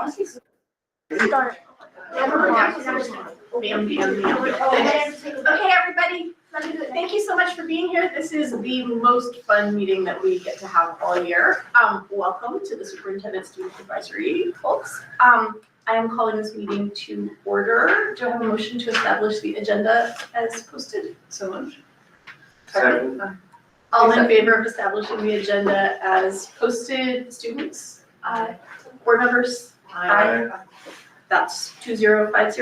honestly. Start. Okay, everybody, thank you so much for being here. This is the most fun meeting that we get to have all year. Welcome to the Superintendent Student Advisory, folks. I am calling this meeting to order. Do I have a motion to establish the agenda as posted? So moved. Second. All in favor of establishing the agenda as posted, students? Board members? Aye. That's 2050.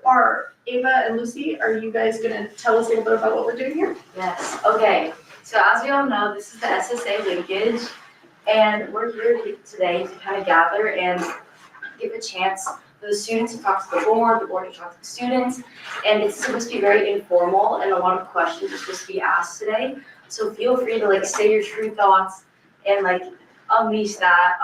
Are Ava and Lucy, are you guys gonna tell us a little bit about what we're doing here? Yes, okay. So as we all know, this is the SSA linkage, and we're here today to kind of gather and give a chance for the students to talk to the board to talk to the students, and it's supposed to be very informal, and a lot of questions are supposed to be asked today. So feel free to say your true thoughts and unleash that.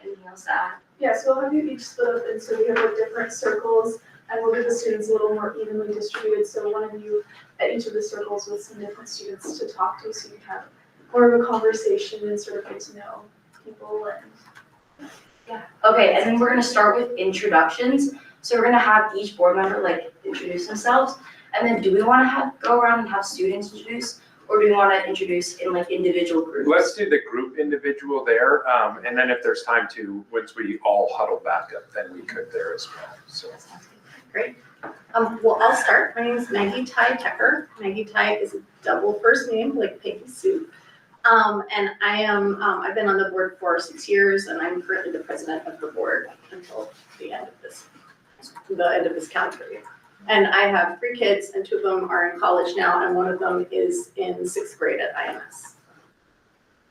Anything else to add? Yes, we'll have you each split up, and so we have different circles, and we'll give the students a little more evenly distributed. So one of you at each of the circles with some different students to talk to, so you can have more of a conversation and sort of get to know people. And Yeah. Okay, and then we're gonna start with introductions. So we're gonna have each board member introduce themselves, and then do we want to go around and have students introduce, or do we want to introduce in individual groups? Let's do the group individual there, and then if there's time to, once we all huddle back up, then we could there as well, so. Great. Well, I'll start. My name is Maggie Ty Tecker. Maggie Ty is a double first name, like Peggy Sue. And I've been on the board for 6 years, and I'm currently the president of the board until the end of this calendar year. And I have 3 kids, and 2 of them are in college now, and one of them is in 6th grade at IMS.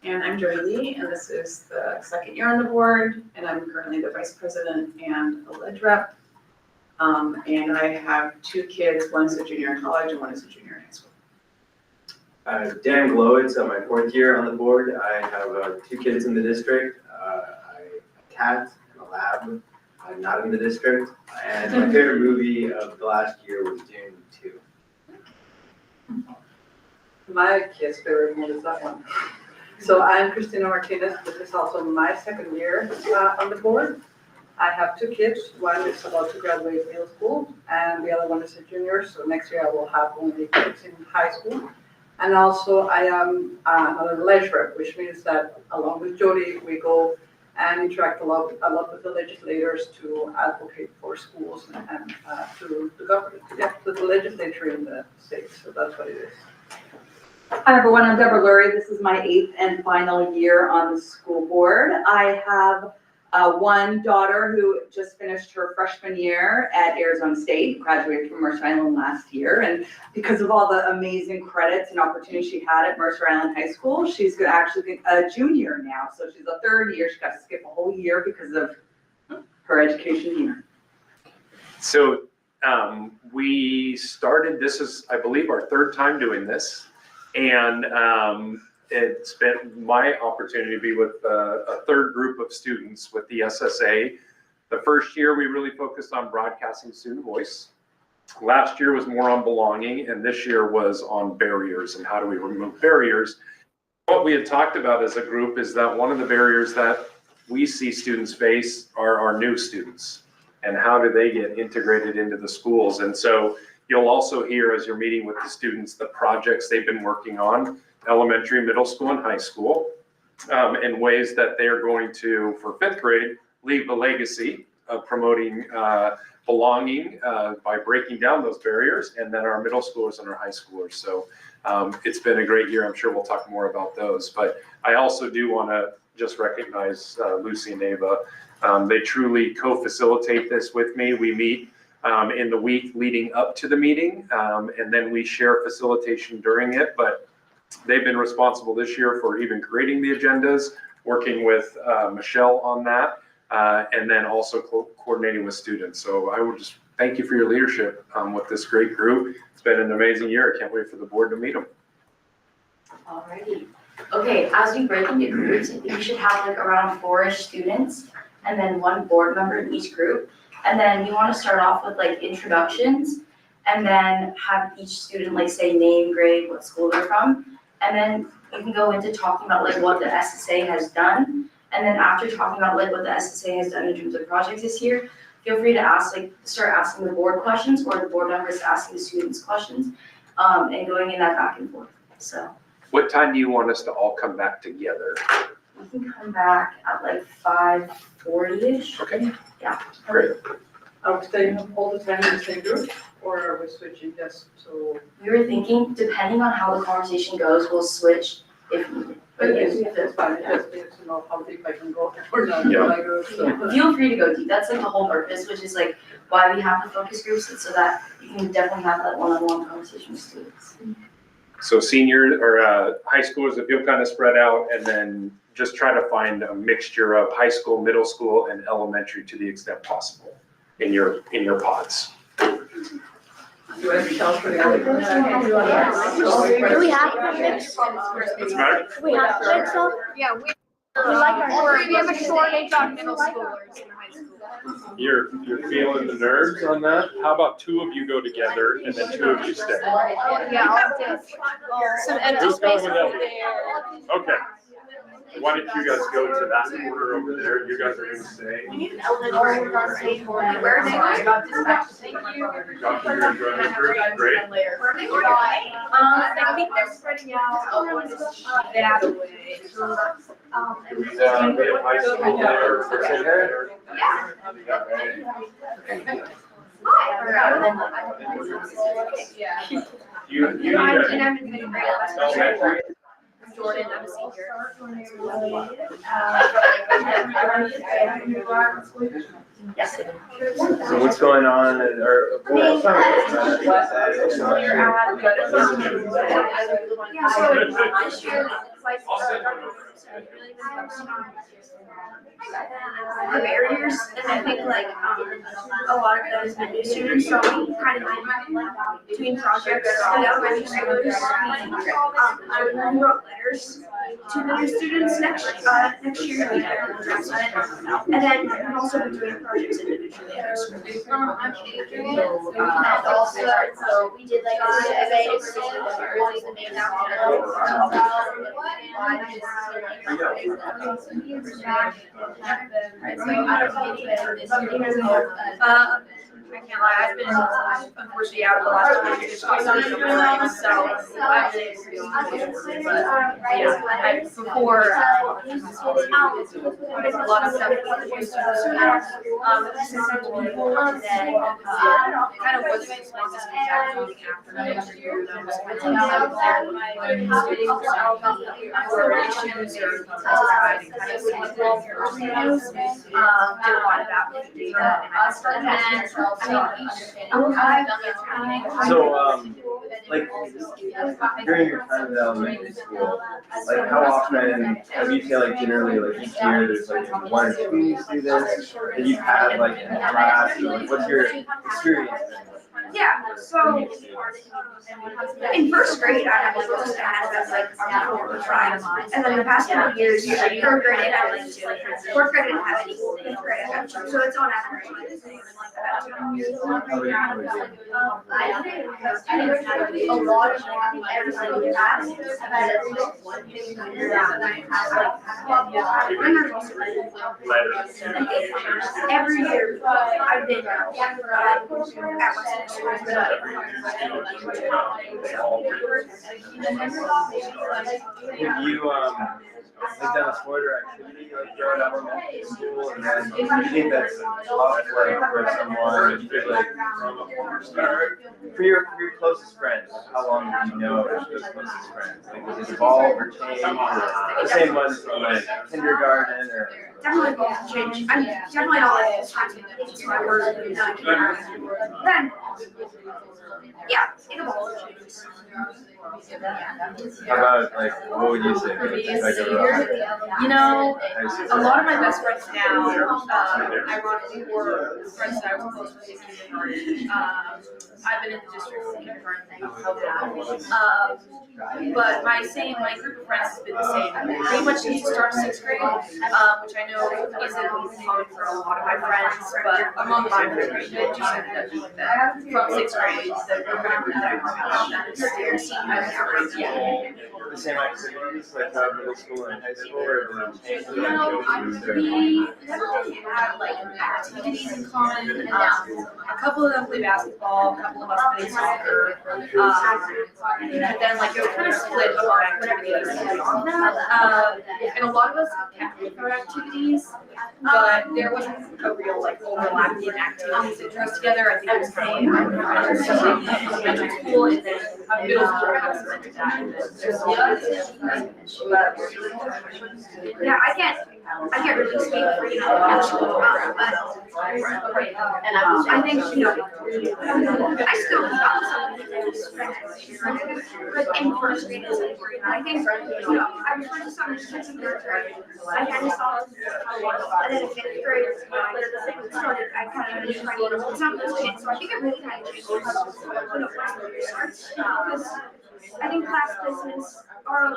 And I'm Joy Lee, and this is the 2nd year on the board, and I'm currently the vice president and a ledge rep. And I have 2 kids, one's a junior in college and one is a junior in high school. Dan Glowitz, I'm my 4th year on the board. I have 2 kids in the district, a cat and a lab. I'm not in the district. And my favorite movie of the last year was Dune 2. My kid's favorite one is that one. So I'm Christina Martinez. This is also my 2nd year on the board. I have 2 kids. One is about to graduate middle school, and the other one is a junior. So next year I will have only kids in high school. And also I am another ledge rep, which means that along with Jody, we go and interact a lot with the legislators to advocate for schools and to the government, to the legislature in the state. So that's what it is. Hi everyone, I'm Deborah Lurie. This is my 8th and final year on the school board. I have one daughter who just finished her freshman year at Arizona State, graduated from Mercer Island last year, and because of all the amazing credits and opportunities she had at Mercer Island High School, she's going to actually be a junior now. So she's a 3rd year. She got to skip a whole year because of her education here. So we started, this is, I believe, our 3rd time doing this, and it's been my opportunity to be with a 3rd group of students with the SSA. The first year we really focused on broadcasting student voice. Last year was more on belonging, and this year was on barriers and how do we remove barriers. What we had talked about as a group is that one of the barriers that we see students face are our new students, and how do they get integrated into the schools. And so you'll also hear as you're meeting with the students the projects they've been working on, elementary, middle school, and high school, in ways that they're going to, for 5th grade, leave a legacy of promoting belonging by breaking down those barriers, and then our middle schoolers and our high schoolers. So it's been a great year. I'm sure we'll talk more about those. But I also do want to just recognize Lucy and Ava. They truly co-facilitate this with me. We meet in the week leading up to the meeting, and then we share facilitation during it. But they've been responsible this year for even creating the agendas, working with Michelle on that, and then also coordinating with students. So I would just thank you for your leadership with this great group. It's been an amazing year. I can't wait for the board to meet them. Alrighty. Okay, as we break into groups, I think we should have around 4-ish students, and then 1 board member in each group. And then you want to start off with introductions, and then have each student say name, grade, what school they're from. And then you can go into talking about what the SSA has done, And then after talking about like what the SSA has done in terms of projects this year, feel free to ask, like, start asking the board questions or the board members asking the students questions, and going in that back and forth. So What time do you want us to all come back together? we can come back at like 5:40-ish. Okay. Yeah. Great. Are we staying all the time in the same group, or are we switching just to? We were thinking, depending on how the conversation goes, we'll switch if needed. But that's fine, I just need to know how deep I can go or not. Yeah. when I go, so. Feel free to go deep. That's like the whole purpose, which is like why we have the focus groups, and so that you can definitely have that one-on-one conversation with students. So senior or high schoolers, if you'll kind of spread out and then just try to find a mixture of high school, middle school, and elementary to the extent possible in your pods. Do I tell for the other? Do we have a mix? What's the matter? Do we have a mix up? Yeah, we like our. we have a shortage on middle schoolers in high school. You're feeling the nerves on that? How about two of you go together and then two of you stay? Yeah, I'll just, some empty Who's going space with over Ellie? there. Okay. Why don't you guys go to that order over there? You guys are gonna stay. We need an elementary on stage. Where are they going? Thank you. Dr. You're enjoying the group? Great. Where are they going? I think they're spreading out that way. We have high school there. Yeah. You need to. I'm in fifth grade. Elementary. Jordan, I'm a senior. Yes. So what's going on, or, well, it's not, Yeah, so last year, like, the barriers, and I think like, a lot of that is the new students, so we kind of between projects, the elementary schoolers, we wrote letters to the new students next year, we have an address on it. And then we've also been doing projects individually at our school. And also, so we did like a survey to see what was the main I can't lie, I've been unfortunately out of the last 2 years, so I've been really, but yeah, before, there's a lot of stuff that was used to people, and then, it kind of wasn't as long as we had moving after next year, that was kind of issues or providing kind of did a lot of that with data and so, like, during your time at elementary school, like, how often, have you say, like, generally, like, each year, there's like one or two students that you've had, like, in class, or like, what's your experience been? Yeah, so in first grade, I had like a staff as like our tribe, and then the past couple of years, third grade, I had like two, fourth grade, I didn't have any, fifth grade, I had two, so it's on average. I think a lot of every single class, I've had at least one kid that I have every year, I've been at Western. Have you, like, done a sport or activity, like, growing up in elementary school, and then do you think that's tough, like, for someone, if like, for your closest friends, how long have you known those closest friends? Like, does it evolve or change, or the same ones from, like, kindergarten, or? Definitely will change. I'm definitely not like this time to my work. Then, yeah, it evolves. How about, like, what would you say? Like You know, high school? a lot of my best friends now, ironically, were friends that I was close with in kindergarten. I've been in the district since kindergarten. But my group of friends has been the same, pretty much since the start of sixth grade, which I know isn't common for a lot of my friends, but among my friends, it just ended up being that from sixth grade, that we're kind of group that I grew up with, that is their senior year. The same activities, like, middle school and in high school or was it changed? We never really had like activities in common. A couple of them played basketball, a couple of us played soccer. And then like it was kind of split our activities. And a lot of us kept with our activities, but there wasn't a real like overlapping activities that drew us together. I think it was kind of like elementary school and then middle school kind of cemented that. And then there's a lot of Yeah, I can't really speak for, you know, actual, but I think, you know, I still got some, like in first grade and second grade, and I think, you know, I was first on kids in third grade, I kind of saw, and then in fifth grade, started, I kind of just trying to some of those kids, so I think it really kind of changes, you know, when it starts, because I think class placements are a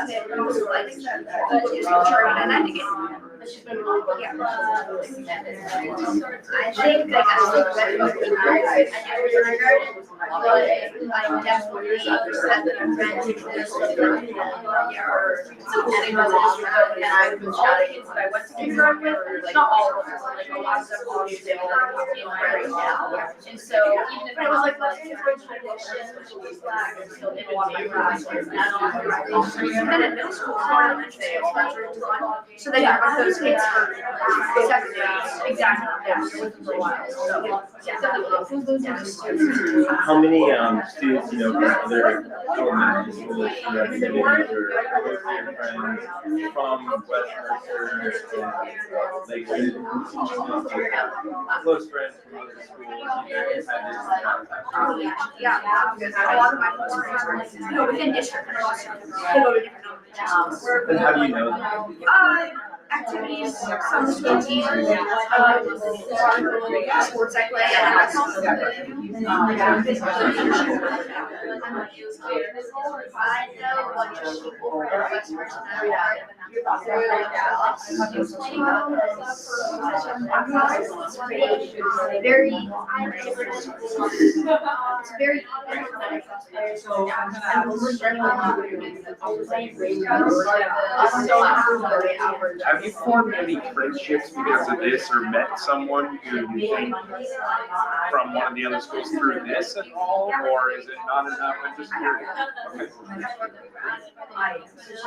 bit, but also I think that it's chart, and I think it's, yeah. I think like I still read about the grades, I never regarded, but I definitely said that I'm friends with this, so many of us, and I've been chatting kids that I went to kindergarten with, not all of them, like a lot of them all still in right now. And so even if I was like, let's say for tradition, which was black, I'm still in a lot of my classes. And then in middle school, so then you have those kids for second grade. Exactly, yeah, you're with them for a while, so. How many students, you know, from other elementary schools, communities, or other friends from Westminster and Lakewood, close friends from other schools, Yeah, a lot of my close friends, you know, within district, and also they go to different elementary and how do you know them? activities, some school teams, sports I play, I know a bunch of people from Westminster that very different schools. It's very Have you formed any friendships because of this or met someone who you think from one of the other schools through this at all? Or is it not enough? I'm just curious. Okay.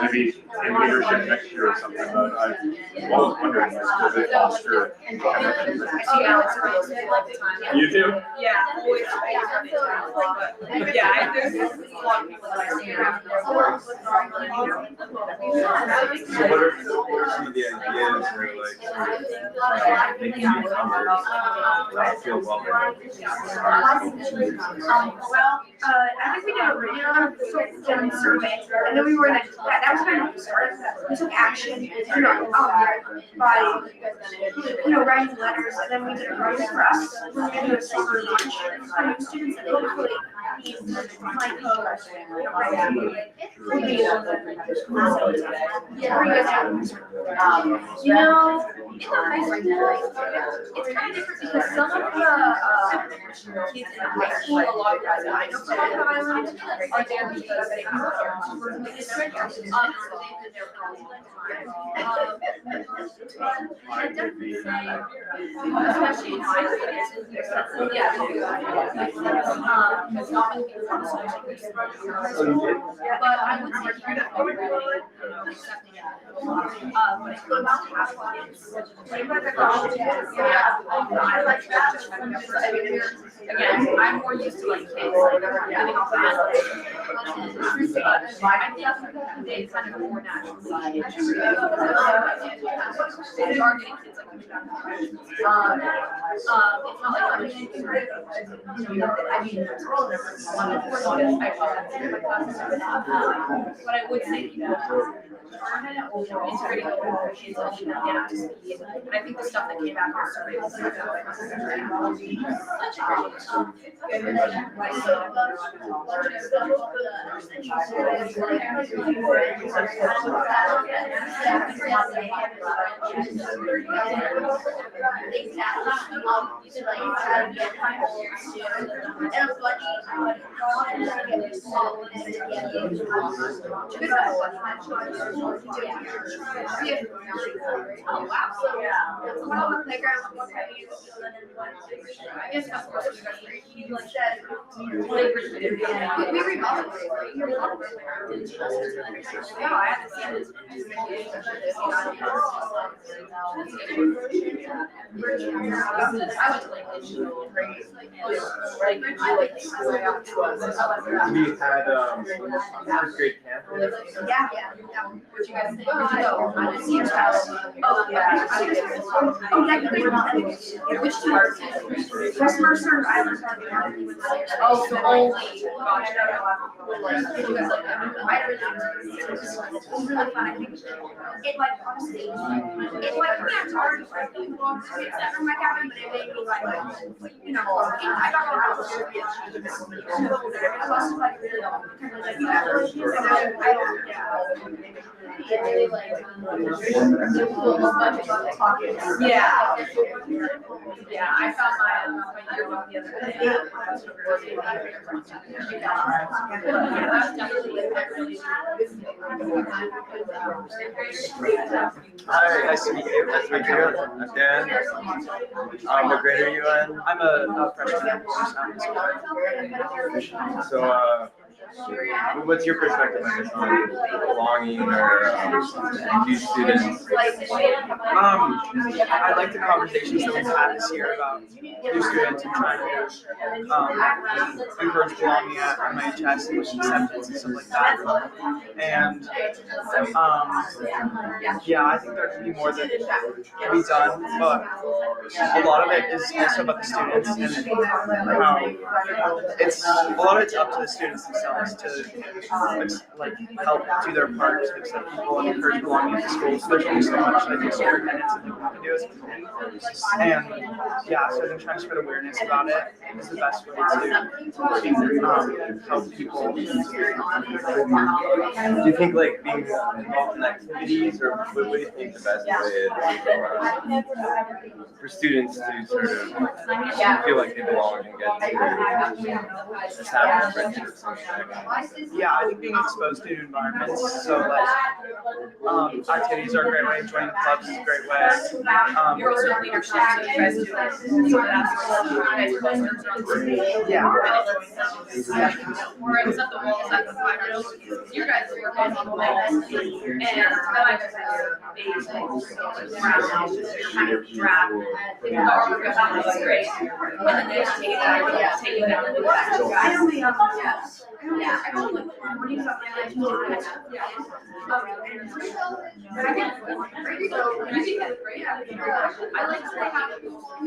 Maybe in leadership next year or something, but I'm always wondering, like, does it foster connection? I see Alex around today all the time. You do? Yeah, always. But yeah, there's a lot of people that I see around. So what are some of the ideas or like making newcomers feel welcome? I think we did a regular survey, and then we were like, that was kind of the start. We took action, you know, by, you know, writing letters, and then we did a project for us. We were gonna do a summer lunch for new students, and hopefully, my co-host, you know, write we'll be able to. Bring us out. You know, in the high school, it's kind of different because some of the kids in the high school, a lot of guys that I know from Long Island are there because they come from the district. So they've been there for a long time. I'd definitely say, especially in high school, yeah. Because not many people from the school. But I would say here that we're really accepting it. When it comes to half kids, I like that. Again, I'm more used to like kids living off the island. But I think they kind of more natural. They are getting kids like coming back. It's not like I'm but I would say integrating older kids and keeping them up to speed. And I think the stuff that came back was great. Oh, wow. So one on the playground, one by you, and then one. I guess that's what he said. We remodeled it. We remodeled it. No, I haven't seen it. I went to Linkage. We had, first grade camp. Yeah. What you guys think? I didn't see your house. Oh, yeah. Oh, yeah. Which two? West Mercer, Island. Oh, so only. Gotcha. I really it was really fun. I think it like honestly, it like can't charge like people want to get that from my cabin, but it made me like, you know, I got a lot of work. It was like really kind of like I don't it really like yeah. Yeah, I found my yearbook the other day. Hi, nice to meet you. Nice to meet you. I'm Dan. What grade are you in? I'm a freshman. So, what's your perspective, I guess, on belonging or these students? I like the conversations that we've had this year about new students and trying to encourage belonging at MIHS and acceptance and stuff like that. And yeah, I think there can be more that can be done, but a lot of it is also about the students and how it's a lot of it's up to the students themselves to like help do their part to accept people and encourage belonging in the schools. There's only so much that the superintendents and people can do as a committee. And yeah, so I think trying to spread awareness about it is the best way to help people. Do you think like being involved in activities, or what do you think the best way is for students to sort of feel like they belong and get to just have friendships? Yeah, I think being exposed to new environments, so like activities are a great way, joining clubs is a great way. You're also in leadership, so you guys do some of that sort of, you guys are posters on the Yeah. or it's at the walls at the fire. You guys work on the walls, and I like to have beige brown, kind of drab, it's great. And then they take it out, take it out. I only yeah, I only mornings up there. I like to have, and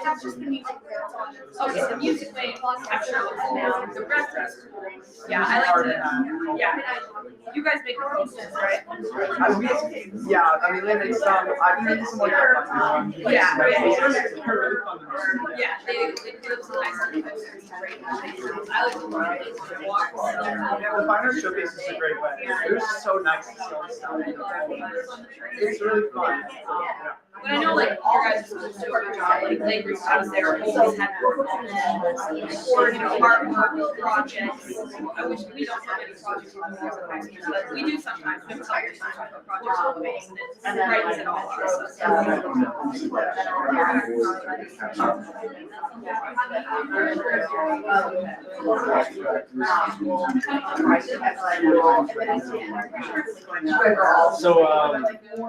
that's just the music. Okay, the music way, I'm sure it's the rest of the school. Yeah, I like to, yeah, you guys make the posters, right? Yeah, I mean, it's I've been making some more. Yeah, yeah, they do some nice posters, great. I like to walk. Yeah, the Fine Art Showcase is a great way. It was so nice to see all this stuff. It's really fun. But I know like your guys' schools do a good job, like Linkage has there always had or artwork projects. I wish we don't have any projects on the high school, but we do sometimes have projects on the base and then writes it all are.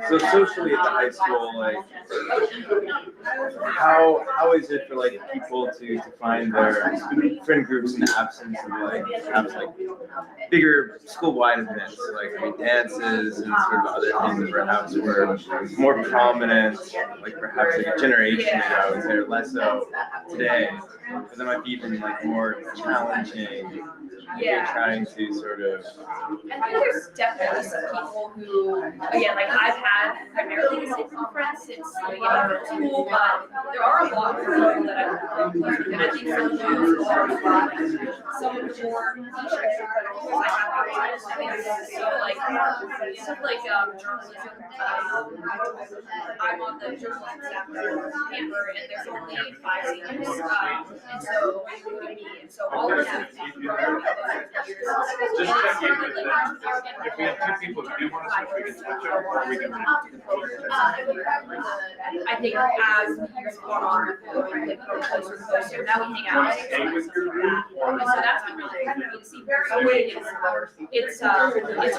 So socially at the high school, like, how is it for like people to find their friend groups in the absence of like perhaps like bigger school-wide events, like dances and sort of other things that perhaps were more prominent, like perhaps like a generation ago, they're less so today, but they might be even like more challenging. Yeah. Trying to sort of. I think there's definitely some people who, again, like I've had primarily the same friends since middle school, but there are a lot of people that I've grown with, and I think some of those are some of the more niche extracurriculars I have so like stuff like journalism. I'm on the journalism staff for Amber, and there's only 5 seniors. And so all of us have Just check in with them. If we have 2 people who do want to switch, we can switch them, or we can. I think as years go on, we'll like go closer and closer. Now we hang out. Stay with your group. And so that's been really good for me to see. It's a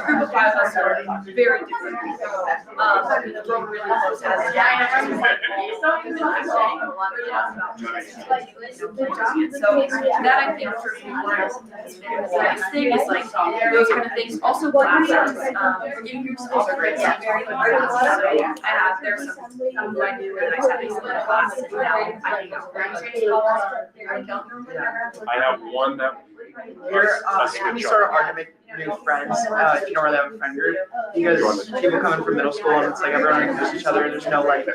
group of 5 of us who are very different. We grow really close as and so that I think for me was the biggest thing is like those kind of things. Also classes, forgiving yourself are great. I have there's some who I knew and I sat next to in class and now I don't I have one that. We started hard to make new friends, if you don't really have a friend group, because people come in from middle school and it's like everyone knows each other, and there's no like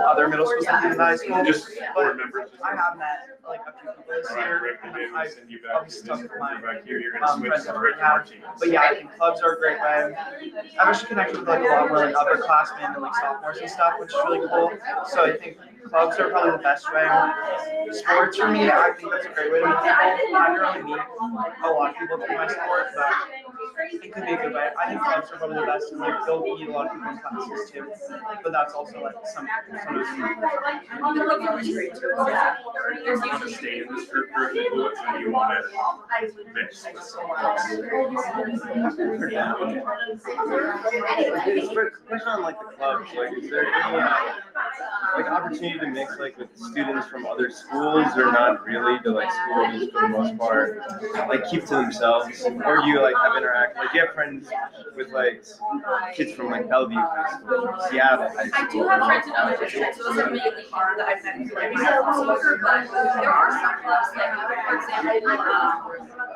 other middle schools that do high school. Just But remember. I have met like a few people this year, and I've obviously talked with my Back here, you're gonna switch friends to that the we regular have. team. But yeah, I think clubs are a great way. I've actually connected with like a lot more like upperclassmen and like sophomores and stuff, which is really cool. So I think clubs are probably the best way. Sports for me, I think that's a great way to meet people. I don't really meet a lot of people through my sport, but it could be a good way. I think clubs are probably the best, and like they'll meet a lot of people in classes too. But that's also like some of the I'm gonna stay in this group and do what you want to mix. Question on like the clubs, like is there any like opportunity to mix like with students from other schools, or not really? Do like schools for the most part like keep to themselves, or do you like have interact? Like you have friends with like kids from like Bellevue High School, Seattle High School. I do have friends in other districts, so those are mainly hard that I've met through like my soccer, but there are some clubs, like for example,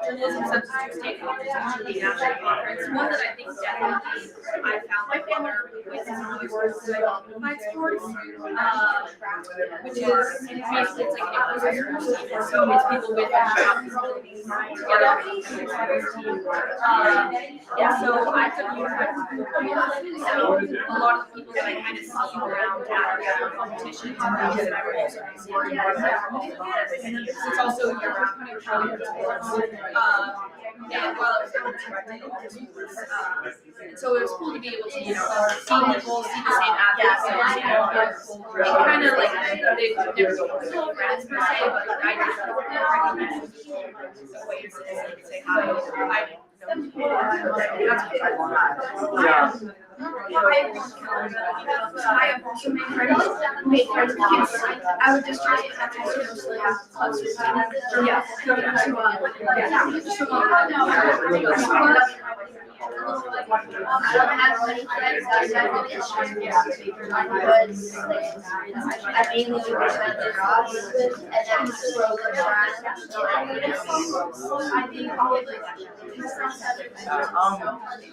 journalism substitute state conference, the national conference. One that I think definitely I found like other places in other schools that I unified sports, which is basically it's like inclusive sports team, and so it's people with disabilities together. Yeah, so I could unify so a lot of the people that I kind of see around at competitions and things that I would also be seeing it's also year-round kind of sports. And while I was there, so it was cool to be able to, see people, see the same athletes, and kind of like they never become friends per se, but I just recognize the ways to say hi. Yeah. I have also made friends with kids out of district and I've also mostly have clubs with them. Yeah.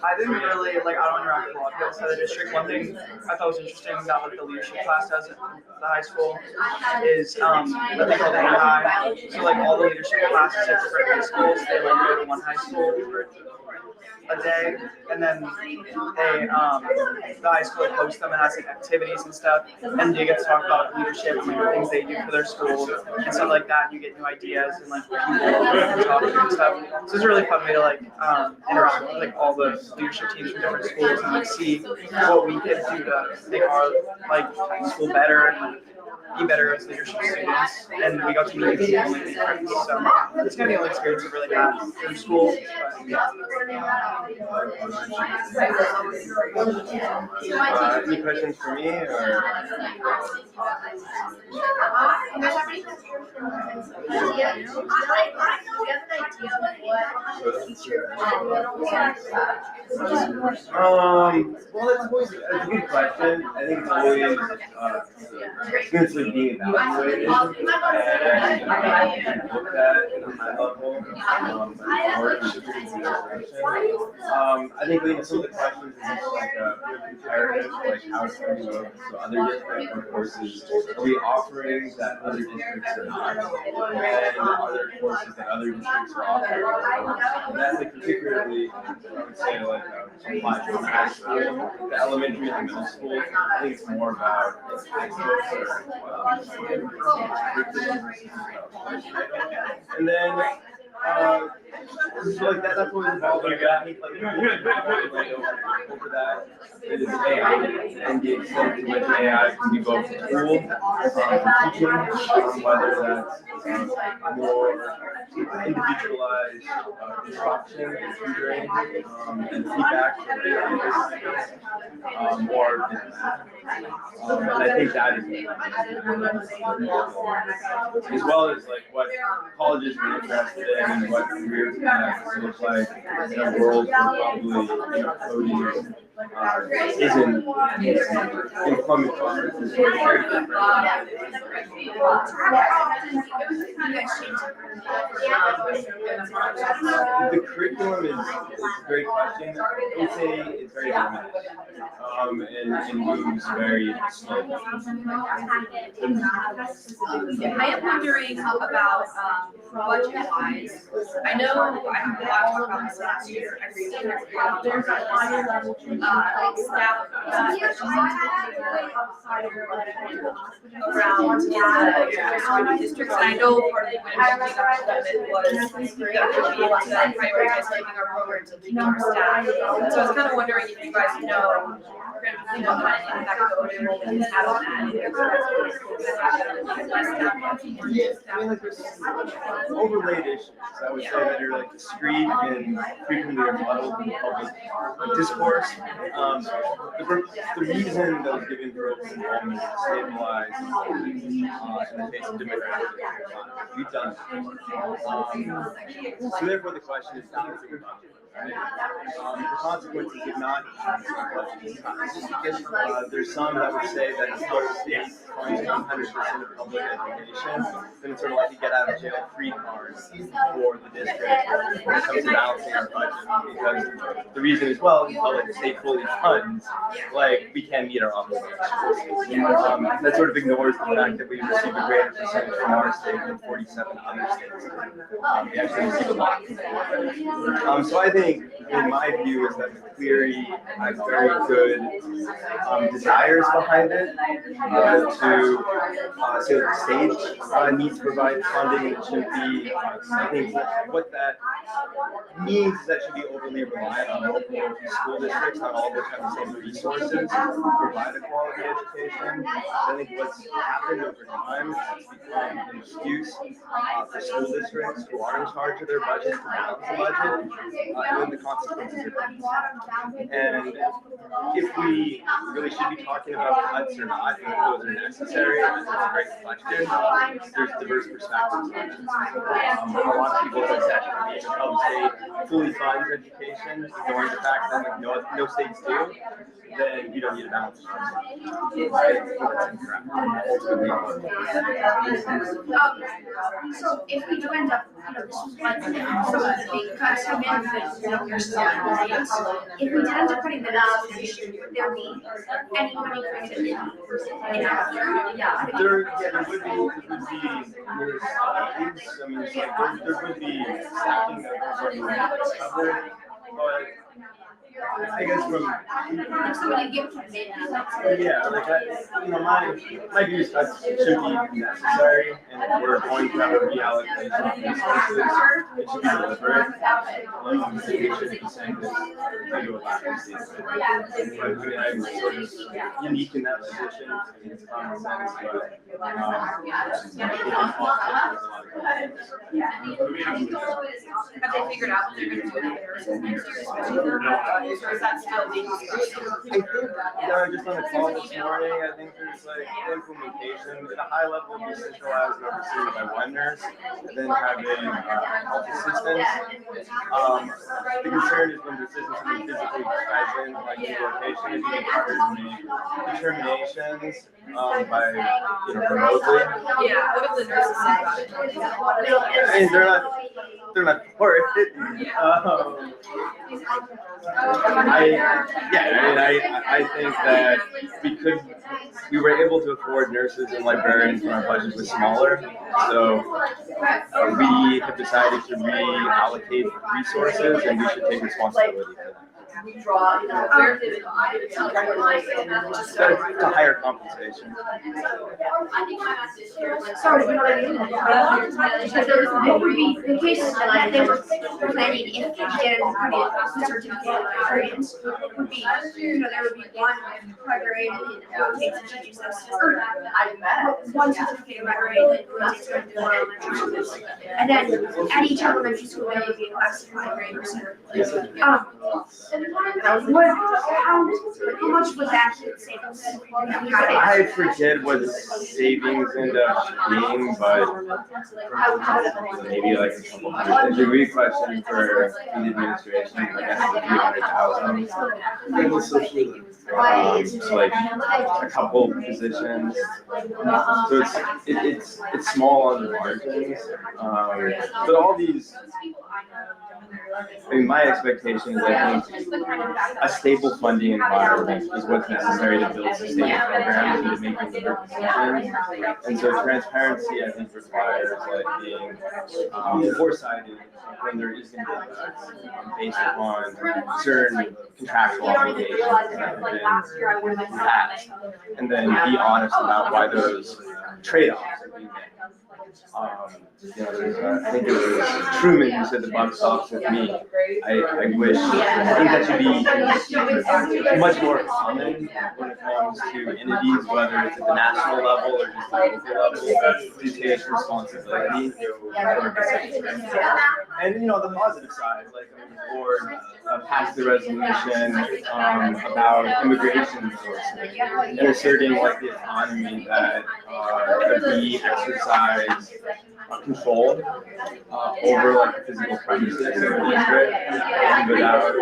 I didn't really like. I don't interact with a lot of people outside the district. One thing I thought was interesting about like the leadership class does at the high school is what they call the MI. So like all the leadership classes at different high schools, they like go to one high school for a day, and then they the high school hosts them and has like activities and stuff, and you get to talk about leadership and like the things they do for their school and stuff like that. And you get new ideas and like people and talking and stuff. So it's a really fun way to like interact with like all the leadership teams from different schools and like see what we can do to make our like school better and be better as leadership students. And we got to meet people and make friends. So it's gonna be the only experience I've really had through school. But, yeah. Any questions for me, or? Well, that's always a good question. I think it's always essentially being evaluated and looked at at a high level. I think some of the questions is just like comparative, like how it's going to look. So other different courses, are we offering that other districts are not? And other courses that other districts are offering? And that's like the particularly, I would say like applied to math, the elementary and middle school, I think it's more about textbooks or curriculum. And then, so like that's what was involved in that, like over that is AI and the extent to which AI can be both a tool for teaching, whether that's more individualized instruction and tutoring and feedback or and I think that is as well as like what colleges are interested in and what careers look like in a world where probably coding isn't employment costs is very different. The curriculum is a great question. I would say it's very limited and moves very slowly. I am wondering about budget wise. I know I have a lot about this last year. I recently there's a higher level staff around the districts. And I know part of the benefit was that we should be able to prioritize keeping our programs and keeping our staff. So I was kind of wondering if you guys know kind of impact coding has had on that. I mean, like there's overlaid issues. I would say that are like discrete and frequently rebuttal in public discourse. The reason that was given for open enrollment is to stabilize in the face of demographic decline. We've done that. So therefore the question is not the budget. The consequences of not there's some that would say that if the state funds 100% of public education, then it's sort of like a get out of jail free card for the district when it comes to balancing our budget. Because the reason is, well, until the state fully funds, like we can meet our obligations. That sort of ignores the fact that we receive a greater percentage from our state than 47 other states. We actually receive a lot. So I think, in my view, is that McCleary has very good desires behind it to say that the state needs to provide funding, and it shouldn't be. I think what that means is that it should be overly reliant on local school districts. Not all of which have the same resources to provide a quality education. I think what's happened over time is it's become an excuse for school districts who are in charge of their budgets to balance the budget. And then the consequences are these. And if we really should be talking about cuts or not, and if those are necessary, and that's a great question, there's diverse perspectives on it. A lot of people have said, I mean, if Hub State fully funds education, ignoring the fact that like, no states do, then you don't need a balance. So if we do end up, this was like some of the big cuts come in, if we did end up putting them out this year, would there be any money created? There would be, I mean, it's like there would be stacking that was covered, but I guess from If somebody gives yeah, like my view is that should be necessary, and if we're going to have a reallocation of resources, it should be deliberate. It should be saying this to a lack of state. I mean, I'm sort of unique in that position. It's common sense, but Have they figured out what they're going to do next year, especially or is that still being discussed? I think just on a call this morning, I think there's like implementation at a high level, be centralized and overseen by one nurse, and then having health assistants. The concern is when the assistants are physically present, like the location, is being hard to make determinations by remotely. Yeah, what if the nurses say about it? I mean, they're not for it. I think that we could we were able to afford nurses and librarians when our budget was smaller. So we have decided to reallocate resources, and we should take responsibility for that. To higher compensation. Sorry, you know what I mean? What would be the case that they were planning if they did certificate librarians, would be, there would be one librarian who rotates and teaches us, or one certificate librarian that rotates with the elementary schools. And then at each elementary school, there would be a class of librarians. How much was that savings? I forget what the savings end up being, but maybe like a couple hundred. It's a great question for the administration. I guess it's 300,000. So like a couple positions. So it's small on the margins. But all these. I mean, my expectation is I think a stable funding environment is what's necessary to build sustainable programs and to make them work. And so transparency, I think, requires like being foresighted when there is going to be cuts based upon certain contractual obligations that have been passed, and then be honest about why those trade-offs are being made. I think it was Truman who said the buck stops with me. I think that should be much more common when it comes to entities, whether it's at the national level or just the local level, to take responsibility. And the positive side, like the board passed the resolution about immigration enforcement and asserting like the autonomy that we exercise control over like the physical premises of the district without a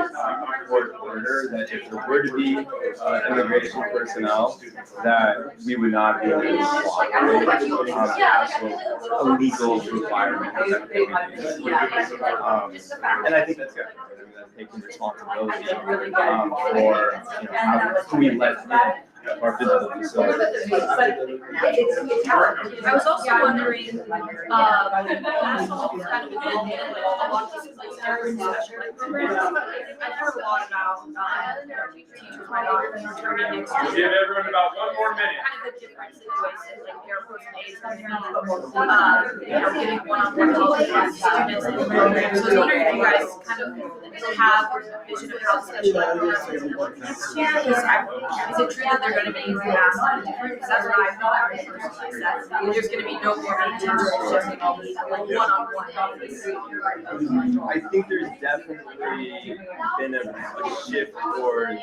court order, that if there were to be immigration personnel, that we would not be able to a legal requirement that they would use. And I think that's good. That's taking responsibility for who we let in our physical facilities. I was also wondering, also kind of a lot of these like special ed programs. I've heard a lot about teachers my daughter returning next year. Give everyone about one more minute. Kind of a different situation, like airports and A's going to be, getting one-on-one help with students in the program. So I was wondering if you guys kind of have a vision of how special ed programs will look next year. Is it true that they're going to be vastly different? Because that's what I thought at first, is that there's going to be no more teachers, it's just going to be like one-on-one help. I think there's definitely been a shift towards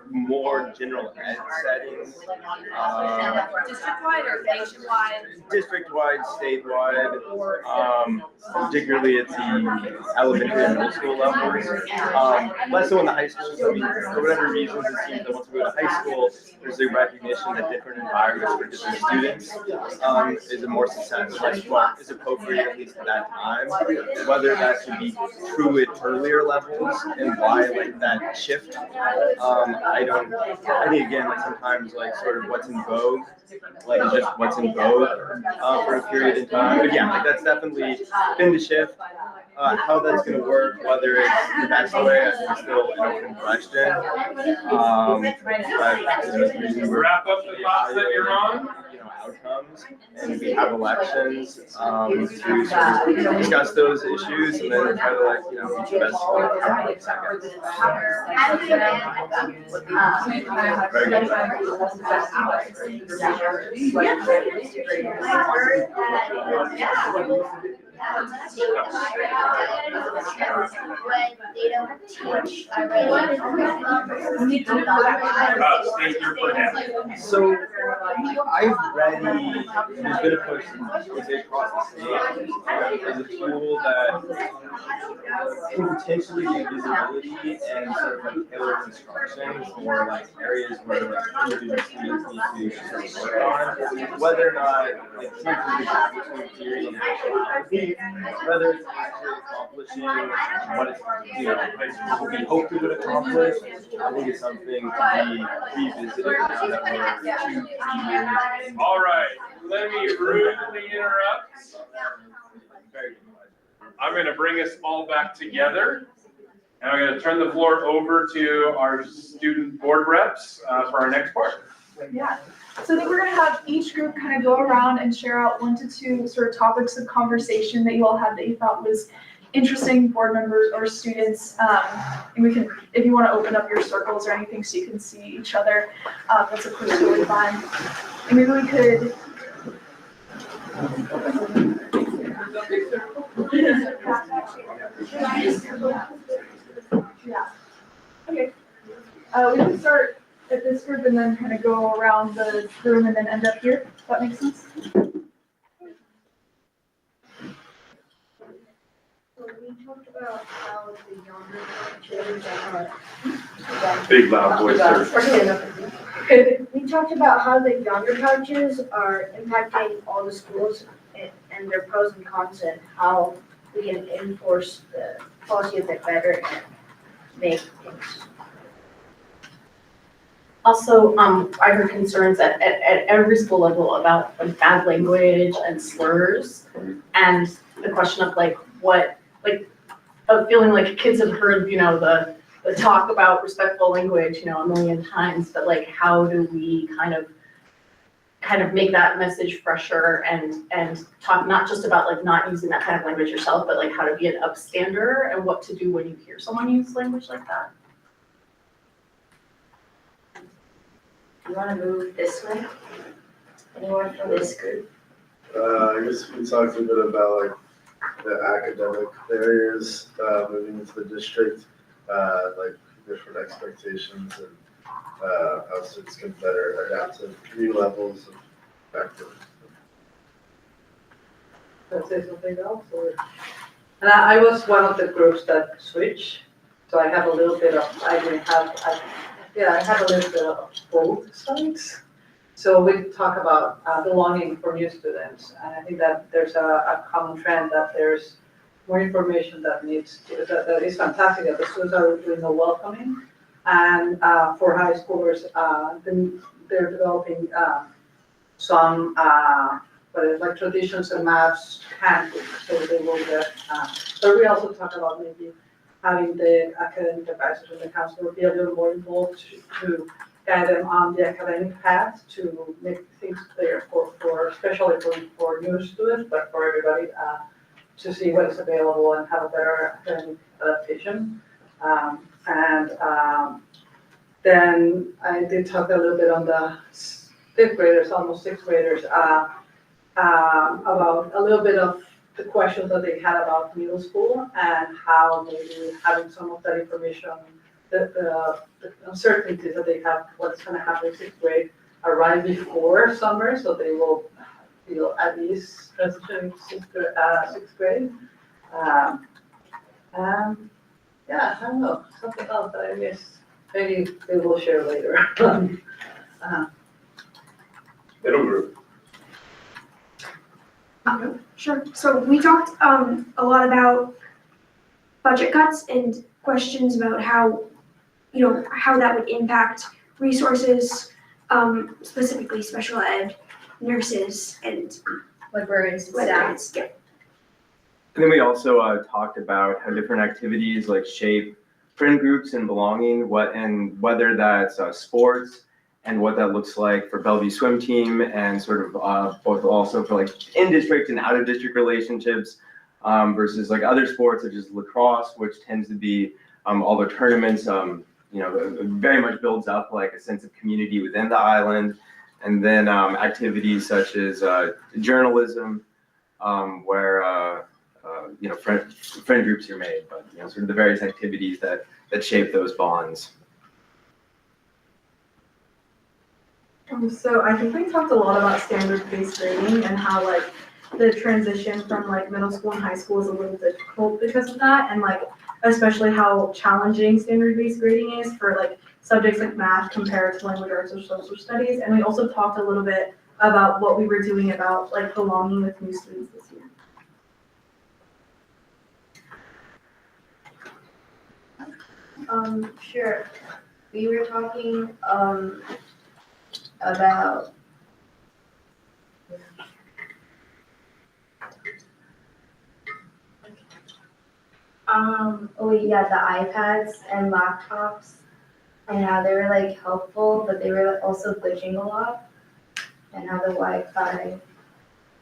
more general ed settings. District-wide or nationwide? District-wide, statewide, particularly at the elementary and middle school levels. Less so in the high schools. I mean, for whatever reasons, it seems that once we go to high school, there's a recognition that different environments for different students is a more successful, is appropriate at least at that time. Whether that should be true at earlier levels and why like that shift, I think again, like sometimes like sort of what's in vogue, like just what's in vogue for a period of time. But yeah, like that's definitely been the shift. How that's going to work, whether it's the best way, I think is still an open question. But Wrap up the thoughts that you're on. Outcomes, and we have elections to sort of discuss those issues, and then try to reach the best So I've read there's been a push, I would say, across the state. There's a tool that can potentially do visibility and sort of like tailored instruction for like areas where like individual students need to sort of work on, whether or not like between theory and actuality, whether it's actually accomplishing what it's what we hope it would accomplish. I think it's something to be revisited now that we're 2-3 years. All right, let me rudely interrupt. I'm gonna bring us all back together. And I'm gonna turn the floor over to our student board reps for our next part. Yeah, so then we're gonna have each group kind of go around and share out 1 to 2 sort of topics of conversation that you all had that you thought was interesting, board members or students. And we can, if you wanna open up your circles or anything so you can see each other, that's of course really fun. And maybe we could. Yeah. Okay. We can start at this group and then kind of go around the room and then end up here. Does that make sense? So we talked about how the younger children Big loud voice, sir. We talked about how the younger pouches are impacting all the schools and their pros and cons and how we can enforce the policy a bit better and make things. Also, I heard concerns at every school level about like bad language and slurs, and the question of like what, like, of feeling like kids have heard, the talk about respectful language, a million times, but like, how do we kind of make that message fresher and talk not just about like not using that kind of language yourself, but like how to be an upstander and what to do when you hear someone use language like that. You wanna move this way? Anyone from this group? I guess we talked a bit about like the academic barriers moving into the district, like different expectations and how students can better adapt to new levels of activity. Let's say something else, or? And I was one of the groups that switched, so I have a little bit of, I have a little bit of both sides. So we talk about belonging for new students, and I think that there's a common trend that there's more information that that is fantastic, that the students are doing a welcoming. And for high schoolers, then they're developing some like traditions and maps handbooks, so they will get. But we also talk about maybe having the academic advisors and the counselor be a little more involved to guide them on the academic path, to make things clear for especially for new students, but for everybody to see what is available and have a better academic adaptation. Then I did talk a little bit on the 5th graders, almost 6th graders, about a little bit of the questions that they had about middle school and how maybe having some of that information, the uncertainties that they have, what's going to happen in 6th grade, arrive before summer, so they will feel at ease transitioning to 6th grade. Yeah, I don't know, something else that I missed. Maybe we will share later. Middle group. Sure. So we talked a lot about budget cuts and questions about how, how that would impact resources, specifically special ed, nurses, and Librarians, librarians. Yeah. And then we also talked about how different activities like shape friend groups and belonging, whether that's sports and what that looks like for Bellevue swim team, and sort of both also for like in-district and out-of-district relationships versus like other sports such as lacrosse, which tends to be all the tournaments, very much builds up like a sense of community within the island. And then activities such as journalism, where friend groups are made, but sort of the various activities that shape those bonds. So I think we talked a lot about standard-based grading and how like the transition from like middle school and high school is a little difficult because of that, and like especially how challenging standard-based grading is for like subjects like math compared to language arts or social studies. And we also talked a little bit about what we were doing about like belonging with new students this year. Sure. We were talking, about. Oh yeah, the iPads and laptops and how they were like helpful, but they were also glitching a lot. And how the Wi-Fi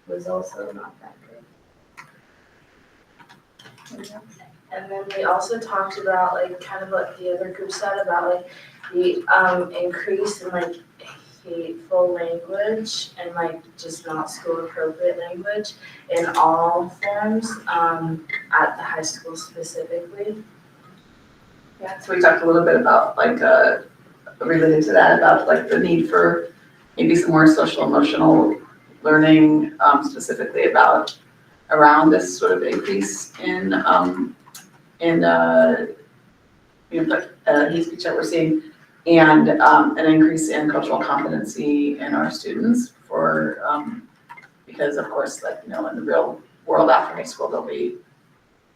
was also not that good. And then we also talked about like kind of what the other group said about like the increase in like hateful language and like just not school appropriate language in all forms at the high school specifically. Yeah, so we talked a little bit about like, related to that, about like the need for maybe some more social emotional learning, specifically about around this sort of increase in hate speech that we're seeing, and an increase in cultural competency in our students for, because of course, like, in the real world after high school, they'll be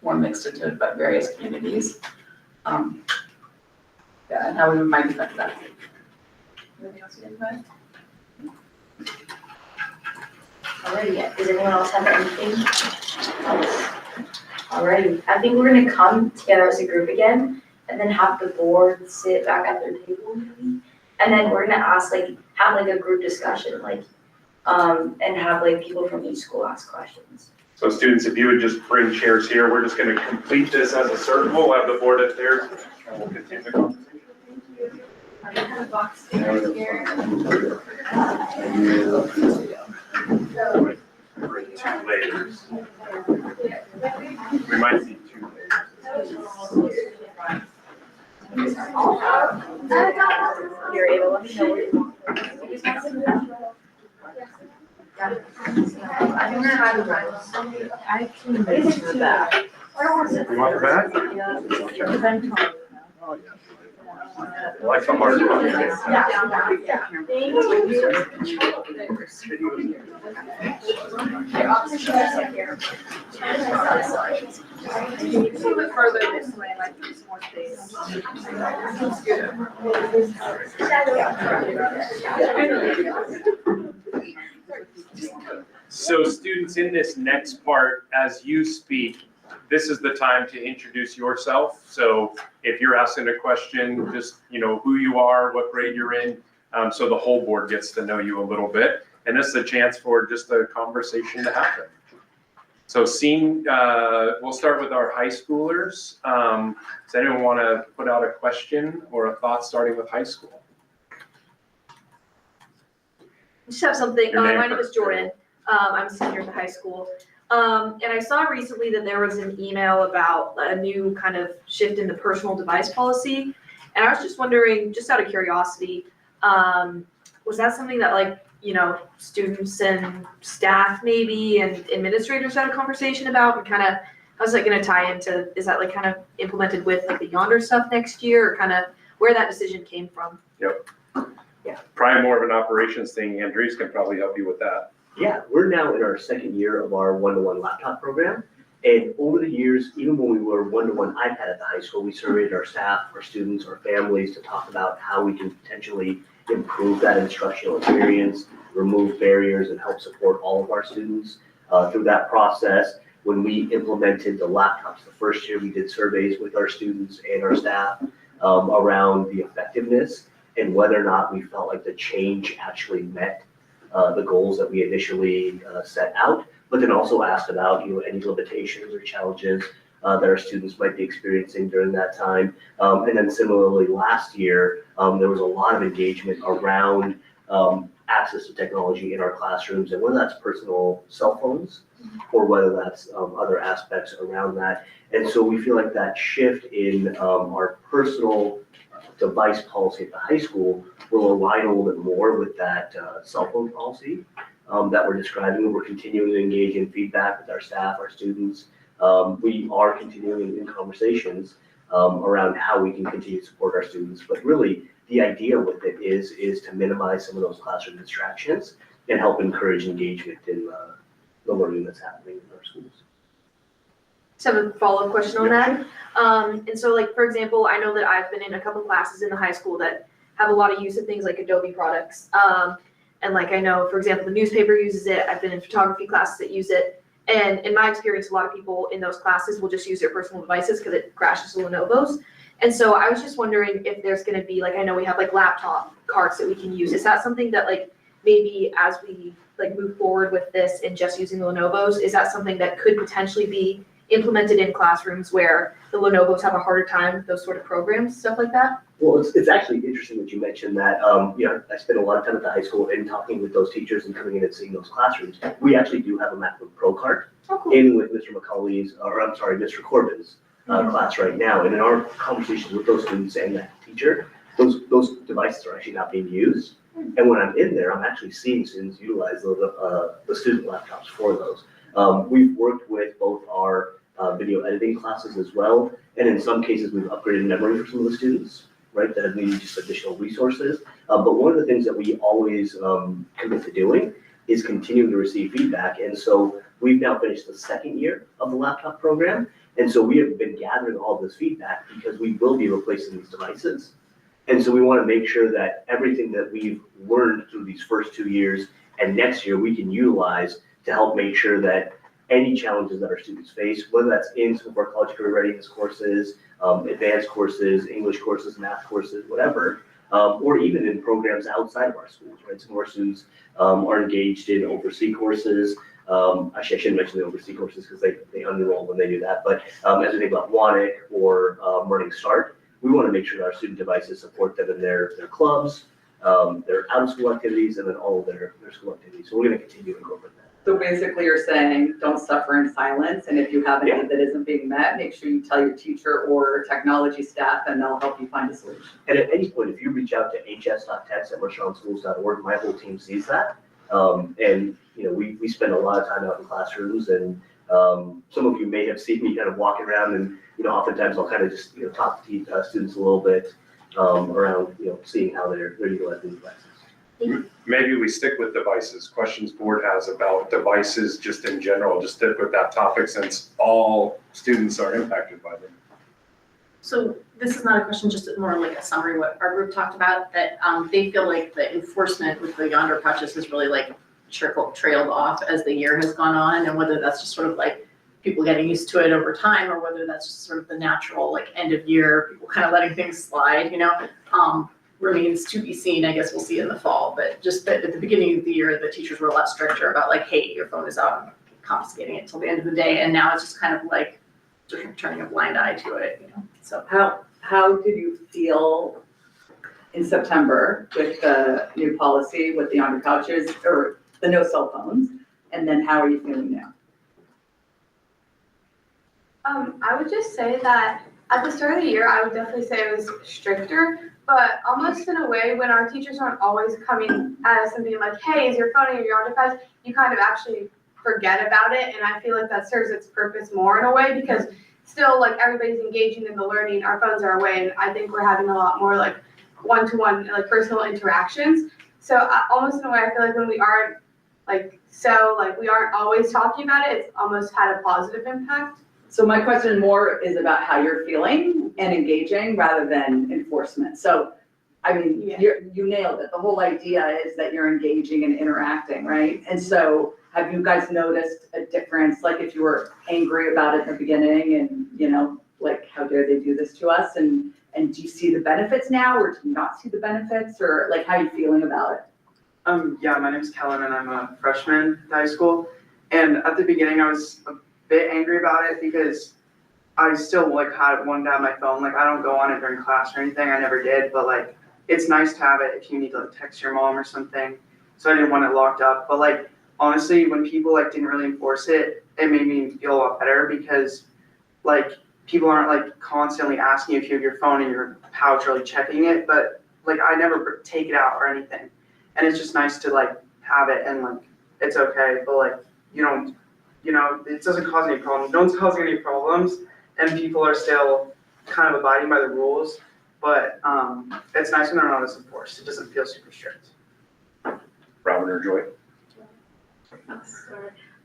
more mixed into various communities. Yeah, and how we might affect that. Anything else you guys want? Alrighty, does anyone else have anything else? Alrighty, I think we're gonna come together as a group again and then have the board sit back at their table maybe. And then we're gonna ask have a group discussion, and have people from each school ask questions. So students, if you would just bring chairs here, we're just gonna complete this as a circle, we'll have the board at theirs, and we'll continue the conversation. Two layers. We might see 2 layers. You're able, let me know what you want. I can move to the back. You want the back? Like the hard one. A little bit further this way, like there's more space. So students, in this next part, as you speak, this is the time to introduce yourself. So if you're asking a question, just, who you are, what grade you're in, so the whole board gets to know you a little bit. And this is a chance for just a conversation to happen. So we'll start with our high schoolers. Does anyone want to put out a question or a thought starting with high school? I just have something. Your name My name first. is Jordan. I'm a senior at the high school. And I saw recently that there was an email about a new kind of shift in the personal device policy. And I was just wondering, just out of curiosity, was that something that students and staff maybe and administrators had a conversation about, and kind of how's that going to tie into, is that kind of implemented with the Yonder stuff next year, or kind of where that decision came from? Yep. Yeah. Probably more of an operations thing. Andres can probably help you with that. Yeah, we're now in our second year of our one-to-one laptop program. And over the years, even when we were one-to-one iPad at the high school, we surveyed our staff, our students, our families to talk about how we can potentially improve that instructional experience, remove barriers, and help support all of our students through that process. When we implemented the laptops, the first year we did surveys with our students and our staff around the effectiveness and whether or not we felt like the change actually met the goals that we initially set out, but then also asked about any limitations or challenges that our students might be experiencing during that time. And then similarly, last year, there was a lot of engagement around access to technology in our classrooms, and whether that's personal cell phones or whether that's other aspects around that. And so we feel like that shift in our personal device policy at the high school will align a little bit more with that cell phone policy that we're describing. We're continuing to engage in feedback with our staff, our students. We are continuing in conversations around how we can continue to support our students. But really, the idea with it is to minimize some of those classroom distractions and help encourage engagement in the learning that's happening in our schools. Just have a follow-up question on that. And so like, for example, I know that I've been in a couple classes in the high school that have a lot of use of things like Adobe products. And like, I know, for example, the newspaper uses it. I've been in photography classes that use it. And in my experience, a lot of people in those classes will just use their personal devices because it crashes the Lenovo's. And so I was just wondering if there's gonna be, like, I know we have like laptop carts that we can use. Is that something that like, maybe as we like move forward with this and just using the Lenovo's, is that something that could potentially be implemented in classrooms where the Lenovo's have a harder time with those sort of programs, stuff like that? Well, it's actually interesting that you mentioned that. I spent a lot of time at the high school and talking with those teachers and coming in and seeing those classrooms. We actually do have a MacBook Pro cart in with Mr. McCauley's, or I'm sorry, Mr. Corbin's class right now. And in our conversations with those students and that teacher, those devices are actually not being used. And when I'm in there, I'm actually seeing students utilize the student laptops for those. We've worked with both our video editing classes as well, and in some cases, we've upgraded memory for some of the students, right, that have needed just additional resources. But one of the things that we always commit to doing is continuing to receive feedback. And so we've now finished the second year of the laptop program. And so we have been gathering all this feedback because we will be replacing these devices. And so we want to make sure that everything that we've learned through these first 2 years and next year we can utilize to help make sure that any challenges that our students face, whether that's in some of our college career readiness courses, advanced courses, English courses, math courses, whatever, or even in programs outside of our schools, right? Some of our students are engaged in overseas courses. Actually, I shouldn't mention the overseas courses because they unenroll when they do that. But as we think about WANIC or Learning Start, we want to make sure that our student devices support them in their clubs, their out-of-school activities, and then all of their school activities. So we're going to continue to incorporate that. So basically you're saying, don't suffer in silence, and if you have a need that isn't being met, make sure you tell your teacher or technology staff and they'll help you find a solution. And at any point, if you reach out to hs.techs@mercerschools.org, my whole team sees that. And we spend a lot of time out in classrooms, and some of you may have seen me kind of walking around, and oftentimes I'll kind of just talk to students a little bit around seeing how they're utilizing the devices. Maybe we stick with devices. Questions board has about devices just in general. Just stick with that topic since all students are impacted by them. So this is not a question, just more like a summary, what our group talked about, that they feel like the enforcement with the yonder pouches has really like trailed off as the year has gone on, and whether that's just sort of like people getting used to it over time, or whether that's just sort of the natural like end of year, people kind of letting things slide, remains to be seen. I guess we'll see in the fall, but just that at the beginning of the year, the teachers were a lot stricter about like, hey, your phone is out, I'm confiscating it till the end of the day, and now it's just kind of like turning a blind eye to it, So how did you feel in September with the new policy with the yonder pouches or the no cell phones, and then how are you feeling now? I would just say that at the start of the year, I would definitely say it was stricter, but almost in a way when our teachers aren't always coming at us and being like, hey, is your phone in your device? You kind of actually forget about it, and I feel like that serves its purpose more in a way, because still like everybody's engaging in the learning, our phones are away, and I think we're having a lot more like one-to-one like personal interactions. So almost in a way, I feel like when we aren't we aren't always talking about it, it's almost had a positive impact. So my question more is about how you're feeling and engaging rather than enforcement. So, I mean, you nailed it. The whole idea is that you're engaging and interacting, right? And so have you guys noticed a difference? Like if you were angry about it in the beginning and, like how dare they do this to us? And do you see the benefits now, or do you not see the benefits, or like how are you feeling about it? Yeah, my name's Kellen and I'm a freshman at high school. And at the beginning I was a bit angry about it because I still had it one down my phone. Like I don't go on it during class or anything. I never did, but it's nice to have it if you need to text your mom or something. So I didn't want it locked up. But honestly, when people didn't really enforce it, it made me feel a lot better because people aren't like constantly asking you if you have your phone in your pouch or like checking it, but like I never take it out or anything. And it's just nice to like have it and like, it's okay, but like, you don't, it doesn't cause any problems. No one's causing any problems and people are still kind of abiding by the rules, but it's nice when they're not as enforced. It doesn't feel super strict. Robin or Joy?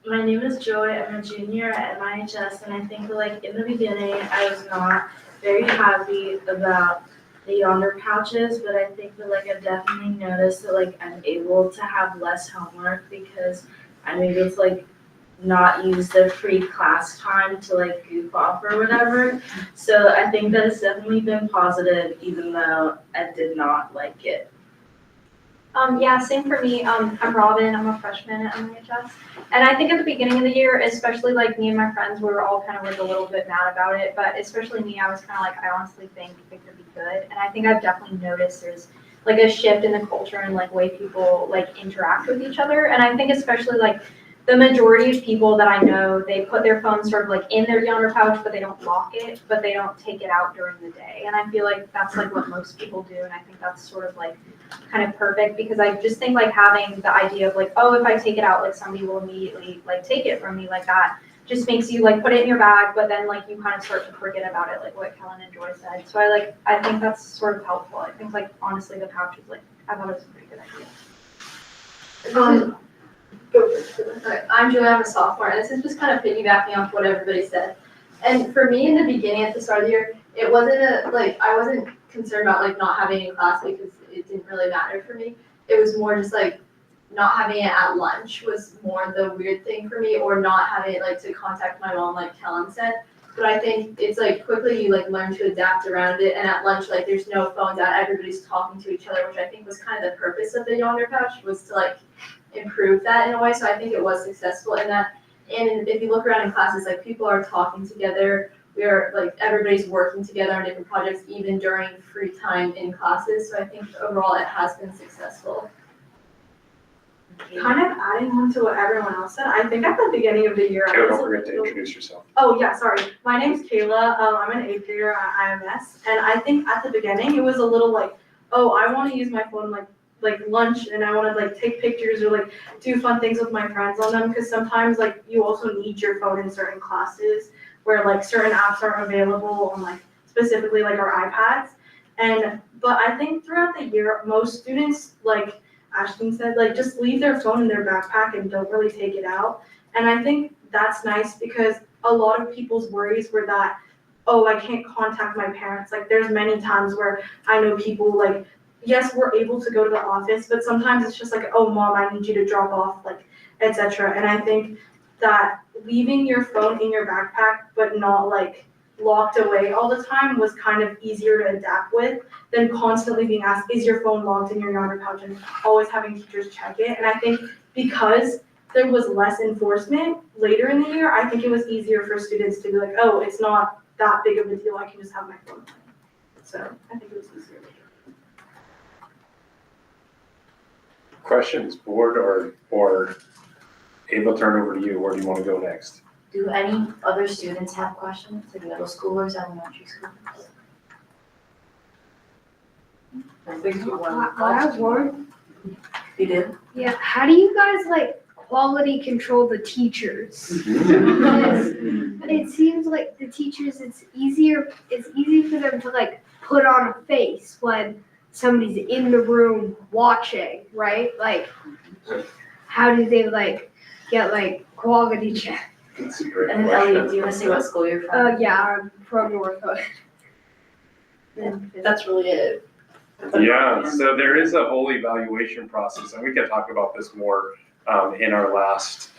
My name is Joy. I'm a junior at MIHS, and I think like in the beginning, I was not very happy about the yonder pouches, but I think that like I've definitely noticed that like I'm able to have less homework because I'm able to like not use the free class time to like goof off or whatever. So I think that it's definitely been positive, even though I did not like it. Yeah, same for me. I'm Robin, I'm a freshman at MIHS. And I think at the beginning of the year, especially like me and my friends, we were all kind of like a little bit mad about it, but especially me, I was kind of like, I honestly think it could be good. And I think I've definitely noticed there's like a shift in the culture and like way people like interact with each other. And I think especially like the majority of people that I know, they put their phone sort of like in their yonder pouch, but they don't lock it, but they don't take it out during the day. And I feel like that's like what most people do. And I think that's sort of like kind of perfect because I just think like having the idea of like, oh, if I take it out, like somebody will immediately like take it from me like that just makes you like put it in your bag, but then like you kind of start to forget about it, like what Kellen and Joy said. So I think that's sort of helpful. I think like honestly the pouch is like, I thought it was a pretty good idea. I'm Julie, I'm a sophomore, and this is just kind of piggybacking off what everybody said. And for me, in the beginning, at the start of the year, it wasn't I wasn't concerned about like not having it in class because it didn't really matter for me. It was more just like not having it at lunch was more the weird thing for me, or not having it like to contact my mom, like Kellen said. But I think it's like quickly you like learn to adapt around it, and at lunch like there's no phones out, everybody's talking to each other, which I think was kind of the purpose of the yonder pouch, was to like improve that in a way. So I think it was successful in that. And if you look around in classes, like people are talking together. We are like everybody's working together on different projects, even during free time in classes. So I think overall it has been successful. Kind of adding on to what everyone else said, I think at the beginning of the year, Kayla, don't forget to introduce yourself. Oh yeah, sorry. My name's Kayla. I'm an 8th grader at IMS, and I think at the beginning it was a little like, oh, I want to use my phone like lunch, and I want to like take pictures or like do fun things with my friends on them, because sometimes like you also need your phone in certain classes where like certain apps aren't available on like specifically like our iPads. But I think throughout the year, most students, like Ashton said, like just leave their phone in their backpack and don't really take it out. And I think that's nice because a lot of people's worries were that, oh, I can't contact my parents. Like there's many times where I know people like, yes, we're able to go to the office, but sometimes it's just like, oh, mom, I need you to drop off, like, etc. And I think that leaving your phone in your backpack, but not like locked away all the time, was kind of easier to adapt with than constantly being asked, is your phone locked in your yonder pouch, and always having teachers check it. And I think because there was less enforcement later in the year, I think it was easier for students to be like, oh, it's not that big of a deal, I can just have my phone. So I think it was easier. Questions, board or Ava, turn over to you. Where do you want to go next? Do any other students have questions, like middle schoolers, elementary schoolers? I think you I have one. You did? Yeah, how do you guys like quality control the teachers? Because it seems like the teachers, it's easy for them to like put on a face when somebody's in the room watching, right? Like, how do they like get like quality check? That's a great And then question. Elliot, do you want to say what school you're from? Yeah, I'm from Northwood. That's really it. Yeah, so there is a whole evaluation process, and we can talk about this more in our last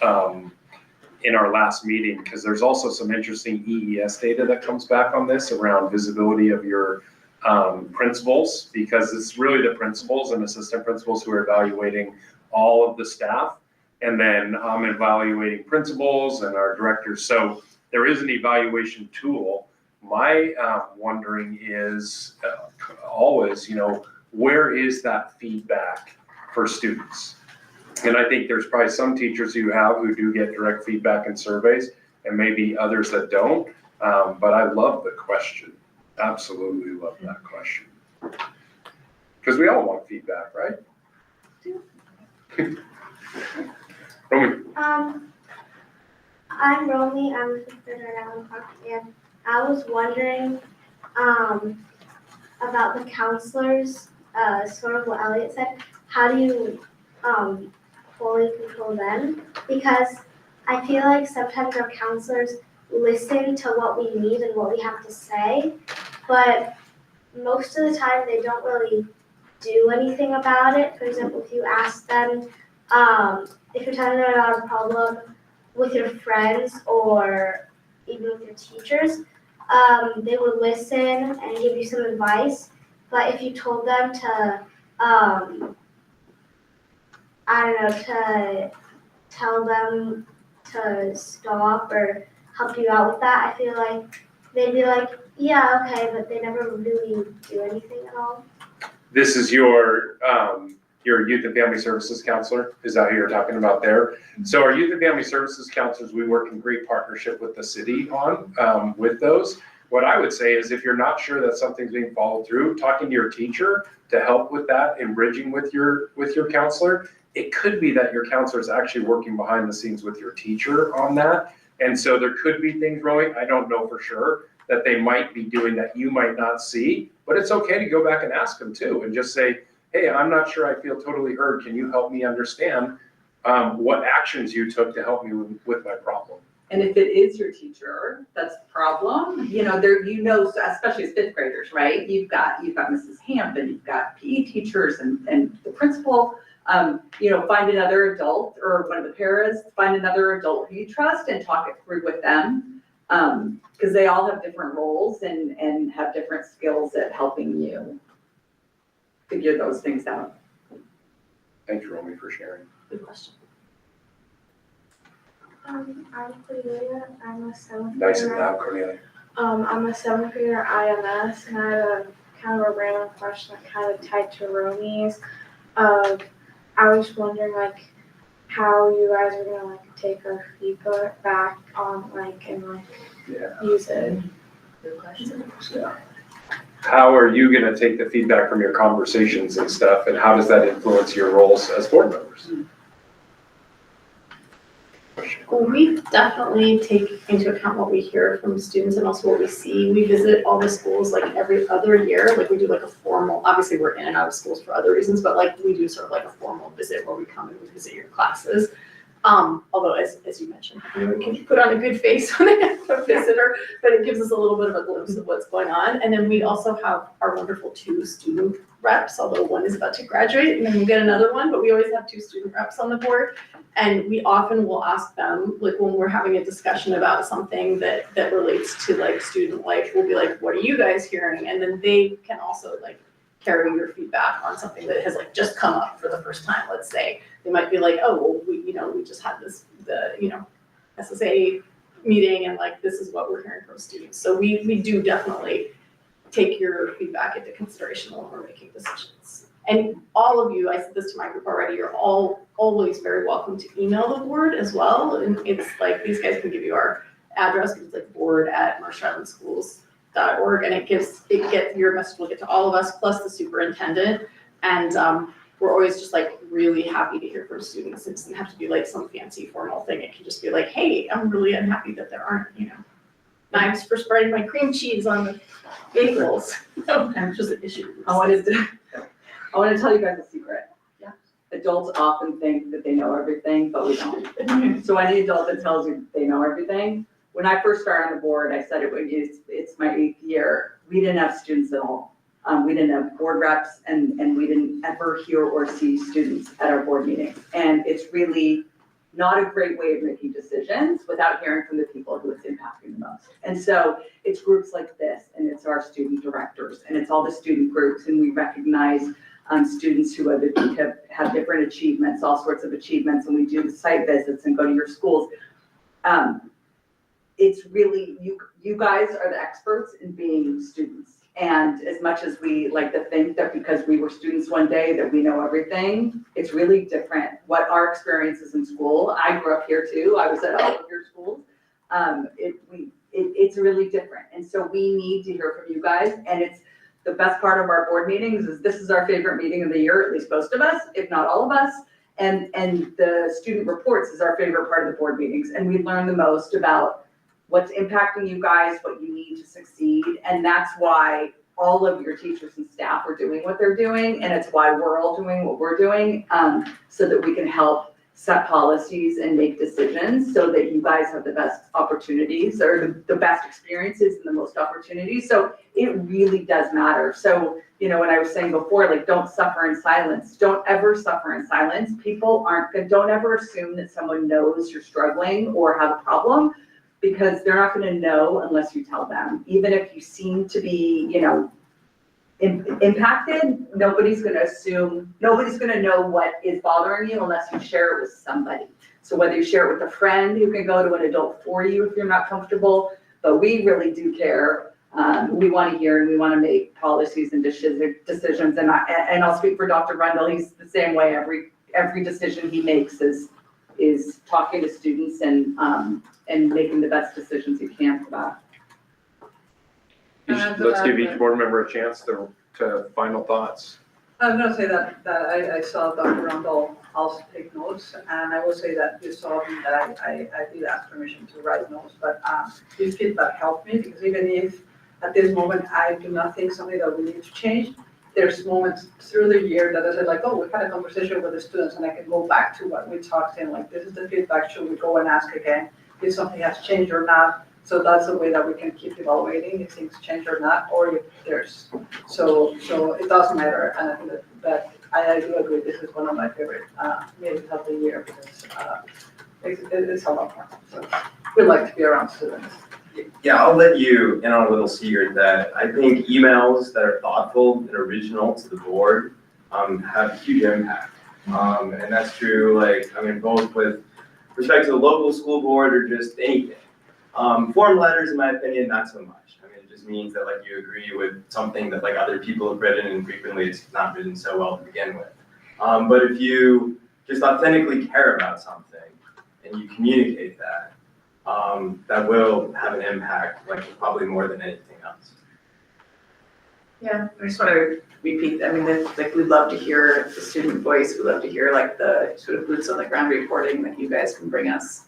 meeting, because there's also some interesting EES data that comes back on this around visibility of your principals, because it's really the principals and assistant principals who are evaluating all of the staff, and then I'm evaluating principals and our directors. So there is an evaluation tool. My wondering is always, where is that feedback for students? And I think there's probably some teachers who do get direct feedback in surveys, and maybe others that don't. But I love the question. Absolutely love that question. Because we all want feedback, right? Romy. I'm Romy, I'm a fifth grader at Allen Park, and I was wondering, about the counselors, sort of what Elliot said. How do you, fully control them? Because I feel like sometimes our counselors listen to what we need and what we have to say, but most of the time they don't really do anything about it. For example, if you ask them, if you're telling them about a problem with your friends or even with your teachers, they would listen and give you some advice. But if you told them to, to tell them to stop or help you out with that, I feel like they'd be like, yeah, okay, but they never really do anything at all. This is your youth and family services counselor? Is that who you're talking about there? So our youth and family services counselors, we work in great partnership with the city on with those. What I would say is if you're not sure that something's being followed through, talking to your teacher to help with that and bridging with your counselor. It could be that your counselor is actually working behind the scenes with your teacher on that. And so there could be things growing, I don't know for sure, that they might be doing that you might not see, but it's okay to go back and ask them too and just say, hey, I'm not sure I feel totally heard. Can you help me understand what actions you took to help me with my problem? And if it is your teacher, that's the problem. Especially as fifth graders, right? You've got Mrs. Hampton, you've got PE teachers and the principal. Find another adult or one of the paras, find another adult who you trust and talk it through with them. Because they all have different roles and have different skills at helping you figure those things out. Thank you, Romy, for sharing. Good question. I'm Cornelia. I'm a seventh Nice and grader. loud, Cornelia. I'm a seventh grader at IMS, and I have a kind of a random question that kind of tied to Romy's. I was wondering how you guys are gonna take our feedback on use it. Good question. Yeah. How are you gonna take the feedback from your conversations and stuff, and how does that influence your roles as board members? Well, we definitely take into account what we hear from students and also what we see. We visit all the schools every other year. We do a formal, obviously we're in and out of schools for other reasons, but we do sort of a formal visit where we come and we visit your classes. Although as you mentioned, we can put on a good face when they have a visitor, but it gives us a little bit of a glimpse of what's going on. And then we also have our wonderful 2 student reps, although one is about to graduate and then we'll get another one, but we always have 2 student reps on the board. And we often will ask them, when we're having a discussion about something that relates to student life, we'll be like, what are you guys hearing? And then they can also carry your feedback on something that has just come up for the first time, let's say. They might be like, oh, well, we just had the SSA meeting and this is what we're hearing from students. So we do definitely take your feedback into consideration when we're making decisions. And all of you, I said this to my group already, you're all always very welcome to email the board as well. And it's these guys can give you our address, it's board@merceislandschools.org, and your message will get to all of us plus the superintendent. And we're always just really happy to hear from students. It doesn't have to be some fancy formal thing. It can just be hey, I'm really unhappy that there aren't, knives for spreading my cream cheese on the bagels. I'm just an issue. I want to tell you guys a secret. Yeah. Adults often think that they know everything, but we don't. So any adult that tells you they know everything, when I first started on the board, I said it's my 8th year. We didn't have students at all. We didn't have board reps and we didn't ever hear or see students at our board meetings. And it's really not a great way of making decisions without hearing from the people who it's impacting the most. And so it's groups like this, and it's our student directors, and it's all the student groups, and we recognize students who have different achievements, all sorts of achievements, and we do the site visits and go to your schools. It's really, you guys are the experts in being students. And as much as we like to think that because we were students one day that we know everything, it's really different. What our experiences in school, I grew up here too, I was at all of your schools. it's really different. And so we need to hear from you guys. And it's the best part of our board meetings is this is our favorite meeting of the year, at least most of us, if not all of us. And the student reports is our favorite part of the board meetings. And we learn the most about what's impacting you guys, what you need to succeed. And that's why all of your teachers and staff are doing what they're doing. And it's why we're all doing what we're doing, so that we can help set policies and make decisions so that you guys have the best opportunities or the best experiences and the most opportunities. So it really does matter. So, you know, when I was saying before, like, don't suffer in silence. Don't ever suffer in silence. People don't ever assume that someone knows you're struggling or have a problem, because they're not gonna know unless you tell them. Even if you seem to be, you know, impacted, nobody's gonna know what is bothering you unless you share it with somebody. So whether you share it with a friend who can go to an adult for you if you're not comfortable, but we really do care. We want to hear and we want to make policies and decisions. And I'll speak for Dr. Rundle. He's the same way. Every decision he makes is talking to students and making the best decisions he can for that. Let's give each board member a chance to final thoughts. I'm gonna say that I saw Dr. Rundle also take notes, and I will say that you saw me that I did ask permission to write notes, but this feedback helped me, because even if at this moment I do not think something that we need to change, there's moments through the year that I said like, oh, we had a conversation with the students, and I can go back to what we talked in, like, this is the feedback, should we go and ask again if something has changed or not? So that's the way that we can keep evaluating if things change or not, or if there's, so it doesn't matter. And I think that I do agree, this is one of my favorite meetings of the year, because it's a lot of fun. So we like to be around students. Yeah, I'll let you in on a little secret that I think emails that are thoughtful and original to the board have huge impact. And that's true, like, I mean, both with respect to the local school board or just anything. Form letters, in my opinion, not so much. I mean, it just means that, like, you agree with something that, like, other people have written, and frequently it's not written so well to begin with. But if you just authentically care about something and you communicate that, that will have an impact, like, probably more than anything else. Yeah, I just want to repeat, I mean, like, we'd love to hear the student voice. We'd love to hear, like, the sort of boots on the ground reporting that you guys can bring us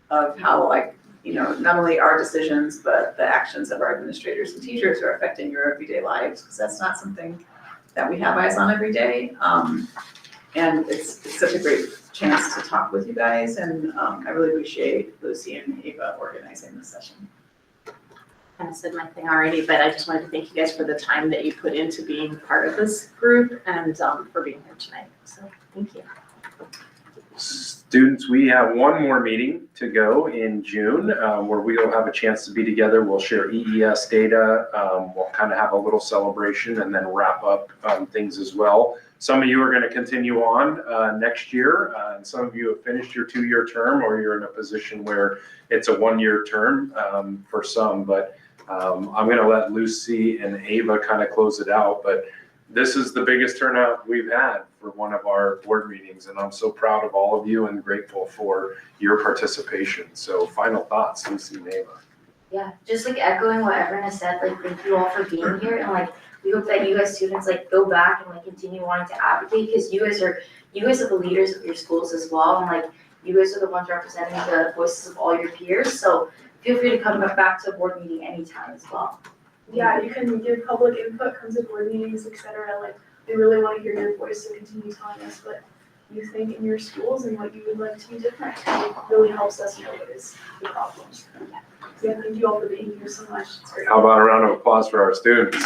of how, like, you know, not only our decisions, but the actions of our administrators and teachers are affecting your everyday lives, because that's not something that we have eyes on every day. And it's such a great chance to talk with you guys, and I really appreciate Lucy and Ava organizing this session. Kind of said my thing already, but I just wanted to thank you guys for the time that you put into being part of this group and for being here tonight. So thank you. Students, we have one more meeting to go in June where we'll have a chance to be together. We'll share EES data. We'll kind of have a little celebration and then wrap up things as well. Some of you are going to continue on next year. And some of you have finished your 2-year term, or you're in a position where it's a 1-year term for some. But I'm going to let Lucy and Ava kind of close it out. But this is the biggest turnout we've had for one of our board meetings, and I'm so proud of all of you and grateful for your participation. So final thoughts, Lucy and Ava. Yeah, just like echoing what everyone has said, like, thank you all for being here, and like, we hope that you as students like go back and like continue wanting to advocate, because you guys are the leaders of your schools as well, and like, you guys are the ones representing the voices of all your peers, so feel free to come back to a board meeting anytime as well. Yeah, you can give public input, come to board meetings, etc. Like, we really want to hear your voice, so continue telling us what you think in your schools and what you would like to be different. It really helps us know what is the problems. So yeah, thank you all for being here so much. It's great. How about a round of applause for our students?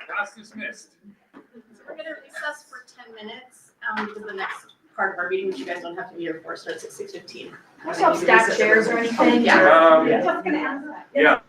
Class dismissed. So we're going to recess for 10 minutes because the next part of our meeting, which you guys don't have to be here for, starts at 6:15. What's up, stack chairs or anything? Yeah. I was gonna ask that. Yeah.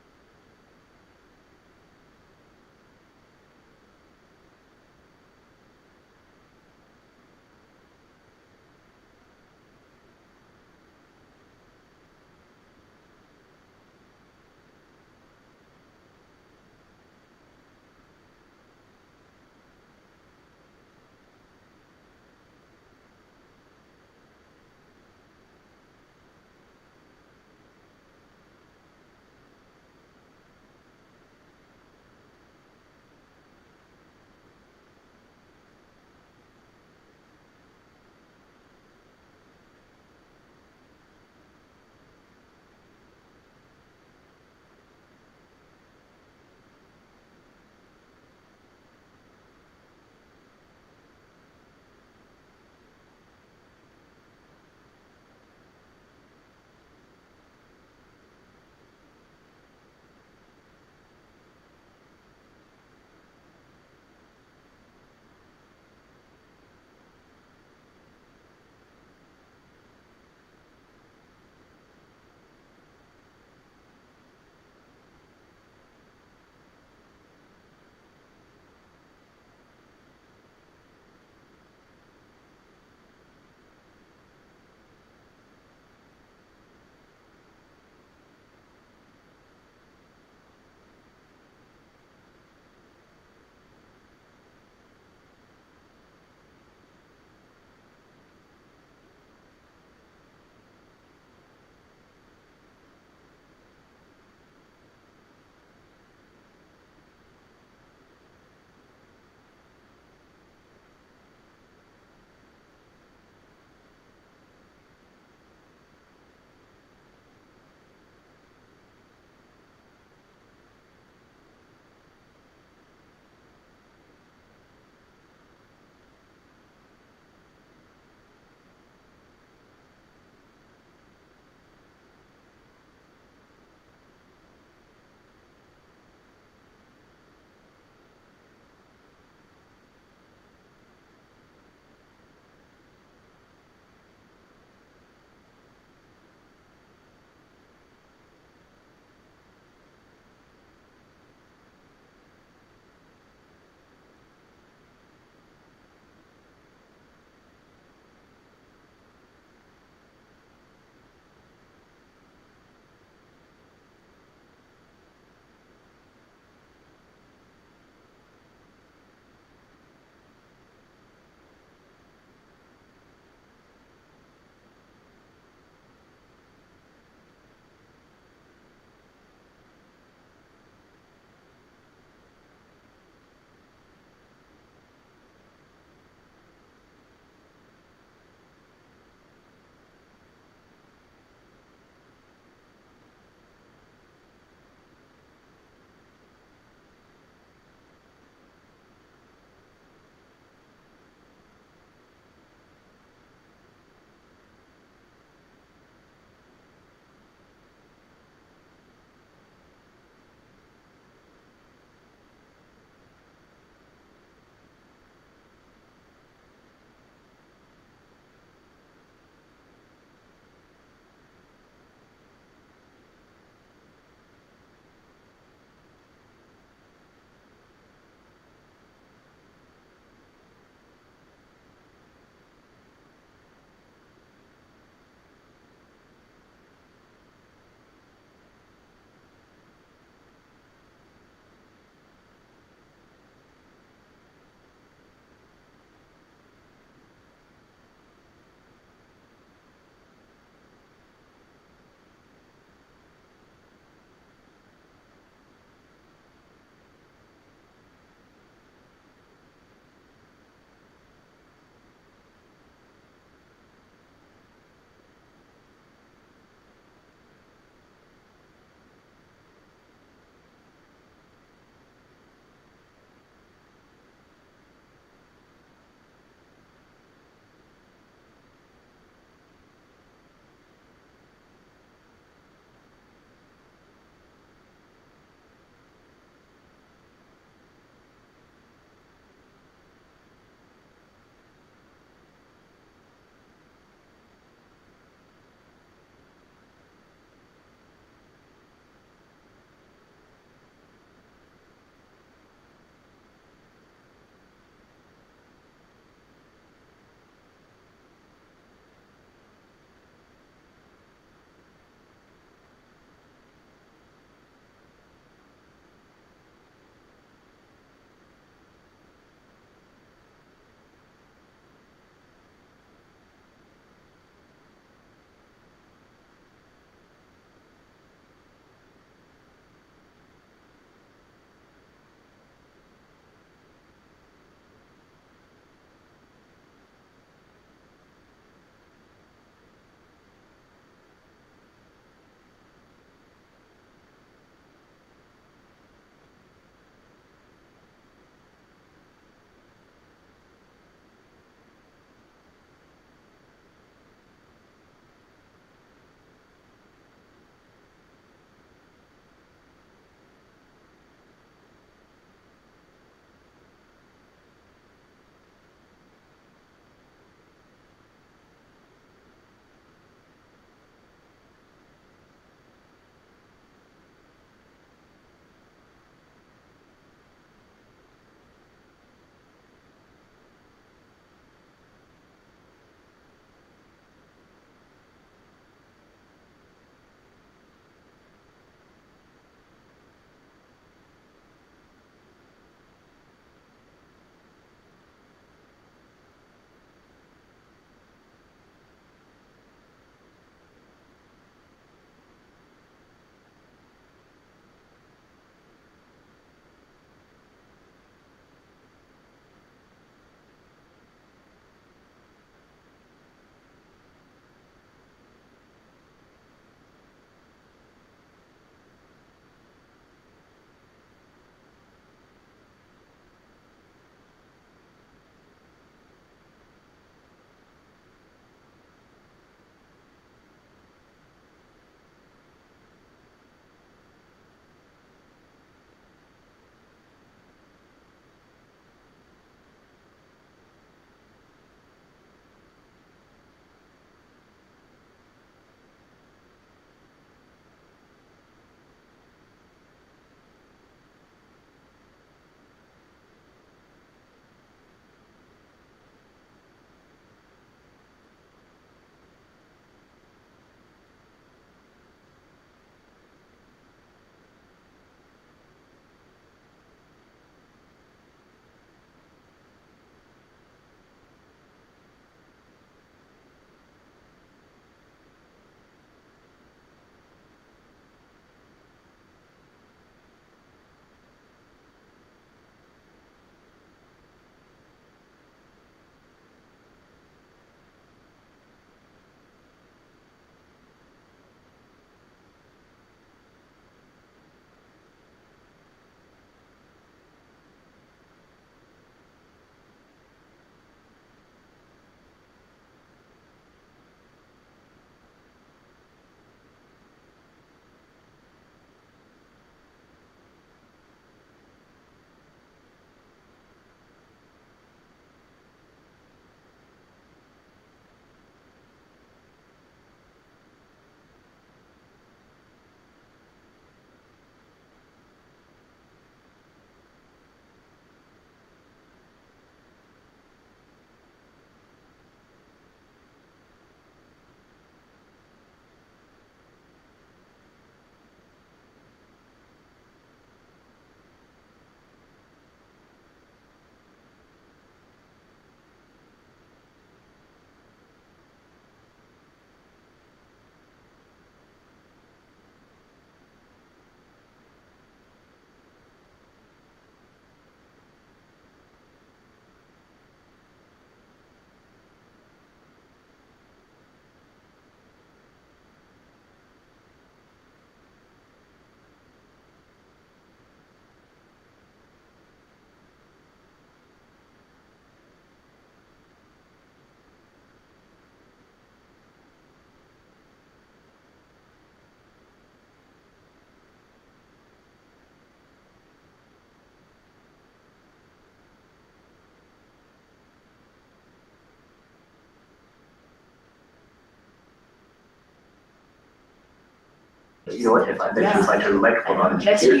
You know what, if I mention if I turn the microphone on, it's here.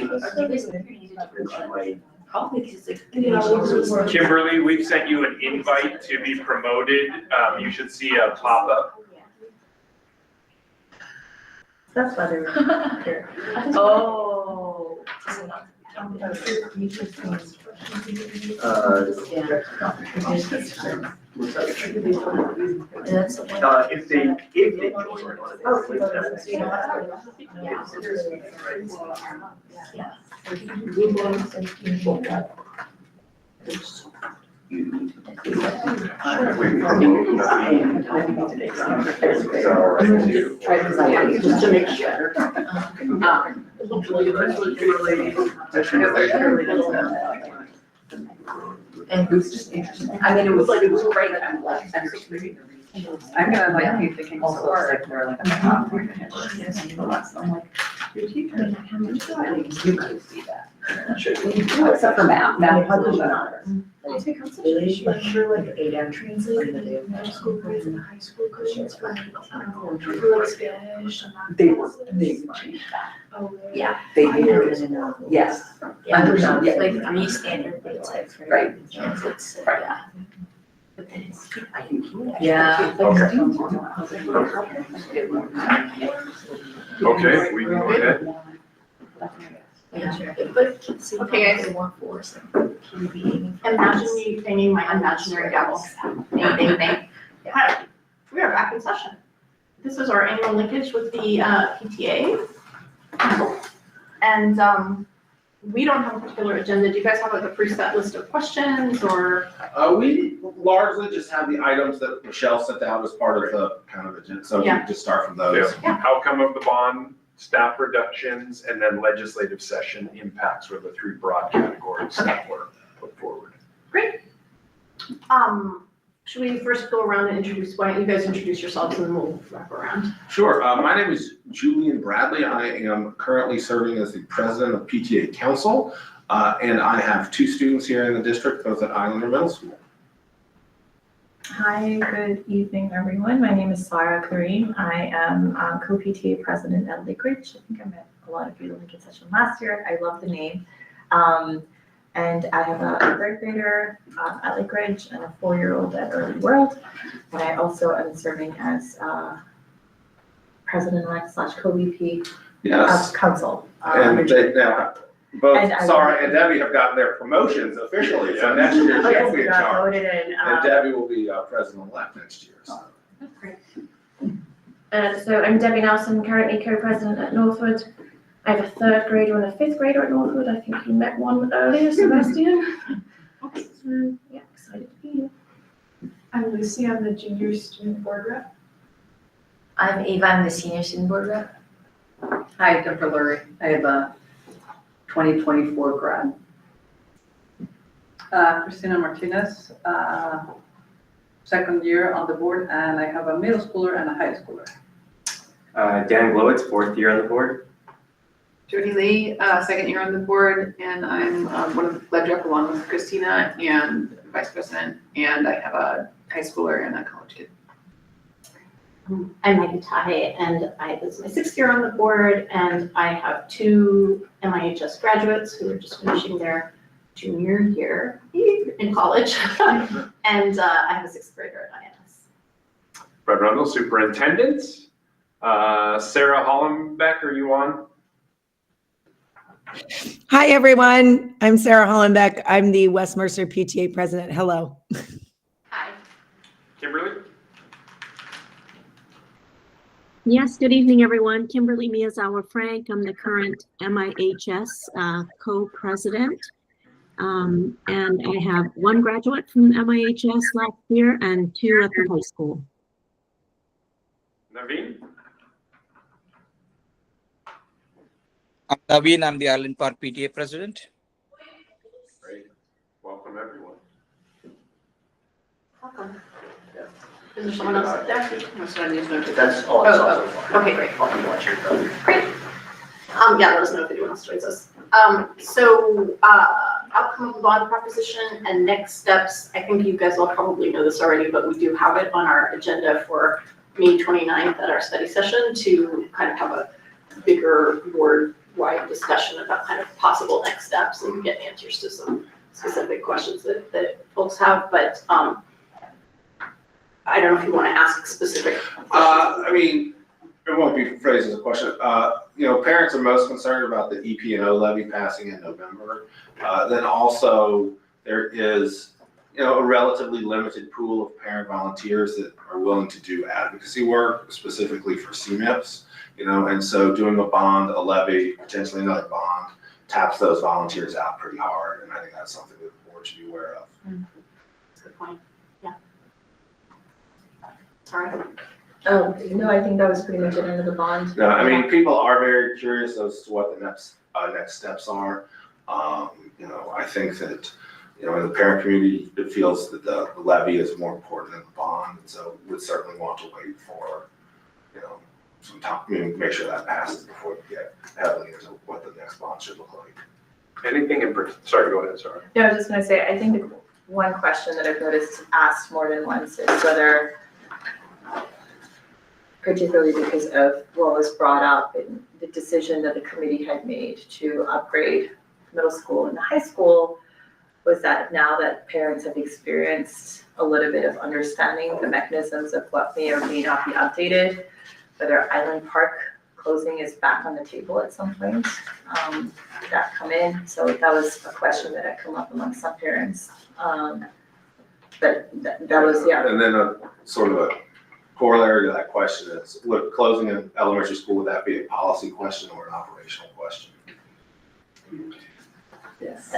Kimberly, we've sent you an invite to be promoted. You should see a pop-up. That's why they were here. Oh. If they Just to make sure. And who's just interested? I mean, it was great. I'm gonna like be thinking also like more like. I'm like, your teacher, how much do I need? You could see that. Except for math, I take on such an issue, I'm sure like ADM translated the middle school grades and the high school grades for like Spanish. They changed that. Oh, really? Yeah, they did. Yes. Yeah, Yeah. like 3 standard, but it's like for. Right. Translates, Right. yeah. But then it's. Yeah. Okay, we can go ahead. Yeah, but see, Okay, guys. they want force. Imagine me banging my imaginary gavel. Bang, bang, bang. Hi, we are back in session. This is our annual linkage with the PTA. And we don't have a particular agenda. Do you guys have like a preset list of questions or? We largely just have the items that Michelle sent out as part of the kind of agenda, so we can just start from those. Yeah. Outcome of the bond, staff reductions, and then legislative session impacts were the 3 broad categories that were put forward. Great. Should we first go around and why don't you guys introduce yourselves and then we'll wrap around. Sure, my name is Julian Bradley. I am currently serving as the president of PTA Council, and I have 2 students here in the district, both at Islander Middle School. Hi, good evening, everyone. My name is Sarah Kareem. I am co-PTA president at Linkage. I think I met a lot of you in the Linkage session last year. I love the name. And I have a 3rd grader at Linkage and a 4-year-old at Early World. And I also am serving as president-elect / co-VP of council. And now, both Sarah and Debbie have gotten their promotions officially, so next year she'll be in charge. And Debbie will be president-elect next year, so. That's great. So I'm Debbie Nelson, currently co-president at Northwood. I have a 3rd grader and a 5th grader at Northwood. I think you met one earlier, Sebastian. So, yeah, excited to be here. I'm Lucy, I'm the junior student board rep. I'm Ava, I'm the senior student board rep. Hi, Dr. Lurie. I have a 2024 grad. Christina Martinez, 2nd year on the board, and I have a middle schooler and a high schooler. Dan Glowitz, 4th year on the board. Jody Lee, 2nd year on the board, and I'm one of the lead rep along with Christina and vice president, and I have a high schooler and a college kid. I'm Maggie Tai, and this is my 6th year on the board, and I have 2 MIHS graduates who are just finishing their junior year in college, and I have a 6th grader at INS. Fred Rundle, superintendent. Sarah Hollenbeck, are you on? Hi, everyone. I'm Sarah Hollenbeck. I'm the West Mercer PTA president. Hello. Hi. Kimberly? Yes, good evening, everyone. Kimberly Miyazawa-Frank. I'm the current MIHS co-president. And I have 1 graduate from MIHS last year and 2 at the high school. Naveen? I'm Naveen, I'm the Island Park PTA president. Great. Welcome, everyone. Welcome. Is there someone else up there? That's all I saw so far. Okay, great. I'll be watching. Great. Yeah, let us know if anyone else joins us. So outcome of the bond proposition and next steps. I think you guys all probably know this already, but we do have it on our agenda for May 29th at our study session to kind of have a bigger board-wide discussion about kind of possible next steps and get answers to some specific questions that folks have, but, I don't know if you want to ask specific questions. I mean, it won't be phrased as a question. Parents are most concerned about the EP&O levy passing in November. Then also there is, a relatively limited pool of parent volunteers that are willing to do advocacy work specifically for CMIPs, and so doing a bond, a levy, potentially another bond, taps those volunteers out pretty hard. And I think that's something that the board should be aware of. That's a good point. Yeah. Sorry. Oh, no, I think that was pretty much it under the bond. No, I mean, people are very curious as to what the next steps are. I think that, in the parent community, it feels that the levy is more important than the bond, and so would certainly want to wait for, some time, make sure that passes before we get heavily into what the next bond should look like. Anything sorry, go ahead, sorry. No, I was just gonna say, I think the one question that I've noticed asked more than once is whether, particularly because of what was brought up in the decision that the committee had made to upgrade middle school and high school, was that now that parents have experienced a little bit of understanding the mechanisms of what may or may not be updated, whether Island Park closing is back on the table at some point, did that come in? So that was a question that had come up amongst some parents. But that was, yeah. And then a sort of a corollary to that question is, would closing an elementary school, would that be a policy question or an operational question? Yes.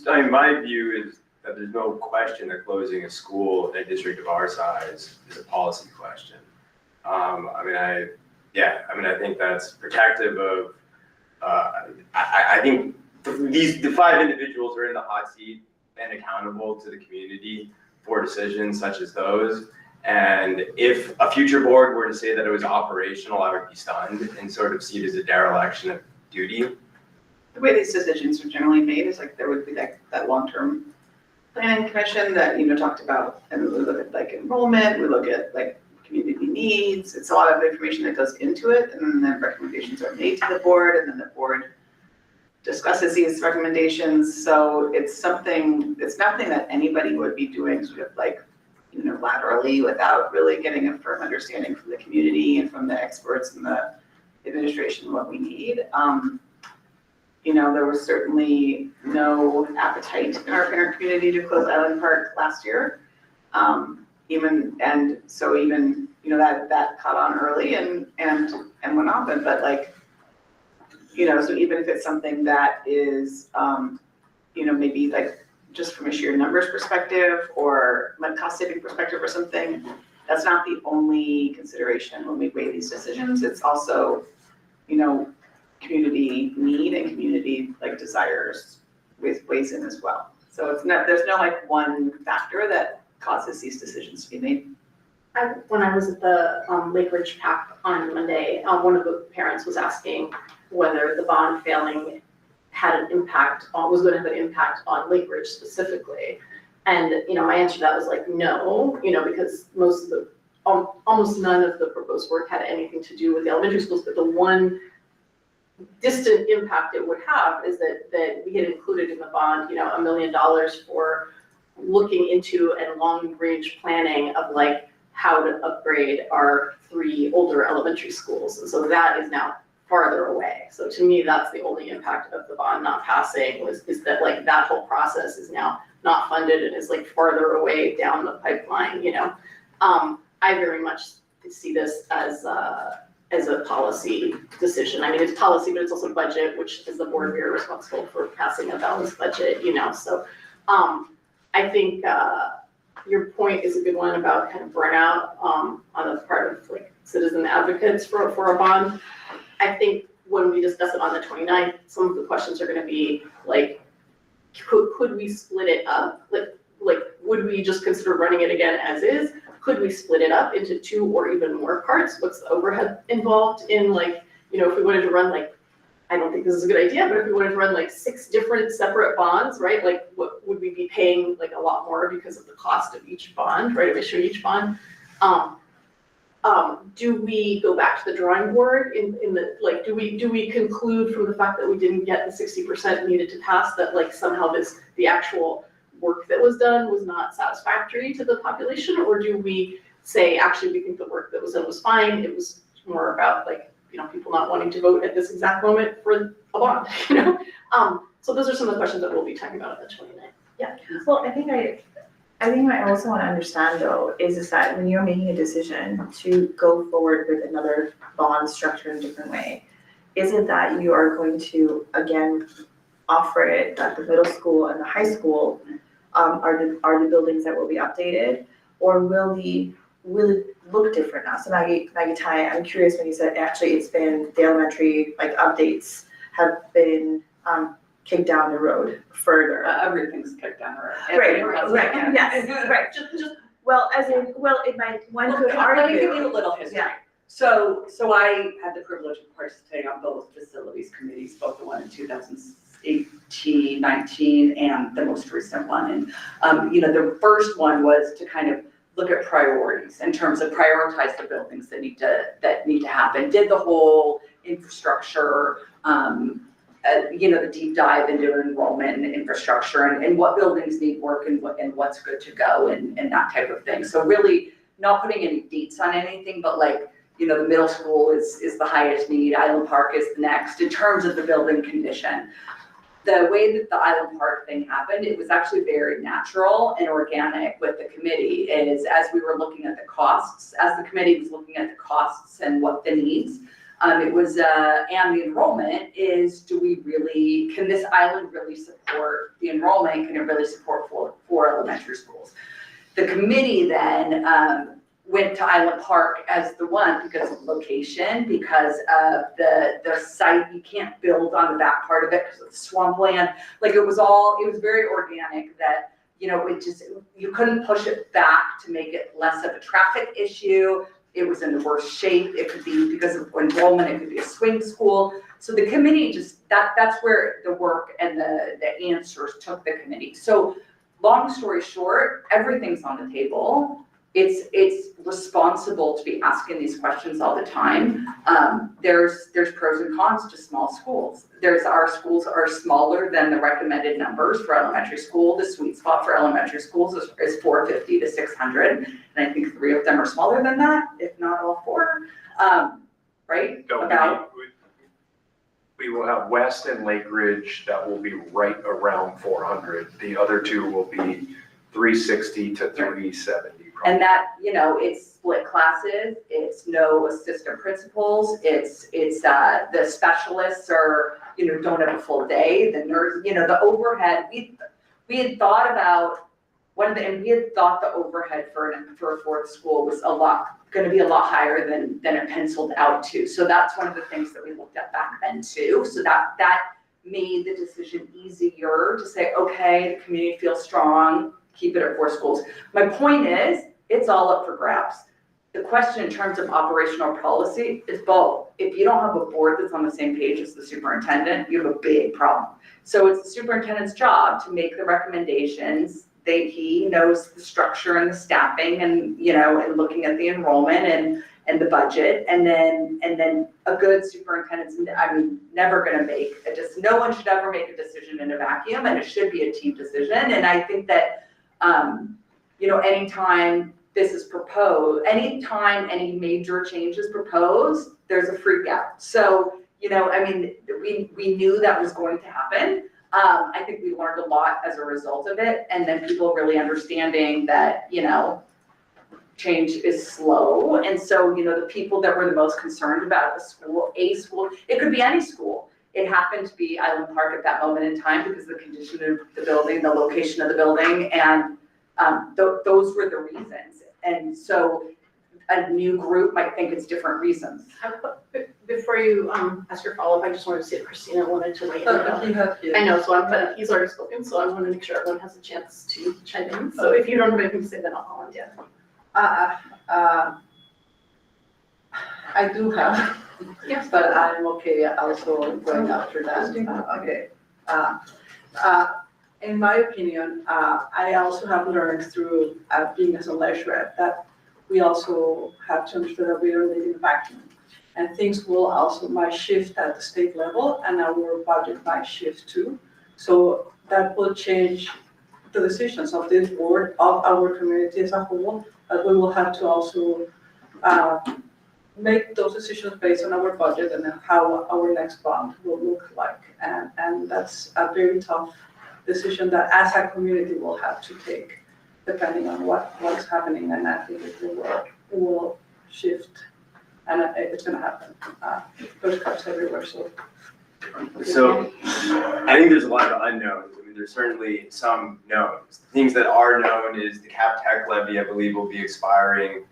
My view is that there's no question that closing a school in a district of our size is a policy question. I think that's protective of, I think the 5 individuals are in the hot seat and accountable to the community for decisions such as those. And if a future board were to say that it was operational, I would be stunned and sort of see it as a dereliction of duty. The way these decisions are generally made is like there would be that long-term planning commission that, talked about, and we look at like enrollment, we look at like community needs. It's a lot of information that goes into it, and then recommendations are made to the board, and then the board discusses these recommendations. So it's nothing that anybody would be doing sort of like, laterally without really getting a firm understanding from the community and from the experts and the administration what we need. There was certainly no appetite in our parent community to close Island Park last year. Even that caught on early and went off. But so even if it's something that is, maybe like just from a sheer numbers perspective or like cost saving perspective or something, that's not the only consideration when we weigh these decisions. It's also, community need and community desires weighs in as well. So there's no one factor that causes these decisions to be made. When I was at the Lake Ridge PAC on Monday, one of the parents was asking whether the bond failing had an impact was going to have an impact on Lake Ridge specifically. And, my answer to that was no, because almost none of the proposed work had anything to do with the elementary schools, but the one distant impact it would have is that we had included in the bond, $1 million for looking into and long range planning of how to upgrade our 3 older elementary schools. And so that is now farther away. So to me, that's the only impact of the bond not passing is that that whole process is now not funded and is farther away down the pipeline, I very much see this as a policy decision. I mean, it's policy, but it's also budget, which is the board very responsible for passing a balanced budget, So I think your point is a good one about kind of burnout on the part of citizen advocates for a bond. I think when we discuss it on the 29th, some of the questions are going to be could we split it up? Would we just consider running it again as is? Could we split it up into 2 or even more parts? What's the overhead involved in if we wanted to run I don't think this is a good idea, but if we wanted to run 6 different separate bonds, right? What would we be paying a lot more because of the cost of each bond, right? Of issuing each bond. do we go back to the drawing board in the, like, do we conclude from the fact that we didn't get the 60% needed to pass, that like somehow the actual work that was done was not satisfactory to the population? Or do we say, actually, we think the work that was done was fine, it was more about like, people not wanting to vote at this exact moment for a bond, So those are some of the questions that we'll be talking about on the 29th. Yeah, well, I think I also want to understand though, is that when you're making a decision to go forward with another bond structure in a different way, is it that you are going to, again, offer it that the middle school and the high school are the buildings that will be updated, or will it look different now? So Maggie Tai, I'm curious when you said actually it's been the elementary updates have been kicked down the road further. Everything's kicked down the road. Right, yes, right. Just well, one could argue. Let me give you a little history. Yeah. So I had the privilege of participating on both facilities committees, both the one in 2018, 19, and the most recent one. And the first one was to kind of look at priorities in terms of prioritize the buildings that need to happen. Did the whole infrastructure, the deep dive into enrollment and infrastructure and what buildings need work and what's good to go and that type of thing. So really not putting any dates on anything, but the middle school is the highest need, Island Park is the next in terms of the building condition. The way that the Island Park thing happened, it was actually very natural and organic with the committee, is as we were looking at the costs, as the committee was looking at the costs and what the needs, it was, and the enrollment is, can this island really support the enrollment? Can it really support four elementary schools? The committee then went to Island Park as the one because of location, because of the site. You can't build on the back part of it because of swampland. It was very organic that, you couldn't push it back to make it less of a traffic issue. It was in the worst shape. It could be because of enrollment, it could be a swing school. So the committee that's where the work and the answers took the committee. So long story short, everything's on the table. It's responsible to be asking these questions all the time. There's pros and cons to small schools. Our schools are smaller than the recommended numbers for elementary school. The sweet spot for elementary schools is 450 to 600, and I think 3 of them are smaller than that, if not all 4. Right? We will have West and Lake Ridge that will be right around 400. The other 2 will be 360 to 370. And that, it's split classes, it's no assistant principals, it's the specialists are, don't have a full day, the nurse, the overhead, we had thought about we had thought the overhead for a 4th school was gonna be a lot higher than it penciled out to. So that's one of the things that we looked at back then too. So that made the decision easier to say, okay, the community feels strong, keep it at 4 schools. My point is, it's all up for grabs. The question in terms of operational policy is both. If you don't have a board that's on the same page as the superintendent, you have a big problem. So it's the superintendent's job to make the recommendations. He knows the structure and the staffing and, and looking at the enrollment and the budget. And then a good superintendent's, never gonna no one should ever make a decision in a vacuum, and it should be a team decision. And I think that, anytime this is proposed, anytime any major change is proposed, there's a freak out. So, we knew that was going to happen. I think we learned a lot as a result of it. And then people really understanding that, change is slow. And so, the people that were the most concerned about a school, it could be any school. It happened to be Island Park at that moment in time because of the condition of the building, the location of the building, and those were the reasons. And so a new group might think it's different reasons. Before you ask your follow-up, I just wanted to see if Christina wanted to weigh in. I know, so he's already spoken, so I want to make sure everyone has a chance to chime in. So if you don't have anything to say, then I'll call on you. I do have, yes, but I'm okay also going after that. Okay. In my opinion, I also have learned through being as a lecturer that we also have to understand that we are living in a vacuum. And things will also might shift at the state level, and our budget might shift too. So that will change the decisions of this board, of our community as a whole, but we will have to also make those decisions based on our budget and then how our next bond will look like. And that's a very tough decision that as a community will have to take, depending on what's happening, and I think it will shift, and it's gonna happen. There's cuts everywhere, so. So I think there's a lot of unknowns. I mean, there's certainly some knowns. Things that are known is the cap tech levy, I believe, will be expiring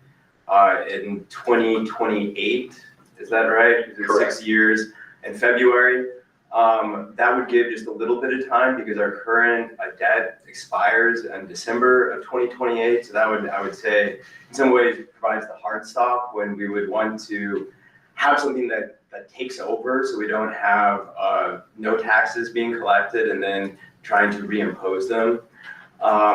in 2028. Is that right? Correct. 6 years in February. That would give just a little bit of time because our current debt expires in December of 2028. So that would, I would say, in some ways provides the hard stop when we would want to have something that takes over, so we don't have no taxes being collected and then trying to reimpose them.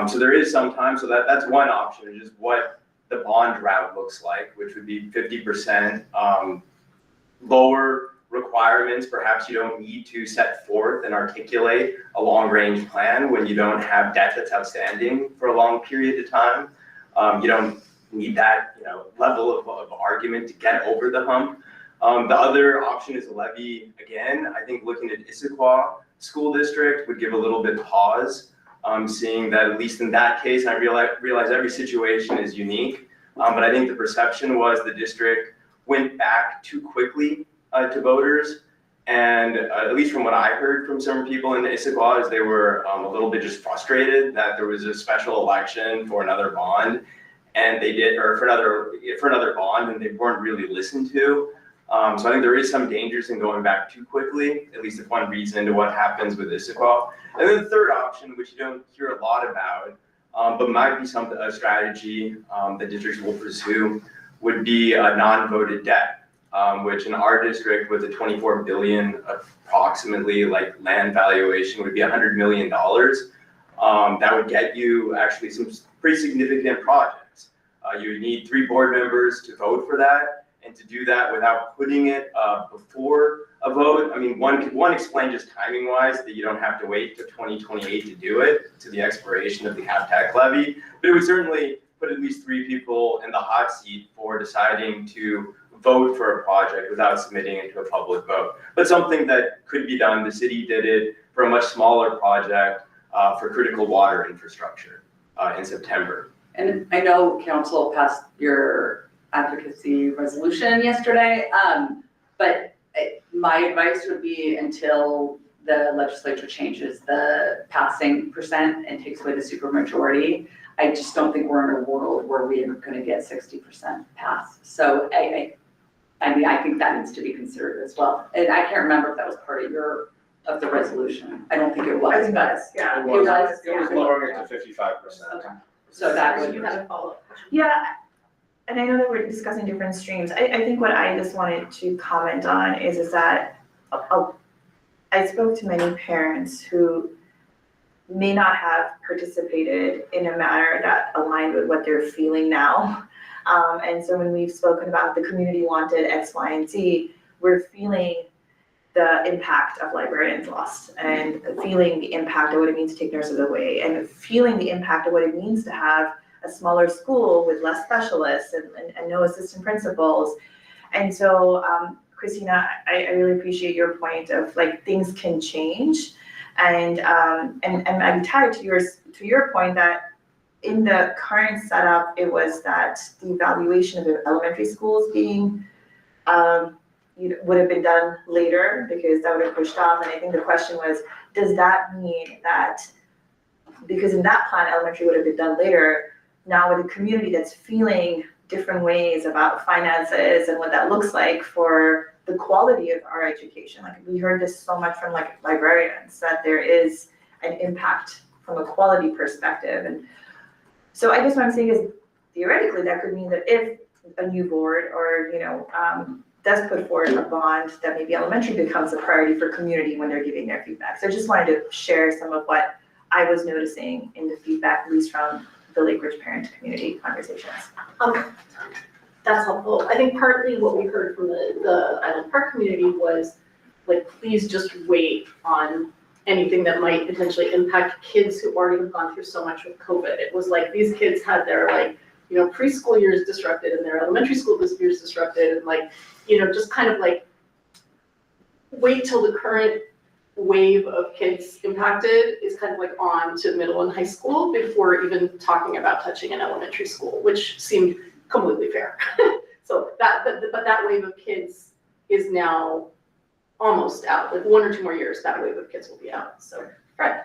So there is some time, so that's one option, just what the bond route looks like, which would be 50% lower requirements. Perhaps you don't need to set forth and articulate a long-range plan when you don't have debt that's outstanding for a long period of time. You don't need that, level of argument to get over the hump. The other option is a levy. Again, I think looking at Issaquah School District would give a little bit pause, seeing that at least in that case, I realize every situation is unique, but I think the perception was the district went back too quickly to voters. And at least from what I heard from some people in Issaquah is they were a little bit just frustrated that there was a special election for another bond and they did, or for another bond, and they weren't really listened to. So I think there is some dangers in going back too quickly, at least if one reads into what happens with Issaquah. And then the third option, which you don't hear a lot about, but might be a strategy that districts will pursue, would be a non-voted debt, which in our district with a 24 billion approximately land valuation would be $100 million. That would get you actually some pretty significant projects. You would need 3 board members to vote for that. And to do that without putting it before a vote, I mean, one explain just timing wise that you don't have to wait to 2028 to do it, to the expiration of the cap tech levy, but it would certainly put at least 3 people in the hot seat for deciding to vote for a project without submitting it to a public vote. But something that could be done, the city did it for a much smaller project for critical water infrastructure in September. And I know council passed your advocacy resolution yesterday, but my advice would be until the legislature changes the passing percent and takes away the supermajority, I just don't think we're in a world where we are going to get 60% pass. So I mean, I think that needs to be considered as well. And I can't remember if that was part of the resolution. I don't think it was. It was, yeah. It was lowering it to 55%. Okay. So that would. You had a follow-up question. Yeah. And I know that we're discussing different streams. I think what I just wanted to comment on is that I spoke to many parents who may not have participated in a manner that aligned with what they're feeling now. And so when we've spoken about the community wanted X, Y, and Z, we're feeling the impact of librarians lost and feeling the impact of what it means to take nurses away and feeling the impact of what it means to have a smaller school with less specialists and no assistant principals. And so, Christina, I really appreciate your point of things can change. And I'm tied to your point that in the current setup, it was that the evaluation of the elementary schools being, would have been done later because that would have pushed off. And I think the question was, does that mean that, because in that plan, elementary would have been done later, now with a community that's feeling different ways about finances and what that looks like for the quality of our education. We heard this so much from librarians that there is an impact from a quality perspective. And so I guess what I'm saying is theoretically that could mean that if a new board or, does put forward a bond, that maybe elementary becomes a priority for community when they're giving their feedback. So I just wanted to share some of what I was noticing in the feedback, at least from the Linkage parent community conversations. That's helpful. I think partly what we heard from the Island Park community was like, please just wait on anything that might potentially impact kids who already have gone through so much with COVID. It was like, these kids had their like, you know, preschool years disrupted and their elementary school years disrupted, and like, you know, just kind of like wait till the current wave of kids impacted is kind of like on to middle and high school before even talking about touching an elementary school, which seemed completely fair. So but that wave of kids is now almost out. Like 1 or 2 more years, that wave of kids will be out. So, Fred.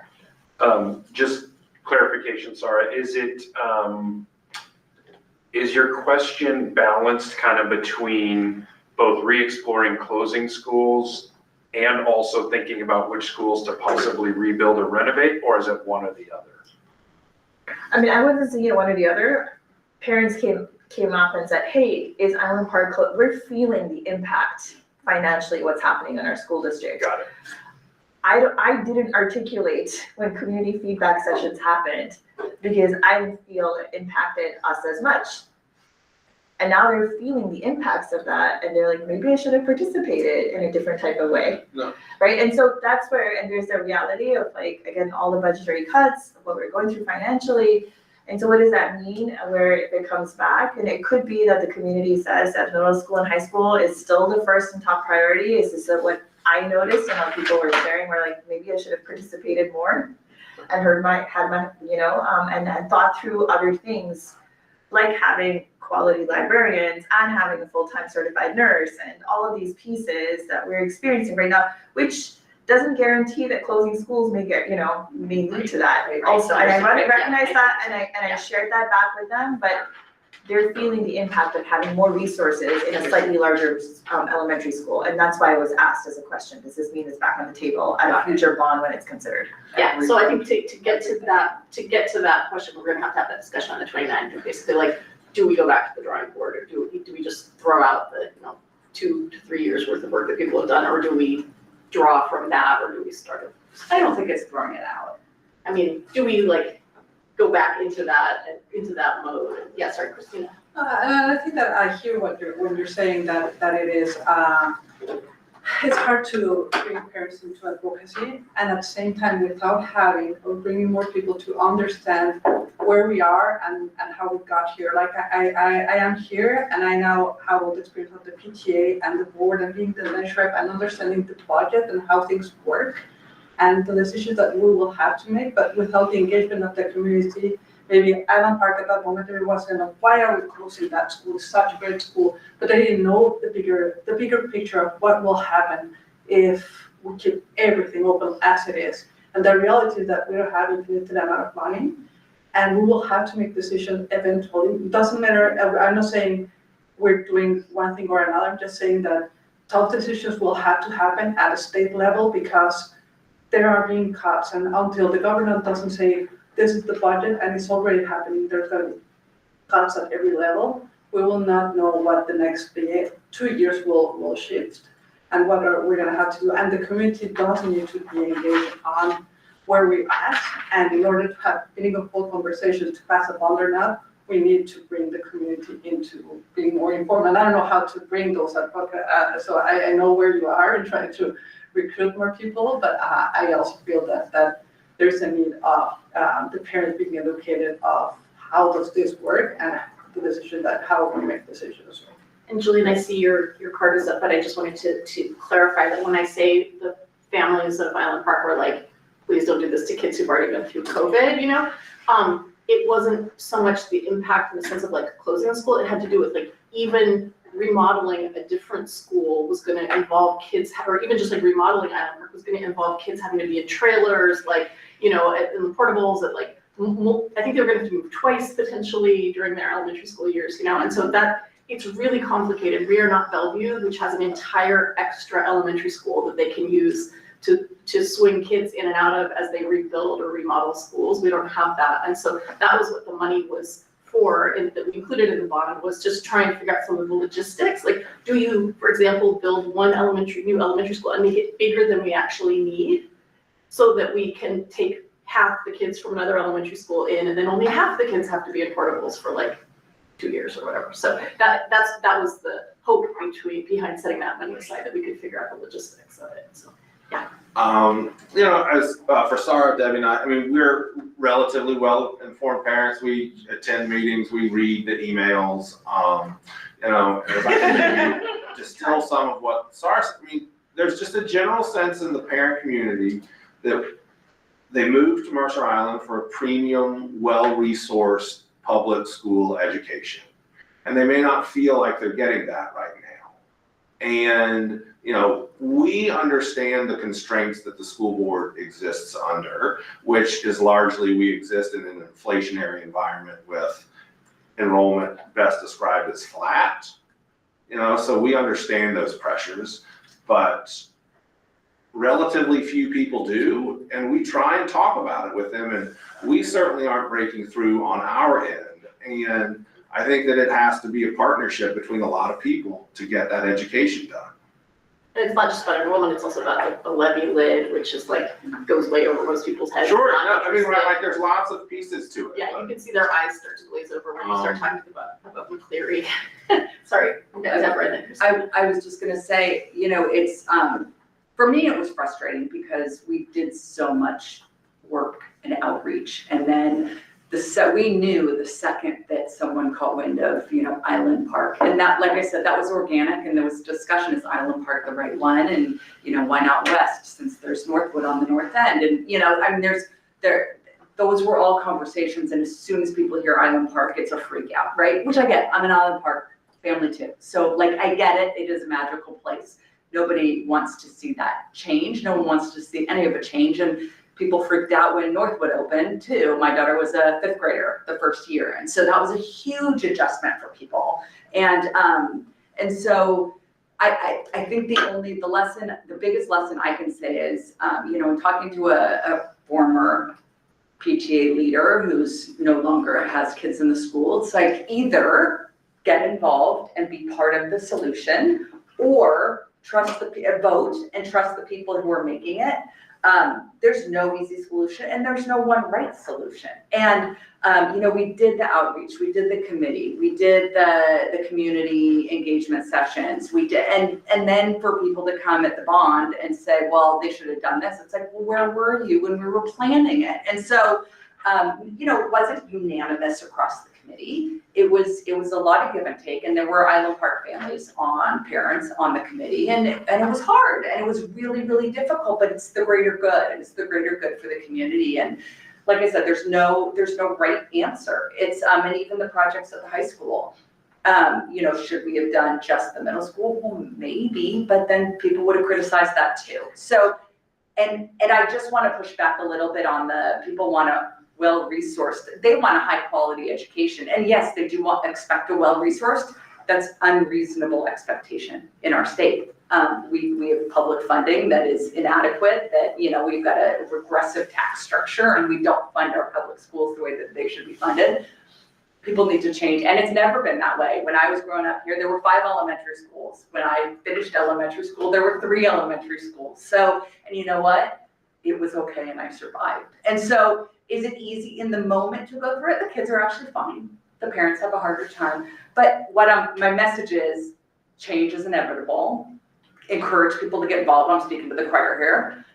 Just clarification, Sarah, is your question balanced kind of between both re-exploring closing schools and also thinking about which schools to possibly rebuild or renovate, or is it one or the other? I mean, I wasn't saying one or the other. Parents came up and said, hey, is Island Park closed? We're feeling the impact financially, what's happening in our school district. Got it. I didn't articulate when community feedback sessions happened because I didn't feel it impacted us as much. And now they're feeling the impacts of that, and they're like, maybe I should have participated in a different type of way. No. Right? And so that's where, and there's the reality of like, again, all the budgetary cuts, what we're going through financially. And so what does that mean where if it comes back? And it could be that the community says that middle school and high school is still the first and top priority. Is this what I noticed and how people were sharing, were like, maybe I should have participated more and and thought through other things like having quality librarians and having a full-time certified nurse and all of these pieces that we're experiencing right now, which doesn't guarantee that closing schools may lead to that also. And I recognize that, and I shared that back with them, but they're feeling the impact of having more resources in a slightly larger elementary school. And that's why I was asked as a question, does this mean it's back on the table at a future bond when it's considered? Yeah, so I think to get to that question, we're gonna have to have that discussion on the 29th, basically like, do we go back to the drawing board, or do we just throw out the 2 to 3 years worth of work that people have done, or do we draw from that, or do we start it? I don't think it's throwing it out. I mean, do we like go back into that mode? Yeah, sorry, Christina. I think that I hear when you're saying that it is, it's hard to bring parents into advocacy, and at the same time without having or bringing more people to understand where we are and how we got here. Like I am here, and I now have all the experience of the PTA and the board and being the lunch rep and understanding the budget and how things work and the decisions that we will have to make, but without the engagement of the community. Maybe Island Park at that moment, there was why are we closing that school? It's such a great school, but they didn't know the bigger picture of what will happen if we keep everything open as it is. And the reality is that we don't have infinite amount of money, and we will have to make decisions eventually. It doesn't matter. I'm not saying we're doing one thing or another. I'm just saying that tough decisions will have to happen at a state level because there are being cuts, and until the government doesn't say this is the budget and it's already happening, there's going to be cuts at every level, we will not know what the next 2 years will shift and what we're going to have to do. And the community does need to be engaged on where we're at, and in order to have meaningful conversations to pass a bond or not, we need to bring the community into being more informed. And I don't know how to bring those advocates, so I know where you are in trying to recruit more people, but I also feel that there's a need of the parents being educated of how does this work and the decision that how we make decisions. And Julian, I see your card is up, but I just wanted to clarify that when I say the families of Island Park were like, please don't do this to kids who've already been through COVID, it wasn't so much the impact in the sense of like closing the school, it had to do with like even remodeling a different school was going to involve kids, or even just like remodeling Island Park was going to involve kids having to be in trailers, like, in the portables that like, I think they were going to have to move twice potentially during their elementary school years, and so that it's really complicated. We are not Bellevue, which has an entire extra elementary school that they can use to swing kids in and out of as they rebuild or remodel schools. We don't have that. And so that was what the money was for, and that we included in the bond, was just trying to figure out some of the logistics. Like, do you, for example, build one new elementary school and make it bigger than we actually need so that we can take half the kids from another elementary school in, and then only half the kids have to be in portables for like 2 years or whatever. So that was the hope behind setting that money aside, that we could figure out the logistics of it, so, yeah. You know, as for Sarah, Debbie, and I mean, we're relatively well-informed parents. We attend meetings, we read the emails. You know, as I can just tell some of what Sarah, I mean, there's just a general sense in the parent community that they moved to Mercer Island for a premium, well-resourced public school education. And they may not feel like they're getting that right now. And, you know, we understand the constraints that the school board exists under, which is largely we exist in an inflationary environment with enrollment best described as flat. You know, so we understand those pressures, but relatively few people do, and we try and talk about it with them, and we certainly aren't breaking through on our end. And I think that it has to be a partnership between a lot of people to get that education done. And it's not just about enrollment, it's also about like the levy lid, which is like, goes way over most people's heads. Sure, no, I mean, like, there's lots of pieces to it. Yeah, you can see their eyes start to glaze over when you start talking about McCleary. Sorry, Deborah. I was just gonna say, you know, it's, for me, it was frustrating because we did so much work and outreach, and then we knew the second that someone caught wind of, you know, Island Park, and that, like I said, that was organic, and there was discussion, is Island Park the right one, and, you know, why not West, since there's Northwood on the north end, and, you know, I mean, those were all conversations, and as soon as people hear Island Park, it's a freak out, right? Which I get, I'm an Island Park family too, so like, I get it, it is a magical place. Nobody wants to see that change, no one wants to see any of it change, and people freaked out when Northwood opened too. My daughter was a 5th grader the first year, and so that was a huge adjustment for people. And so I think the biggest lesson I can say is, you know, in talking to a former PTA leader who's no longer has kids in the school, it's like either get involved and be part of the solution, or vote and trust the people who are making it. There's no easy solution, and there's no one right solution. And, you know, we did the outreach, we did the committee, we did the community engagement sessions, we did, and then for people to come at the bond and say, well, they should have done this. It's like, well, where were you when we were planning it? And so, you know, it wasn't unanimous across the committee. It was a lot of give and take, and there were Island Park parents on the committee, and it was hard, and it was really, really difficult, but it's the greater good, and it's the greater good for the community. And like I said, there's no right answer. It's, and even the projects at the high school, you know, should we have done just the middle school? Well, maybe, but then people would have criticized that too. So, and I just want to push back a little bit on the people want to well-resourced. They want a high-quality education, and yes, they do expect a well-resourced. That's unreasonable expectation in our state. We have public funding that is inadequate. That, you know, we've got a regressive tax structure, and we don't fund our public schools the way that they should be funded. People need to change, and it's never been that way. When I was growing up here, there were 5 elementary schools. When I finished elementary school, there were 3 elementary schools. So, and you know what? It was okay, and I survived. And so, is it easy in the moment to go through it? The kids are actually fine. The parents have a harder time. But my message is, change is inevitable. Encourage people to get involved. I'm speaking to the choir here.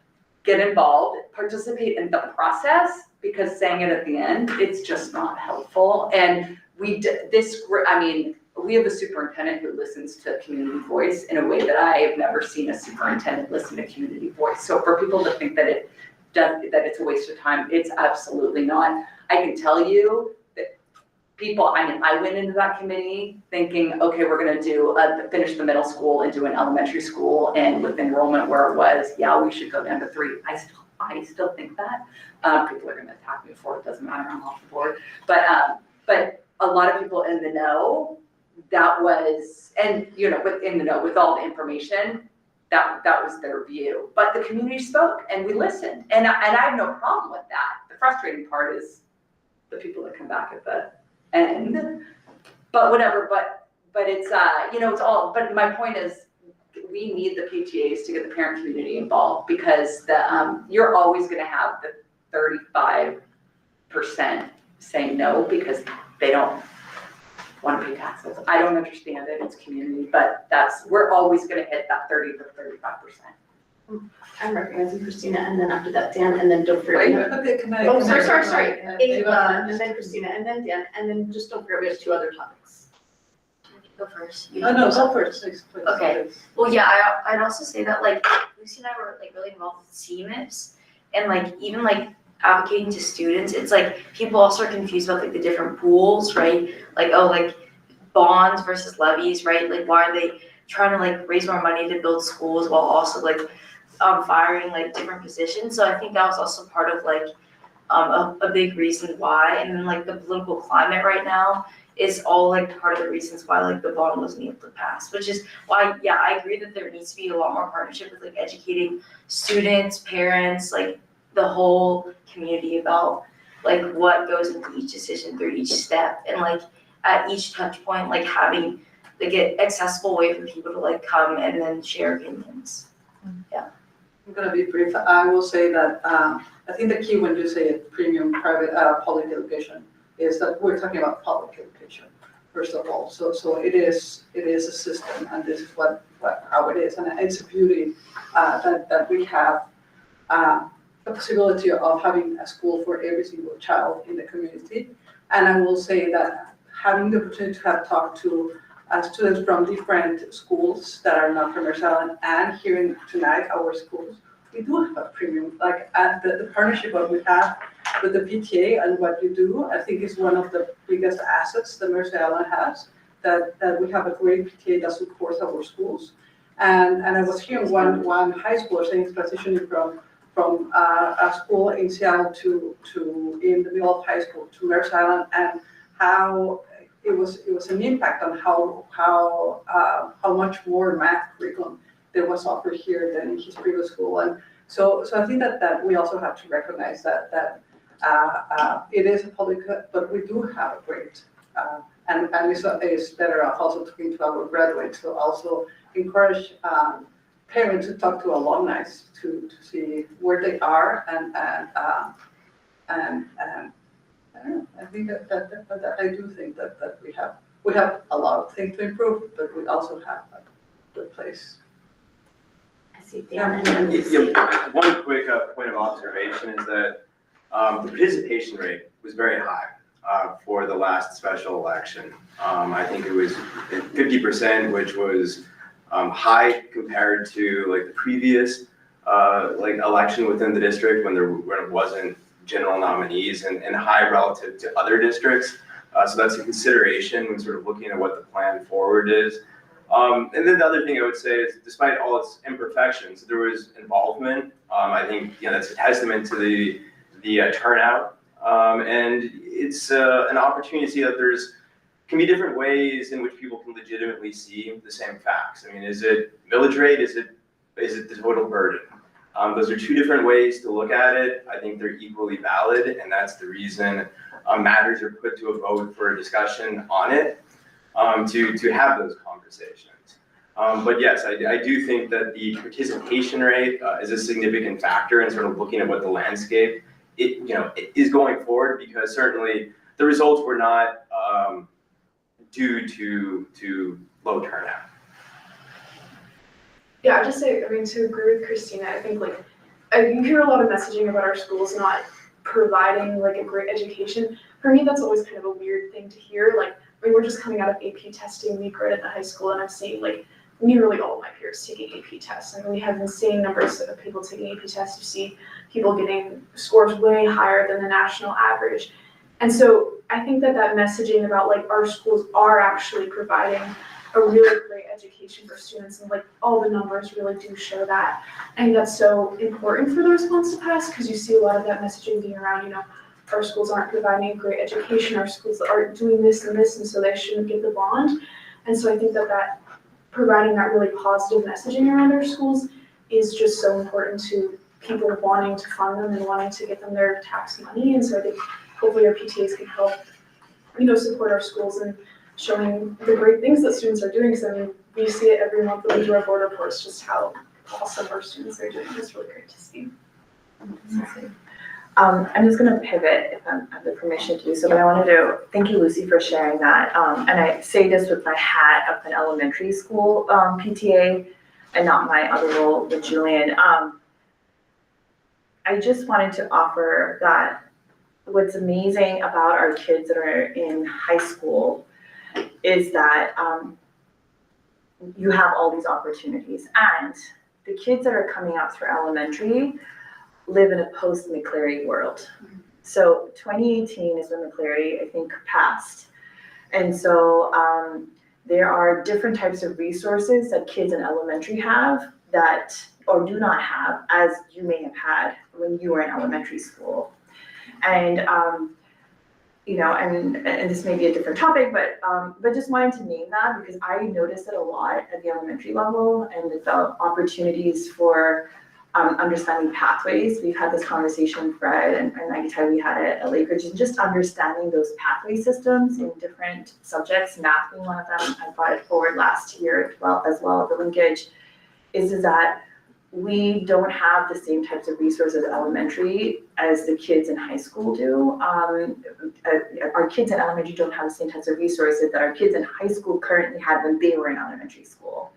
Get involved, participate in the process, because saying it at the end, it's just not helpful. And we have a superintendent who listens to community voice in a way that I have never seen a superintendent listen to community voice. So for people to think that it's a waste of time, it's absolutely not. I can tell you that I went into that committee thinking, okay, we're gonna finish the middle school and do an elementary school, and with enrollment where it was, yeah, we should go down to 3. I still think that. People are gonna attack me for it, doesn't matter, I'm off the board. But a lot of people in the know, that was, and you know, within the know, with all the information, that was their view. But the community spoke, and we listened, and I have no problem with that. The frustrating part is the people that come back at the end. But whatever. But it's you know, it's all. But my point is, we need the PTAs to get the parent community involved, because you're always going to have 35% saying no because they don't want to pay taxes. I don't understand it, it's community, but we're always gonna hit that 30 to 35%. I'm recognizing Christina, and then after that, Dan, and then don't Wait, forget. can I? Oh, can I- sorry. uh, Ava, and then Christina, and then Dan, and then just don't forget, we have 2 other topics. Go first. Oh, no, go first, please. Okay. Well, yeah, I'd also say that like Lucy and I were like really involved with CMIPs and like even like advocating to students. It's like people also are confused about like the different pools, right? Like, oh, like bonds versus levies, right? Like why are they trying to like raise more money to build schools while also like firing like different positions? So I think that was also part of like a big reason why. And then like the political climate right now is all like part of the reasons why like the bond wasn't able to pass, which is why, yeah, I agree that there needs to be a lot more partnership with like educating students, parents, like the whole community about like what goes into each decision through each step, and like at each touch point, like having like an accessible way for people to like come and then share opinions. Yeah. I'm gonna be brief. I will say that, I think the key when you say premium private, public education is that we're talking about public education, first of all. So it is a system, and this is how it is. And it's a beauty, that we have, the possibility of having a school for every single child in the community. And I will say that having the opportunity to have talked to students from different schools that are not from Merced Island, and hearing tonight our schools, we do have a premium, like the partnership that we have with the PTA and what you do, I think is one of the biggest assets that Merced Island has, that we have a great PTA that supports our schools. And I was hearing one high schooler saying he's transitioning from a school in Seattle to in the middle of high school to Merced Island, and how it was an impact on how much more math curriculum there was offered here than in his previous school. And so I think that we also have to recognize that it is a public, but we do have a great, and it's better off also talking to our graduates to also encourage parents to talk to alumni to see where they are, and I don't know, I think that I do think that we have a lot of things to improve, but we also have a good place. I see Dan, and then Lucy. Yeah, one quick point of observation is that the participation rate was very high for the last special election. I think it was 50%, which was high compared to like the previous like election within the district when it wasn't general nominees, and high relative to other districts. So that's a consideration when sort of looking at what the plan forward is. And then the other thing I would say is, despite all its imperfections, there was involvement. I think that's a testament to the turnout, and it's an opportunity to see that can be different ways in which people can legitimately see the same facts. I mean, is it millage rate? Is it the total burden? Those are two different ways to look at it. I think they're equally valid, and that's the reason matters are put to a vote for a discussion on it, to have those conversations. But yes, I do think that the participation rate is a significant factor in sort of looking at what the landscape it is going forward, because certainly the results were not due to low turnout. Yeah, I just say, I mean, to agree with Christina, I think like, you hear a lot of messaging about our schools not providing like a great education. For me, that's always kind of a weird thing to hear. Like, I mean, we're just coming out of AP testing week right at the high school, and I'm seeing like nearly all of my peers taking AP tests. And we have insane numbers of people taking AP tests. You see people getting scores way higher than the national average. And so I think that messaging about like our schools are actually providing a really great education for students, and like all the numbers really do show that. I think that's so important for the response to pass, because you see a lot of that messaging being around, our schools aren't providing a great education, our schools aren't doing this and this, and so they shouldn't get the bond. And so I think that providing that really positive messaging around our schools is just so important to people wanting to fund them and wanting to get them their tax money. And so I think hopefully our PTAs can help, support our schools and showing the great things that students are doing, because I mean, we see it every month when we do our board reports, just how awesome our students are doing. It's really great to see. I'm just gonna pivot if I have the permission to do so, but I wanted to thank you, Lucy, for sharing that. And I say this with my hat of an elementary school PTA and not my other role with Julian. I just wanted to offer that what's amazing about our kids that are in high school is that you have all these opportunities, and the kids that are coming up through elementary live in a post-McCleary world. So 2018 is when McCleary, I think, passed. And so there are different types of resources that kids in elementary have that, or do not have, as you may have had when you were in elementary school. And you know, and this may be a different topic, but just wanted to name that because I noticed it a lot at the elementary level and the opportunities for understanding pathways. We've had this conversation, Fred and Maggie, we had it at Linkage, and just understanding those pathway systems in different subjects, math being one of them. I brought it forward last year as well at the Linkage, is that we don't have the same types of resources at elementary as the kids in high school do. Our kids in elementary don't have the same types of resources that our kids in high school currently had when they were in elementary school.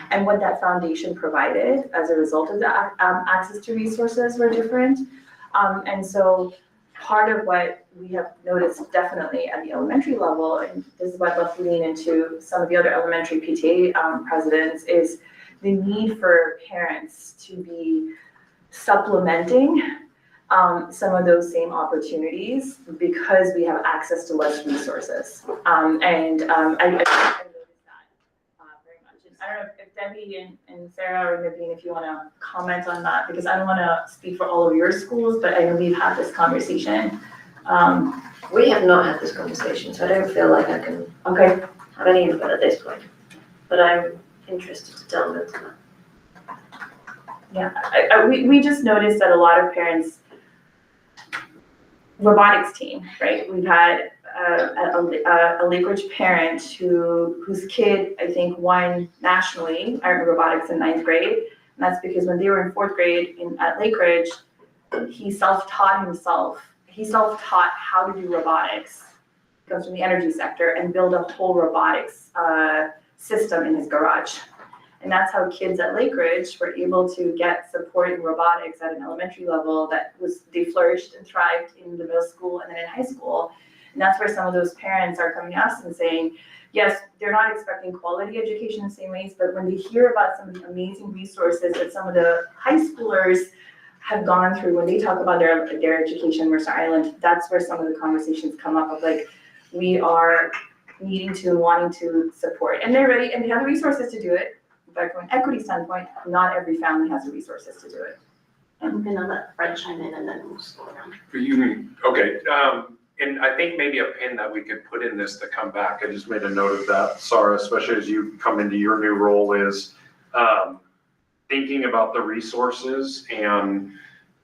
And what that foundation provided as a result of that access to resources were different. And so part of what we have noticed definitely at the elementary level, and this is what I'd love to lean into some of the other elementary PTA presidents, is the need for parents to be supplementing some of those same opportunities because we have access to less resources. I noticed that very much. And I don't know if Debbie and Sarah or Naveen, if you want to comment on that, because I don't want to speak for all of your schools, but I know we've had this conversation. We have not had this conversation, so I don't feel like I can have any input at this point. But I'm interested to delve into that. Yeah, we just noticed that a lot of parents, robotics team, right? We've had a Linkage parent whose kid, I think, won nationally in robotics in 9th grade. And that's because when they were in 4th grade at Linkage, he self-taught himself. He self-taught how to do robotics, comes from the energy sector, and build a whole robotics system in his garage. And that's how kids at Linkage were able to get support in robotics at an elementary level they flourished and thrived in the middle school and then in high school. And that's where some of those parents are coming to us and saying, yes, they're not expecting quality education in the same ways, but when they hear about some of the amazing resources that some of the high schoolers have gone through when they talk about their education in Mercer Island, that's where some of the conversations come up of like, we are needing to and wanting to support. And they're ready and they have the resources to do it. But from an equity standpoint, not every family has the resources to do it. I'm gonna let Fred chime in and then we'll just go around. Okay, and I think maybe a pin that we could put in this to come back, I just made a note of that, Sarah, especially as you come into your new role, is thinking about the resources and,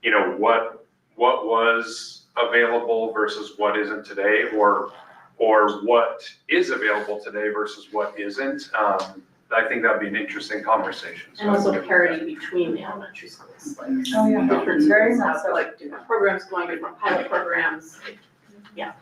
you know, what was available versus what isn't today, or what is available today versus what isn't. I think that'd be an interesting conversation. And also parity between the elementary schools, like different very much so, like different programs going, different pilot programs. Yeah.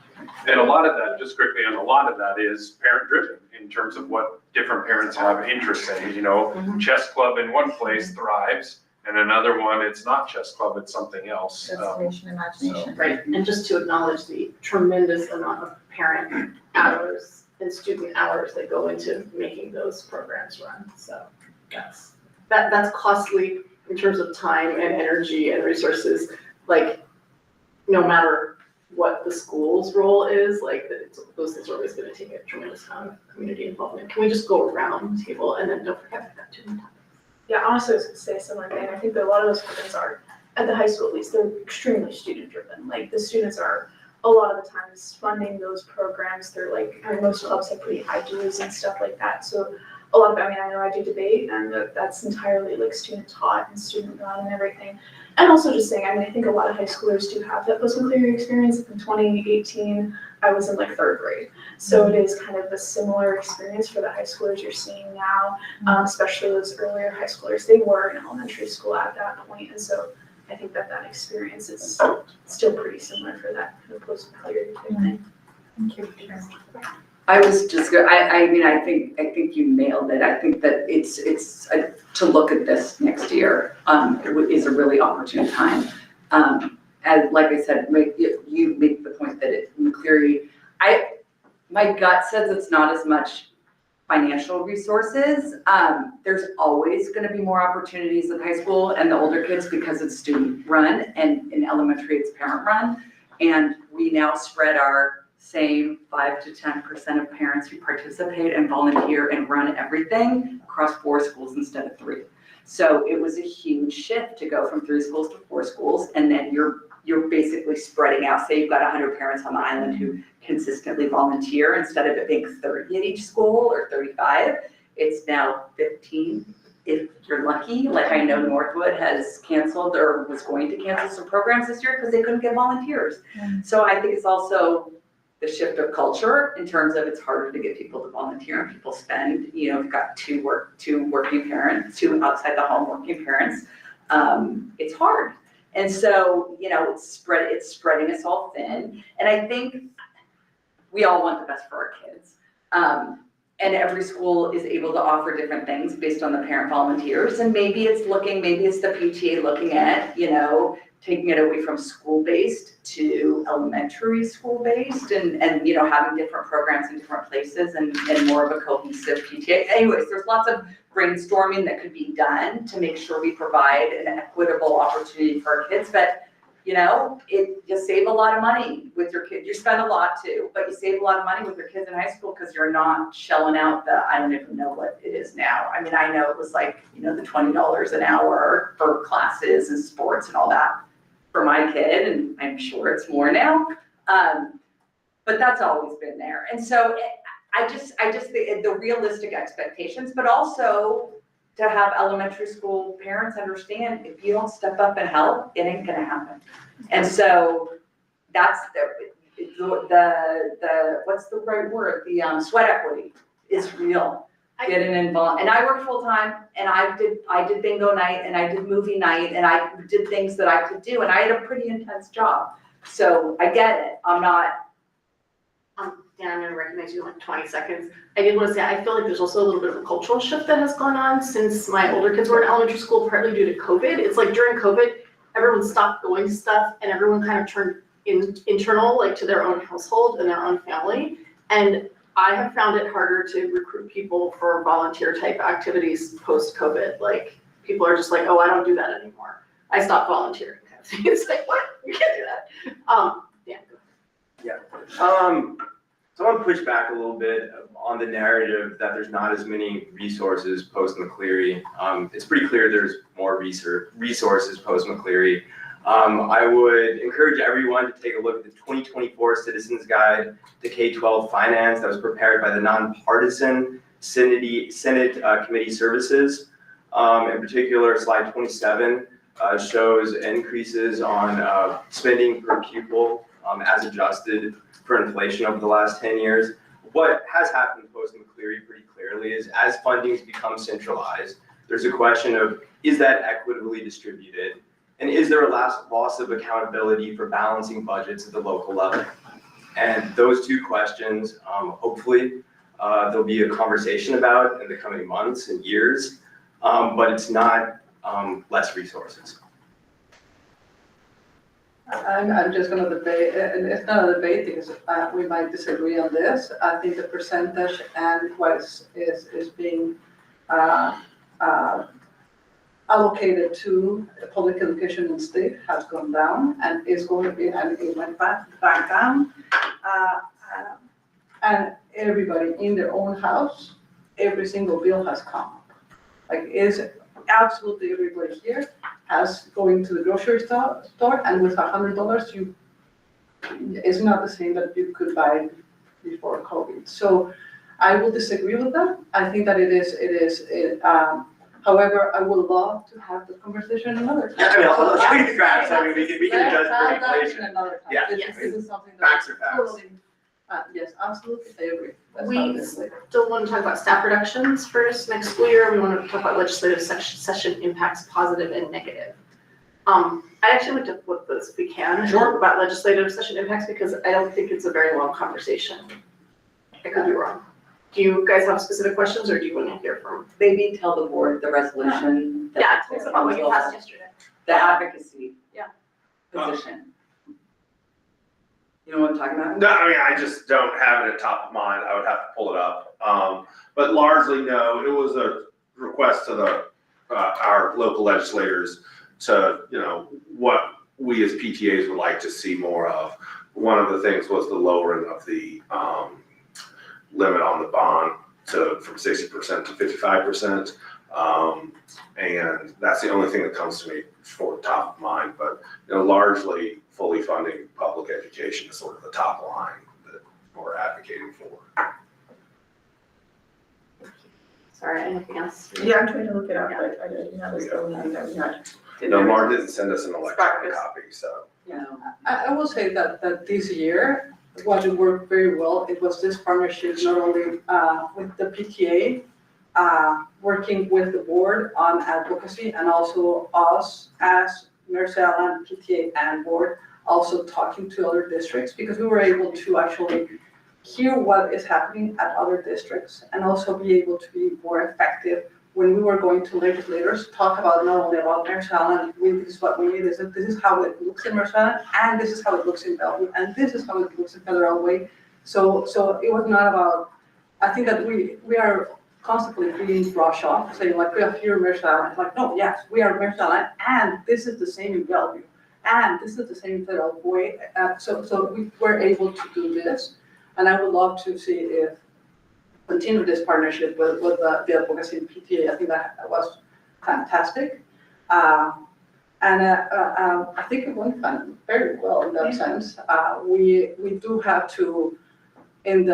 And a lot of that, just quickly, and a lot of that is parent driven in terms of what different parents have interest in. You know, chess club in one place thrives, and another one, it's not chess club, it's something else. Destination, imagination. Right, and just to acknowledge the tremendous amount of parent hours and student hours that go into making those programs run. So that's costly in terms of time and energy and resources, like no matter what the school's role is, like those things are always gonna take a tremendous amount of community involvement. Can we just go around the table and then don't forget we've got 2 minutes? Yeah, honestly, I was gonna say a similar thing. I think that a lot of those programs are, at the high school at least, they're extremely student driven. Like the students are a lot of the times funding those programs. They're like, I mean, most clubs have pretty high dues and stuff like that. So a lot of, I mean, I know I do debate and that's entirely like student taught and student run and everything. And also just saying, I mean, I think a lot of high schoolers do have that post-McCleary experience. In 2018, I was in like 3rd grade. So it is kind of a similar experience for the high schoolers you're seeing now, especially those earlier high schoolers. They were in elementary school at that point. And so I think that experience is still pretty similar for that kind of post-McCleary type thing. Thank you. I was just, I mean, I think you nailed it. I think that it's to look at this next year, is a really opportune time. As, like I said, you make the point that McCleary, my gut says it's not as much financial resources. There's always gonna be more opportunities in high school and the older kids because it's student run, and in elementary it's parent run. And we now spread our same 5 to 10% of parents who participate and volunteer and run everything across 4 schools instead of 3. So it was a huge shift to go from 3 schools to 4 schools, and then you're basically spreading out. Say you've got 100 parents on the island who consistently volunteer, instead of it being 30 at each school or 35, it's now 15 if you're lucky. Like I know Northwood has canceled or was going to cancel some programs this year because they couldn't get volunteers. So I think it's also the shift of culture in terms of it's harder to get people to volunteer, and people spend, you've got two working parents, 2 outside the home working parents. It's hard. And so, it's spreading us all thin. And I think we all want the best for our kids. And every school is able to offer different things based on the parent volunteers. And maybe it's the PTA looking at, taking it away from school-based to elementary school-based and having different programs in different places and more of a cohesive PTA. Anyways, there's lots of brainstorming that could be done to make sure we provide an equitable opportunity for our kids. But, you save a lot of money with your kids. You spend a lot too, but you save a lot of money with your kids in high school because you're not shelling out I don't even know what it is now. I mean, I know it was like, the $20 an hour for classes and sports and all that for my kid, and I'm sure it's more now. But that's always been there. And so I just think the realistic expectations, but also to have elementary school parents understand if you don't step up and help, it ain't gonna happen. And so that's the what's the right word? The sweat equity is real. Getting involved, and I worked full time, and I did bingo night, and I did movie night, and I did things that I could do, and I had a pretty intense job. So I get it. I'm not. Dan, I'm gonna recognize you in like 20 seconds. I did want to say, I feel like there's also a little bit of a cultural shift that has gone on since my older kids were in elementary school, partly due to COVID. It's like during COVID, everyone stopped going to stuff, and everyone kind of turned internal, like to their own household and their own family. And I have found it harder to recruit people for volunteer type activities post-COVID. Like people are just like, oh, I don't do that anymore. I stopped volunteering. It's like, what? You can't do that. Yeah. Yeah. So I want to push back a little bit on the narrative that there's not as many resources post McCleary. It's pretty clear there's more resources post McCleary. I would encourage everyone to take a look at the 2024 Citizens Guide to K-12 Finance that was prepared by the nonpartisan Senate Committee Services. In particular, slide 27 shows increases on spending per pupil as adjusted for inflation over the last 10 years. What has happened post McCleary pretty clearly is as fundings become centralized, there's a question of, is that equitably distributed? And is there a loss of accountability for balancing budgets at the local level? And those 2 questions, hopefully, there'll be a conversation about in the coming months and years, but it's not less resources. I'm just gonna debate, and it's not a debate because we might disagree on this. I think the percentage and what is being allocated to public education in state has gone down and is going to be, and it went back down. And everybody in their own house, every single bill has come up. Like absolutely everybody here has going to the grocery store, and with $100, it's not the same that you could buy before COVID. So I will disagree with that. I think that it is. However, I would love to have the conversation another time. I mean, I'll show you the graphs. I mean, we can adjust for inflation. Another time. Yeah. This is something that Facts are facts. totally. Yes, absolutely, I agree. That's how it We is later. still want to talk about staff reductions first next school year. We want to talk about legislative session impacts, positive and negative. I actually like to flip this if we can. Sure. About legislative session impacts, because I don't think it's a very long conversation. I could be wrong. Do you guys have specific questions, or do you want to hear from? Maybe tell the board the resolution. Yeah, tell us about what you passed yesterday. The advocacy. Yeah. Position. You know what I'm talking about? No, I mean, I just don't have it at top of mind. I would have to pull it up. But largely, no, it was a request to the, our local legislators to, you know, what we as PTAs would like to see more of. One of the things was the lowering of the, limit on the bond from 60% to 55%. And that's the only thing that comes to me for top of mind, but, you know, largely fully funding public education is sort of the top line that we're advocating for. Sorry, anything else? Yeah, I'm trying to look it up, but I didn't have this going on that we had. No, Mark didn't send us an electronic copy, so. Yeah. I will say that this year, what worked very well, it was this partnership not only with the PTA, working with the board on advocacy, and also us as Merced Island PTA and board, also talking to other districts, because we were able to actually hear what is happening at other districts, and also be able to be more effective when we were going to legislators, talk about not only about Merced Island, this is what we need, this is how it looks in Merced Island, and this is how it looks in Bellevue, and this is how it looks in Federal Way. So it was not about, I think that we are constantly being brushed off, saying like, we are here in Merced Island. Like, no, yes, we are Merced Island, and this is the same in Bellevue, and this is the same in Federal Way. So we were able to do this, and I would love to see if continue this partnership with the advocacy in PTA. I think that was fantastic. I think it went very well in that sense. We do have to, it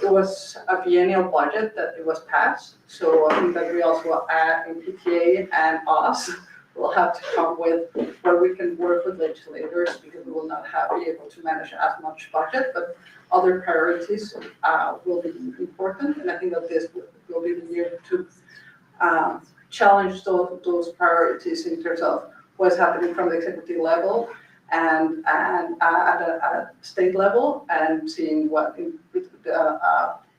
was a biennial budget that it was passed. So I think that we also add in PTA and us will have to come with where we can work with legislators, because we will not be able to manage as much budget, but other priorities will be important. And I think that this will be the year to challenge those priorities in terms of what's happening from the executive level and at a state level, and seeing what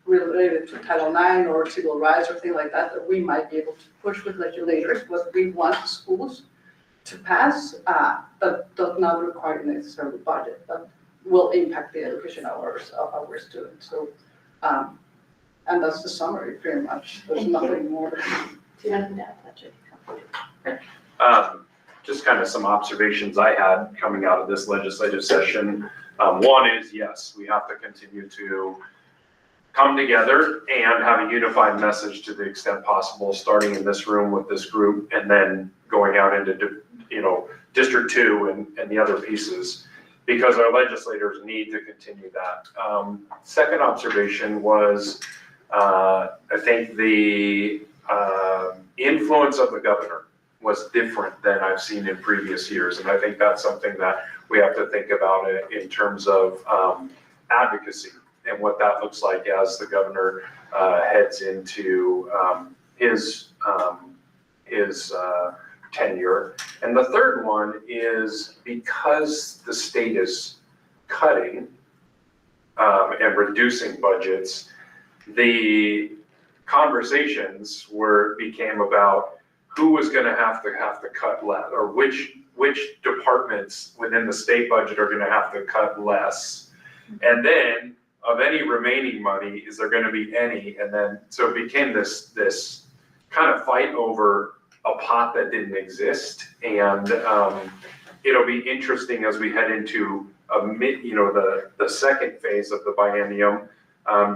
related to Title IX or civil rights or things like that, that we might be able to push with legislators what we want schools to pass, that does not require necessarily budget, but will impact the education hours of our students. So, and that's the summary pretty much. There's nothing more. Do you have anything to add? Just kind of some observations I had coming out of this legislative session. One is, yes, we have to continue to come together and have a unified message to the extent possible, starting in this room with this group, and then going out into, you know, District 2 and the other pieces, because our legislators need to continue that. Second observation was, I think the influence of the governor was different than I've seen in previous years. And I think that's something that we have to think about in terms of advocacy and what that looks like as the governor heads into his tenure. And the third one is, because the state is cutting and reducing budgets, the conversations became about who was going to have to cut less, or which departments within the state budget are going to have to cut less, and then of any remaining money, is there going to be any? And then so it became this kind of fight over a pot that didn't exist, and it'll be interesting as we head into the second phase of the biennium.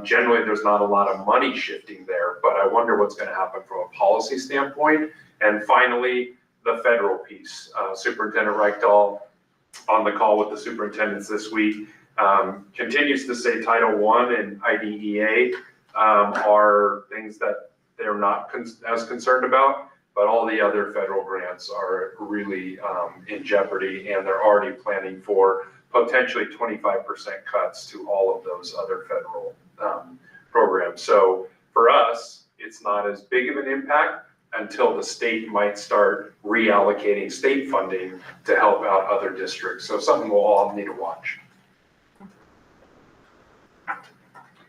Generally, there's not a lot of money shifting there, but I wonder what's going to happen from a policy standpoint. And finally, the federal piece. Superintendent Reichdahl, on the call with the superintendents this week, continues to say Title I and IDEA are things that they're not as concerned about, but all the other federal grants are really in jeopardy, and they're already planning for potentially 25% cuts to all of those other federal programs. So for us, it's not as big of an impact, until the state might start reallocating state funding to help out other districts. So something we'll all need to watch.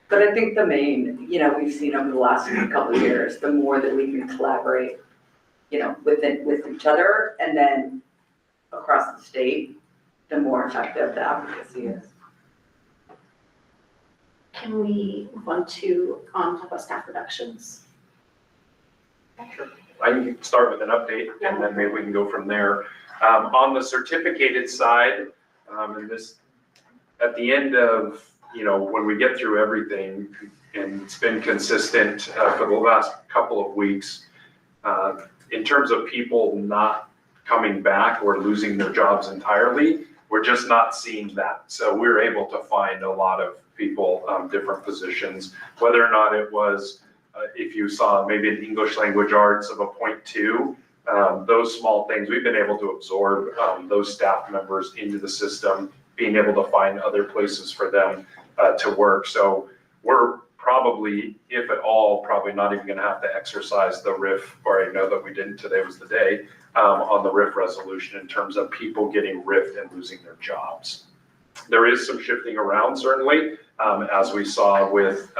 But I think the main, we've seen over the last couple of years, the more that we can collaborate, with each other and then across the state, the more effective the advocacy is. Can we move on to talk about staff reductions? I can start with an update and then maybe we can go from there. On the certificated side, and this, at the end of, when we get through everything, and it's been consistent for the last couple of weeks, in terms of people not coming back or losing their jobs entirely, we're just not seeing that. So we're able to find a lot of people, different positions, whether or not it was, if you saw maybe an English language arts of a 0.2, those small things, we've been able to absorb those staff members into the system, being able to find other places for them to work. So we're probably, if at all, probably not even gonna have to exercise the RIF, or I know that we didn't, today was the day, on the RIF resolution in terms of people getting RIFed and losing their jobs. There is some shifting around certainly, as we saw with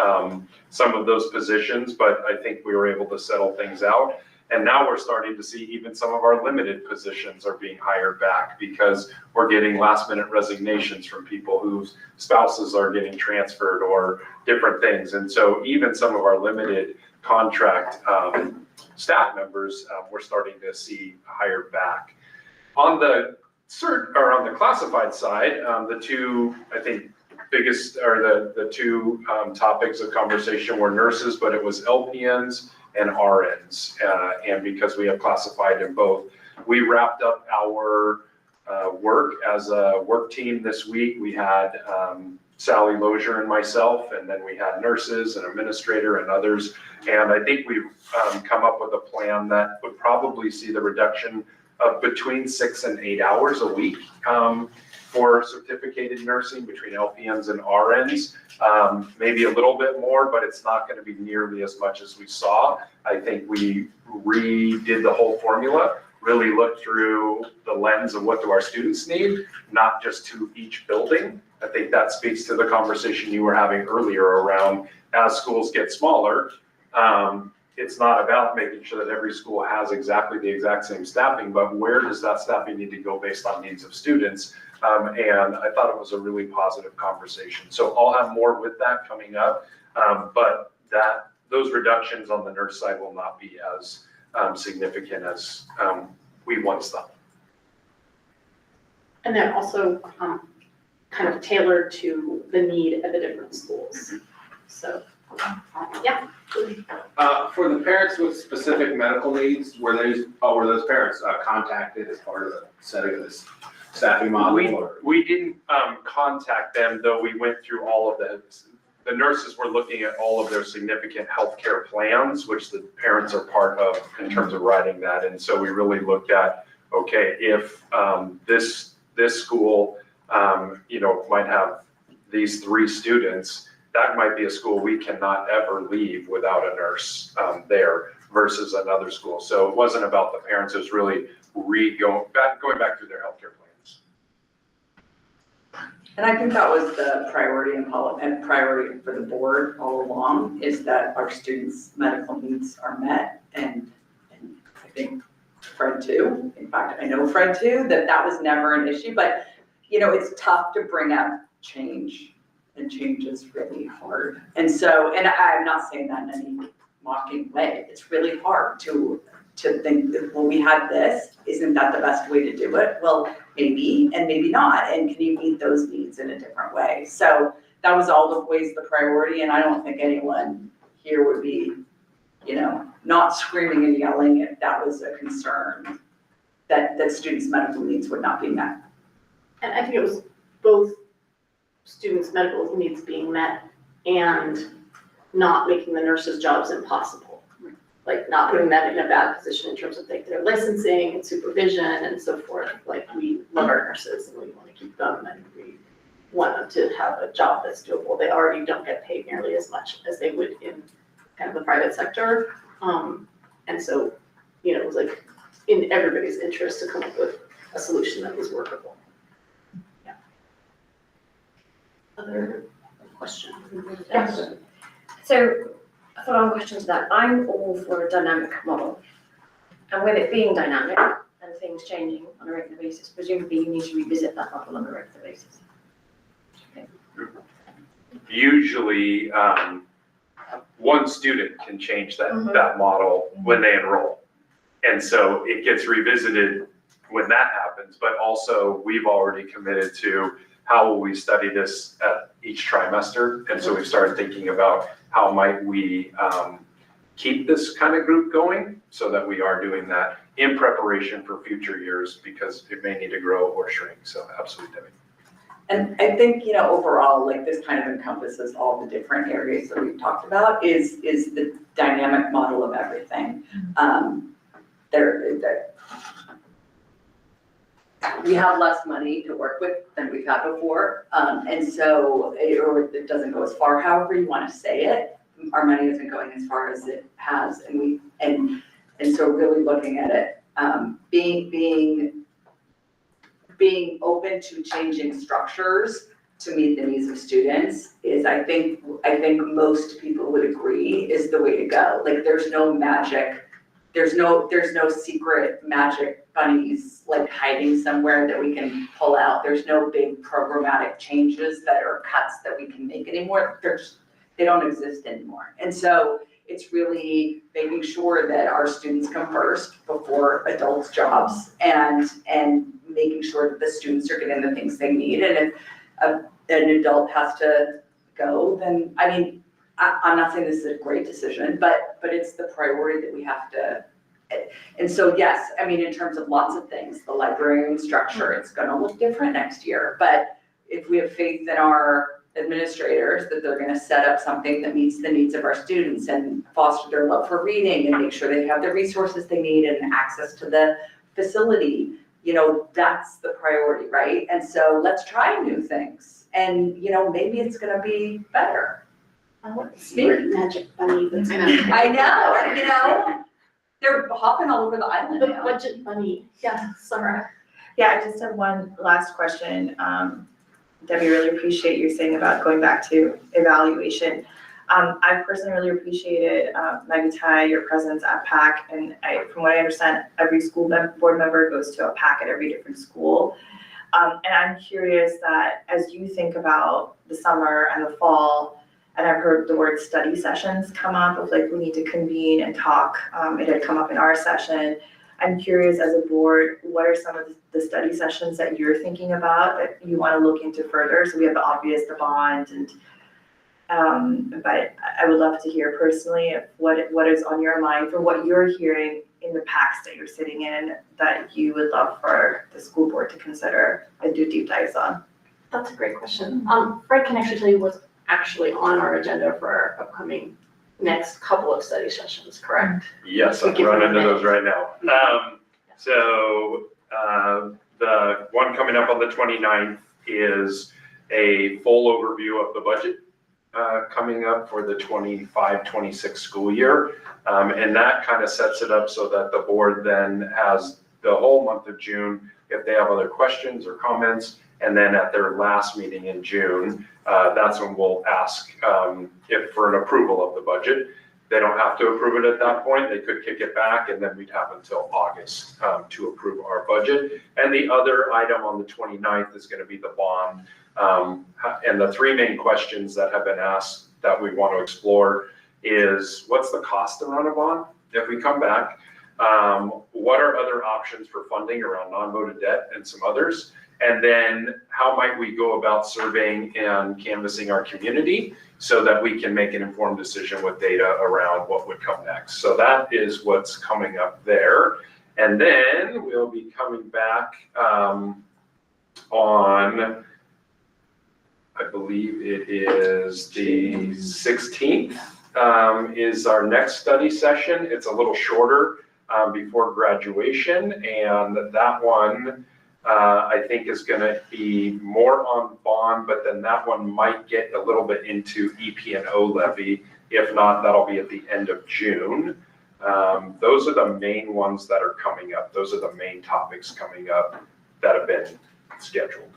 some of those positions, but I think we were able to settle things out. And now we're starting to see even some of our limited positions are being hired back because we're getting last minute resignations from people whose spouses are getting transferred or different things. And so even some of our limited contract staff members, we're starting to see hired back. On the on the classified side, the two, I think, biggest, or the two topics of conversation were nurses, but it was LPNs and RNs, and because we have classified in both. We wrapped up our work as a work team this week. We had Sally Lozier and myself, and then we had nurses and administrator and others. And I think we've come up with a plan that would probably see the reduction of between 6 and 8 hours a week for certificated nursing between LPNs and RNs. Maybe a little bit more, but it's not going to be nearly as much as we saw. I think we redid the whole formula, really looked through the lens of what do our students need, not just to each building. I think that speaks to the conversation you were having earlier around as schools get smaller, it's not about making sure that every school has exactly the exact same staffing, but where does that staffing need to go based on needs of students? And I thought it was a really positive conversation. So I'll have more with that coming up, but those reductions on the nurse side will not be as significant as we once thought. And then also kind of tailored to the need at the different schools. So, yeah. For the parents with specific medical needs, were those parents contacted as part of the setting of this staffing model? We didn't contact them, though we went through all of the nurses were looking at all of their significant healthcare plans, which the parents are part of in terms of writing that. And so we really looked at, okay, if this school, might have these 3 students, that might be a school we cannot ever leave without a nurse there versus another school. So it wasn't about the parents, it was really going back through their healthcare plans. And I think that was the priority and priority for the board all along, is that our students' medical needs are met. And I think Fred too, in fact, I know Fred too, that was never an issue, but it's tough to bring up change, and change is really hard. And so, and I'm not saying that in any mocking way, it's really hard to think that, well, we had this, isn't that the best way to do it? Well, maybe, and maybe not, and can you meet those needs in a different way? So that was always the priority, and I don't think anyone here would be, not screaming and yelling if that was a concern, that students' medical needs would not be met. And I think it was both students' medical needs being met and not making the nurses' jobs impossible. Like not putting them in a bad position in terms of like their licensing and supervision and so forth. Like we love our nurses and we want to keep them and we want them to have a job that's doable. They already don't get paid nearly as much as they would in kind of the private sector. And so you know, it was like in everybody's interest to come up with a solution that was workable. Yeah. Other questions? Yes. So, a follow-on question to that. I'm all for a dynamic model. And with it being dynamic and things changing on a regular basis, presumably you need to revisit that model on a regular basis. Okay. Usually, one student can change that model when they enroll. And so it gets revisited when that happens, but also we've already committed to how will we study this at each trimester. And so we've started thinking about how might we keep this kind of group going so that we are doing that in preparation for future years because it may need to grow or shrink. So absolutely, Debbie. And I think, you know, overall, like this kind of encompasses all the different areas that we've talked about is the dynamic model of everything. We have less money to work with than we've had before. And so, it doesn't go as far, however you want to say it. Our money isn't going as far as it has. And so really looking at it, being open to changing structures to meet the needs of students is, I think most people would agree, is the way to go. Like there's no magic, there's no secret magic bunnies like hiding somewhere that we can pull out. There's no big programmatic changes that are cuts that we can make anymore. They don't exist anymore. And so it's really making sure that our students come first before adults' jobs and making sure that the students are getting the things they need. And if an adult has to go, then, I mean, I'm not saying this is a great decision, but it's the priority that we have to. And so, yes, I mean, in terms of lots of things, the librarian structure, it's gonna look different next year. But if we have faith in our administrators that they're gonna set up something that meets the needs of our students and foster their love for reading and make sure they have the resources they need and access to the facility, you know, that's the priority, right? And so let's try new things and, you know, maybe it's gonna be better. I want to see magic bunny that's I know, you know, they're hopping all over the island the now. budget bunny. Yeah, Sarah. Yeah, I just have one last question. Debbie, really appreciate you saying about going back to evaluation. I personally really appreciated, Maggie Tai, your presence at PAC, and from what I understand, every school board member goes to a PAC at every different school. And I'm curious that as you think about the summer and the fall, and I've heard the word study sessions come up of like, we need to convene and talk. It had come up in our session. I'm curious as a board, what are some of the study sessions that you're thinking about that you want to look into further? So we have the obvious, the bond, and but I would love to hear personally what is on your mind for what you're hearing in the PACs that you're sitting in that you would love for the school board to consider and do deep dives on. That's a great question. Fred can actually tell you what's actually on our agenda for our upcoming next couple of study sessions, correct? Yes, I'm running into those right now. The one coming up on the 29th is a full overview of the budget coming up for the 25-26 school year. And that kind of sets it up so that the board then has the whole month of June, if they have other questions or comments, and then at their last meeting in June, that's when we'll ask if for an approval of the budget. They don't have to approve it at that point. They could kick it back and then we'd have until August to approve our budget. And the other item on the 29th is going to be the bond. And the three main questions that have been asked that we want to explore is what's the cost to run a bond if we come back? What are other options for funding around non-voted debt and some others? And then how might we go about surveying and canvassing our community so that we can make an informed decision with data around what would come next. So that is what's coming up there. And then we'll be coming back on, I believe it is the 16th is our next study session. It's a little shorter before graduation, and that one I think is going to be more on bond, but then that one might get a little bit into EP&O levy. If not, that'll be at the end of June. Those are the main ones that are coming up. Those are the main topics coming up that have been scheduled.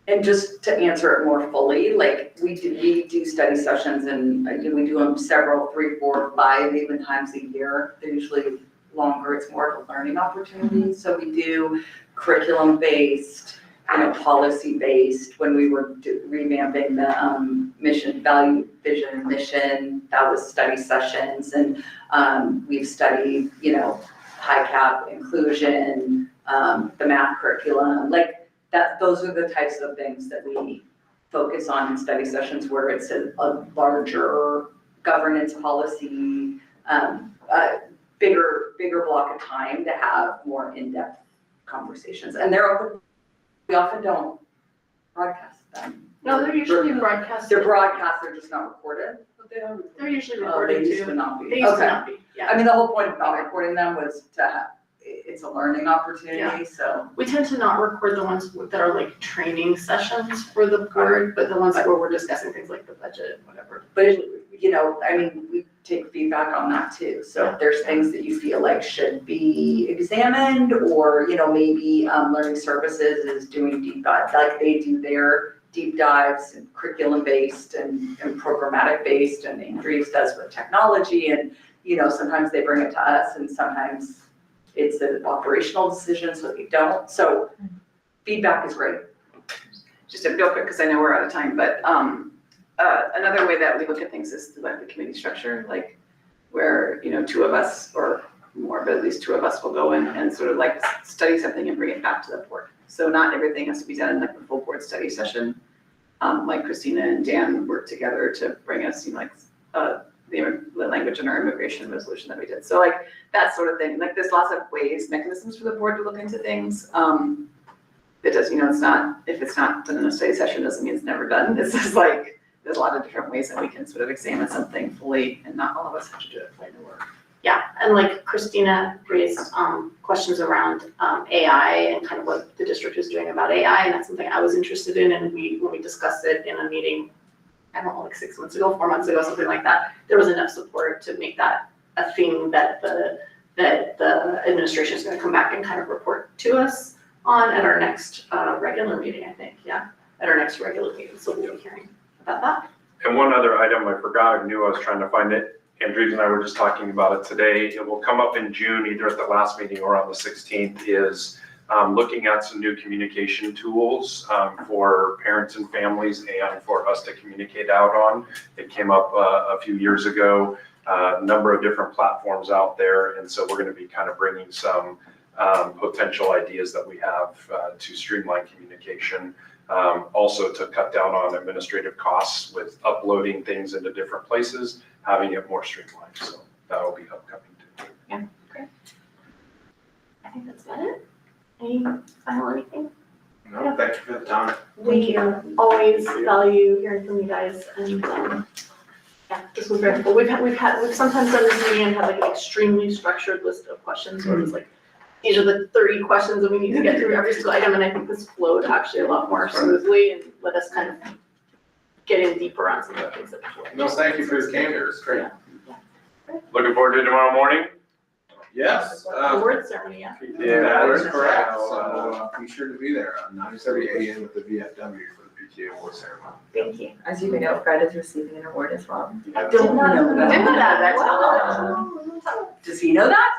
And just to answer it more fully, like we do study sessions and we do them several, 3, 4, 5, even times a year. They're usually longer. It's more of a learning opportunity. So we do curriculum-based, policy-based. When we were revamping the mission, value, vision, mission, that was study sessions. And we've studied, high cap inclusion, the math curriculum, those are the types of things that we focus on in study sessions where it's a larger governance policy, bigger block of time to have more in-depth conversations. And we often don't broadcast them. No, they're usually broadcast. They're broadcast, they're just not recorded. They're usually Oh, recorded they too. used to not be. They used to Okay. not be, yeah. I mean, the whole point of not recording them was to have, it's a learning opportunity, so. We tend to not record the ones that are like training sessions for the board, but the ones where we're discussing things like the budget, whatever. But, we take feedback on that too. So if there's things that you feel like should be examined or, maybe Learning Services is doing deep dive, like they do their deep dives and curriculum-based and programmatic-based, and Andrews does with technology. And, sometimes they bring it to us and sometimes it's an operational decision, so they don't. So feedback is great. Just real quick, because I know we're out of time, but another way that we look at things is through the committee structure, where, 2 of us or more, but at least 2 of us will go in and sort of study something and bring it back to the board. So not everything has to be done in the full board study session. Christina and Dan worked together to bring us, the language in our immigration resolution that we did. So that sort of thing, there's lots of mechanisms for the board to look into things. It does, it's not, if it's not done in a study session, doesn't mean it's never done. It's just there's a lot of different ways that we can sort of examine something fully and not all of us have to do it fully in the work. Yeah, and Christina raised questions around AI and kind of what the district is doing about AI, and that's something I was interested in. And when we discussed it in a meeting, I don't know, 6 months ago, 4 months ago, something like that, there was enough support to make that a thing that the administration is going to come back and kind of report to us on at our next regular meeting, I think. Yeah, at our next regular meeting. So we'll be hearing about that. And one other item I forgot, I knew I was trying to find it. Andrews and I were just talking about it today. It will come up in June, either at the last meeting or on the 16th, is looking at some new communication tools for parents and families and for us to communicate out on. It came up a few years ago, a number of different platforms out there. And so we're going to be kind of bringing some potential ideas that we have to streamline communication. Also to cut down on administrative costs with uploading things into different places, having it more streamlined. So that will be upcoming too. Yeah, great. I think that's about it. Any final anything? No, thank you for the time. We always value hearing from you guys, and yeah, this was very cool. We've sometimes done this meeting and had an extremely structured list of questions where it was these are the 30 questions that we need to get through every single item, and I think this flowed actually a lot more smoothly and let us kind of get in deeper on some of the things that we No, thank you for your candor, it's great. Looking forward to tomorrow morning. Yes. Award ceremony, yeah. Yeah, That is award correct, ceremony. so be sure to be there at 9:30 a.m. at the VFW for the PTA award ceremony. Thank you. As you know, Fred is receiving an award as well. I don't know that. Didn't know that. Does he know that?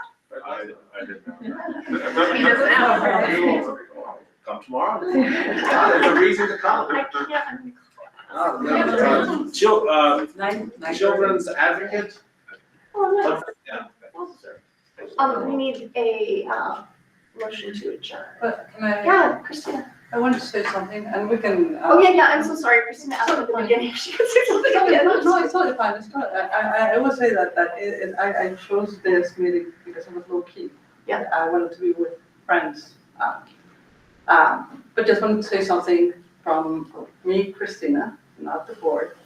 I didn't know. He doesn't have. Come tomorrow. There's a reason to come. I can't. Children's advocate. Oh, Yeah. nice. We need a motion to adjourn. But can I? Yeah, Christina. I wanted to say something, and we can. Oh, yeah, I'm so sorry, Christina, asked at the beginning if she could say something again. No, it's totally fine, it's totally, I will say that I chose this meeting because it was low key. Yeah. I wanted to be with friends. But just wanted to say something from me, Christina, not the board.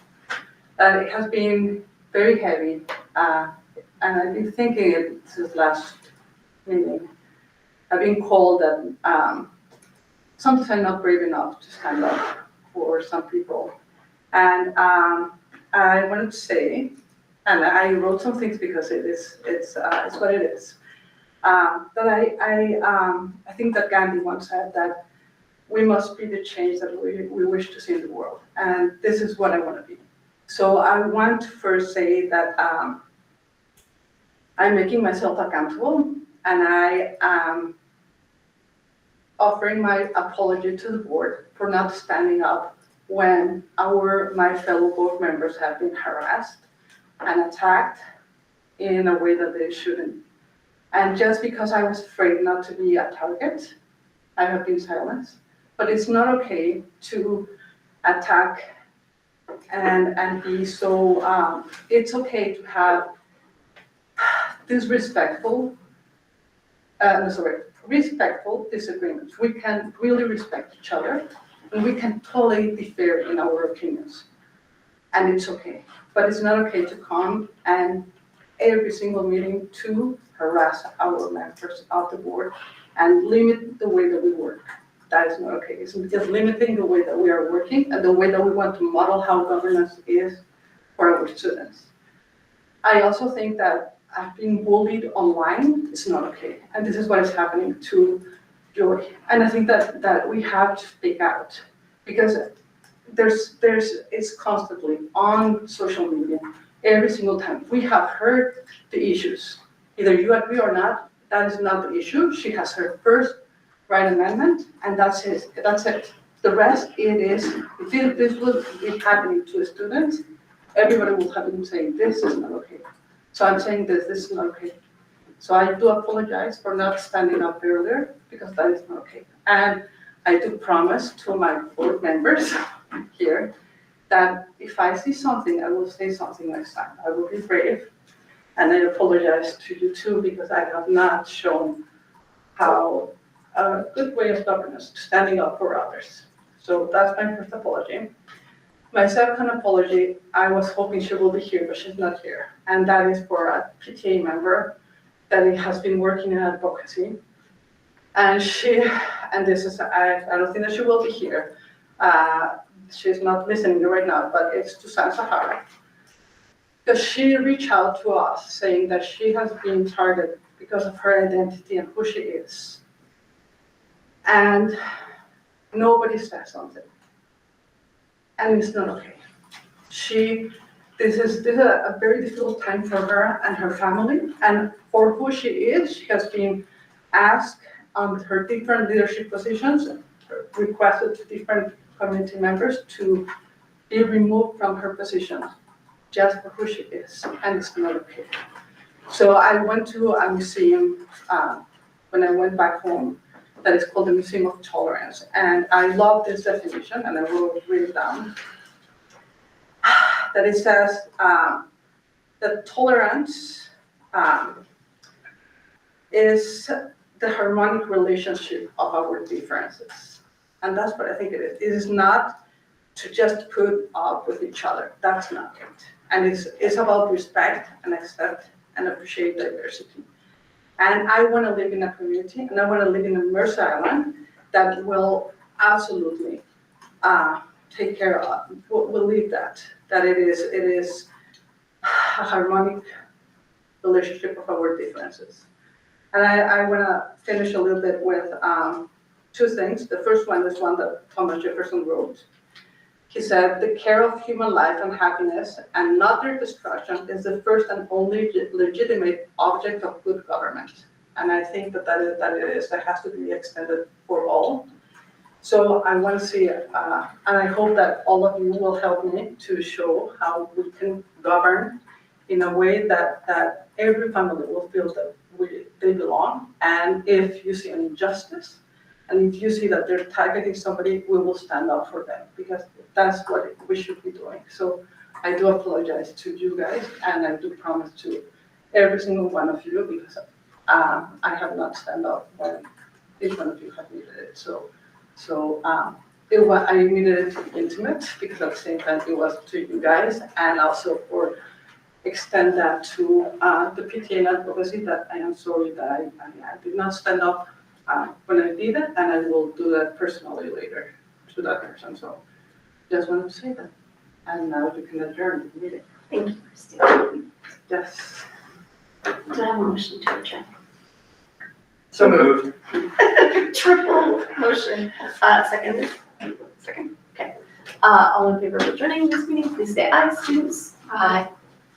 It has been very heavy, and I've been thinking it since last meeting. I've been called and, sometimes I'm not brave enough to stand up for some people. And I wanted to say, And I wrote some things because it's what it is. But I think that Gandhi once said that we must be the change that we wish to see in the world. And this is what I want to be. So I want to first say that I'm making myself accountable, and I am offering my apology to the board for not standing up when my fellow board members have been harassed and attacked in a way that they shouldn't. And just because I was afraid not to be a target, I have been silenced. But it's not okay to attack and be so, it's okay to have respectful disagreements. We can really respect each other, and we can totally differ in our opinions. And it's okay. But it's not okay to come and every single meeting to harass our members of the board and limit the way that we work. That is not okay. It's just limiting the way that we are working and the way that we want to model how governance is for our students. I also think that being bullied online is not okay. And this is what is happening to Joy. And I think that we have to speak out, because it's constantly on social media every single time. We have heard the issues. Either you agree or not, that is not the issue. She has her first right amendment, and that's it. The rest, if this will be happening to a student, everybody will have been saying, this is not okay. So I'm saying this is not okay. So I do apologize for not standing up earlier, because that is not okay. And I do promise to my board members here that if I see something, I will say something next time. I will be brave. And I apologize to you too, because I have not shown how a good way of governance, standing up for others. So that's my first apology. My second apology, I was hoping she will be here, but she's not here. And that is for a PTA member that has been working in advocacy. And this is, I don't think that she will be here. She's not listening right now, but it's to Sahara. Because she reached out to us saying that she has been targeted because of her identity and who she is. And nobody says something. And it's not okay. This is a very difficult time for her and her family, and for who she is. She has been asked her different leadership positions, requested to different community members to be removed from her position just for who she is, and it's not okay. So I went to a museum when I went back home that is called the Museum of Tolerance, and I love this definition, and I will read it down. That it says that tolerance is the harmonic relationship of our differences. And that's what I think it is. It is not to just put up with each other. That's not it. And it's about respect and accept and appreciate diversity. And I want to live in a community, and I want to live in a Mercer Island that will absolutely take care of, will leave that it is a harmonic relationship of our differences. And I want to finish a little bit with two things. The first one is one that Thomas Jefferson wrote. He said, the care of human life and happiness and not their destruction is the first and only legitimate object of good government. And I think that has to be extended for all. So I want to see, and I hope that all of you will help me to show how we can govern in a way that every family will feel that they belong. And if you see an injustice, and if you see that they're targeting somebody, we will stand up for them, because that's what we should be doing. So I do apologize to you guys, and I do promise to every single one of you, because I have not stand up when each one of you have needed it. So I needed it to be intimate, because at the same time it was to you guys, and also for extend that to the PTA and advocacy, that I am sorry that I did not stand up when I did it, and I will do that personally later to that person. So just wanted to say that. And now you can adjourn the meeting. Thank you, Christina. Yes. Do I have a motion to adjourn? So moved. Triple motion. Second? Second, okay. All in favor of adjourning this meeting, please say aye, students. Aye.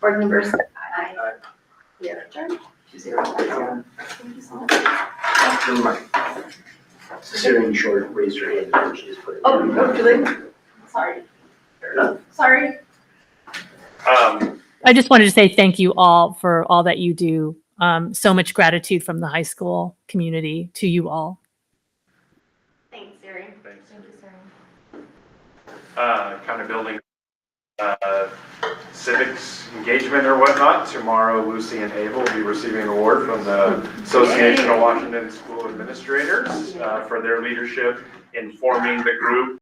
Board members? Aye. We are adjourned. 2-0. Thank you so much. Sarah, you short, raise your hand and she just put it. Oh, no, do they? Sorry. Sorry. I just wanted to say thank you all for all that you do. So much gratitude from the high school community to you all. Thanks, Siri. Thanks. Thank you, Siri. Kind of building civics engagement or whatnot. Tomorrow, Lucy and Ava will be receiving an award from the Association of Washington School Administrators for their leadership in forming the group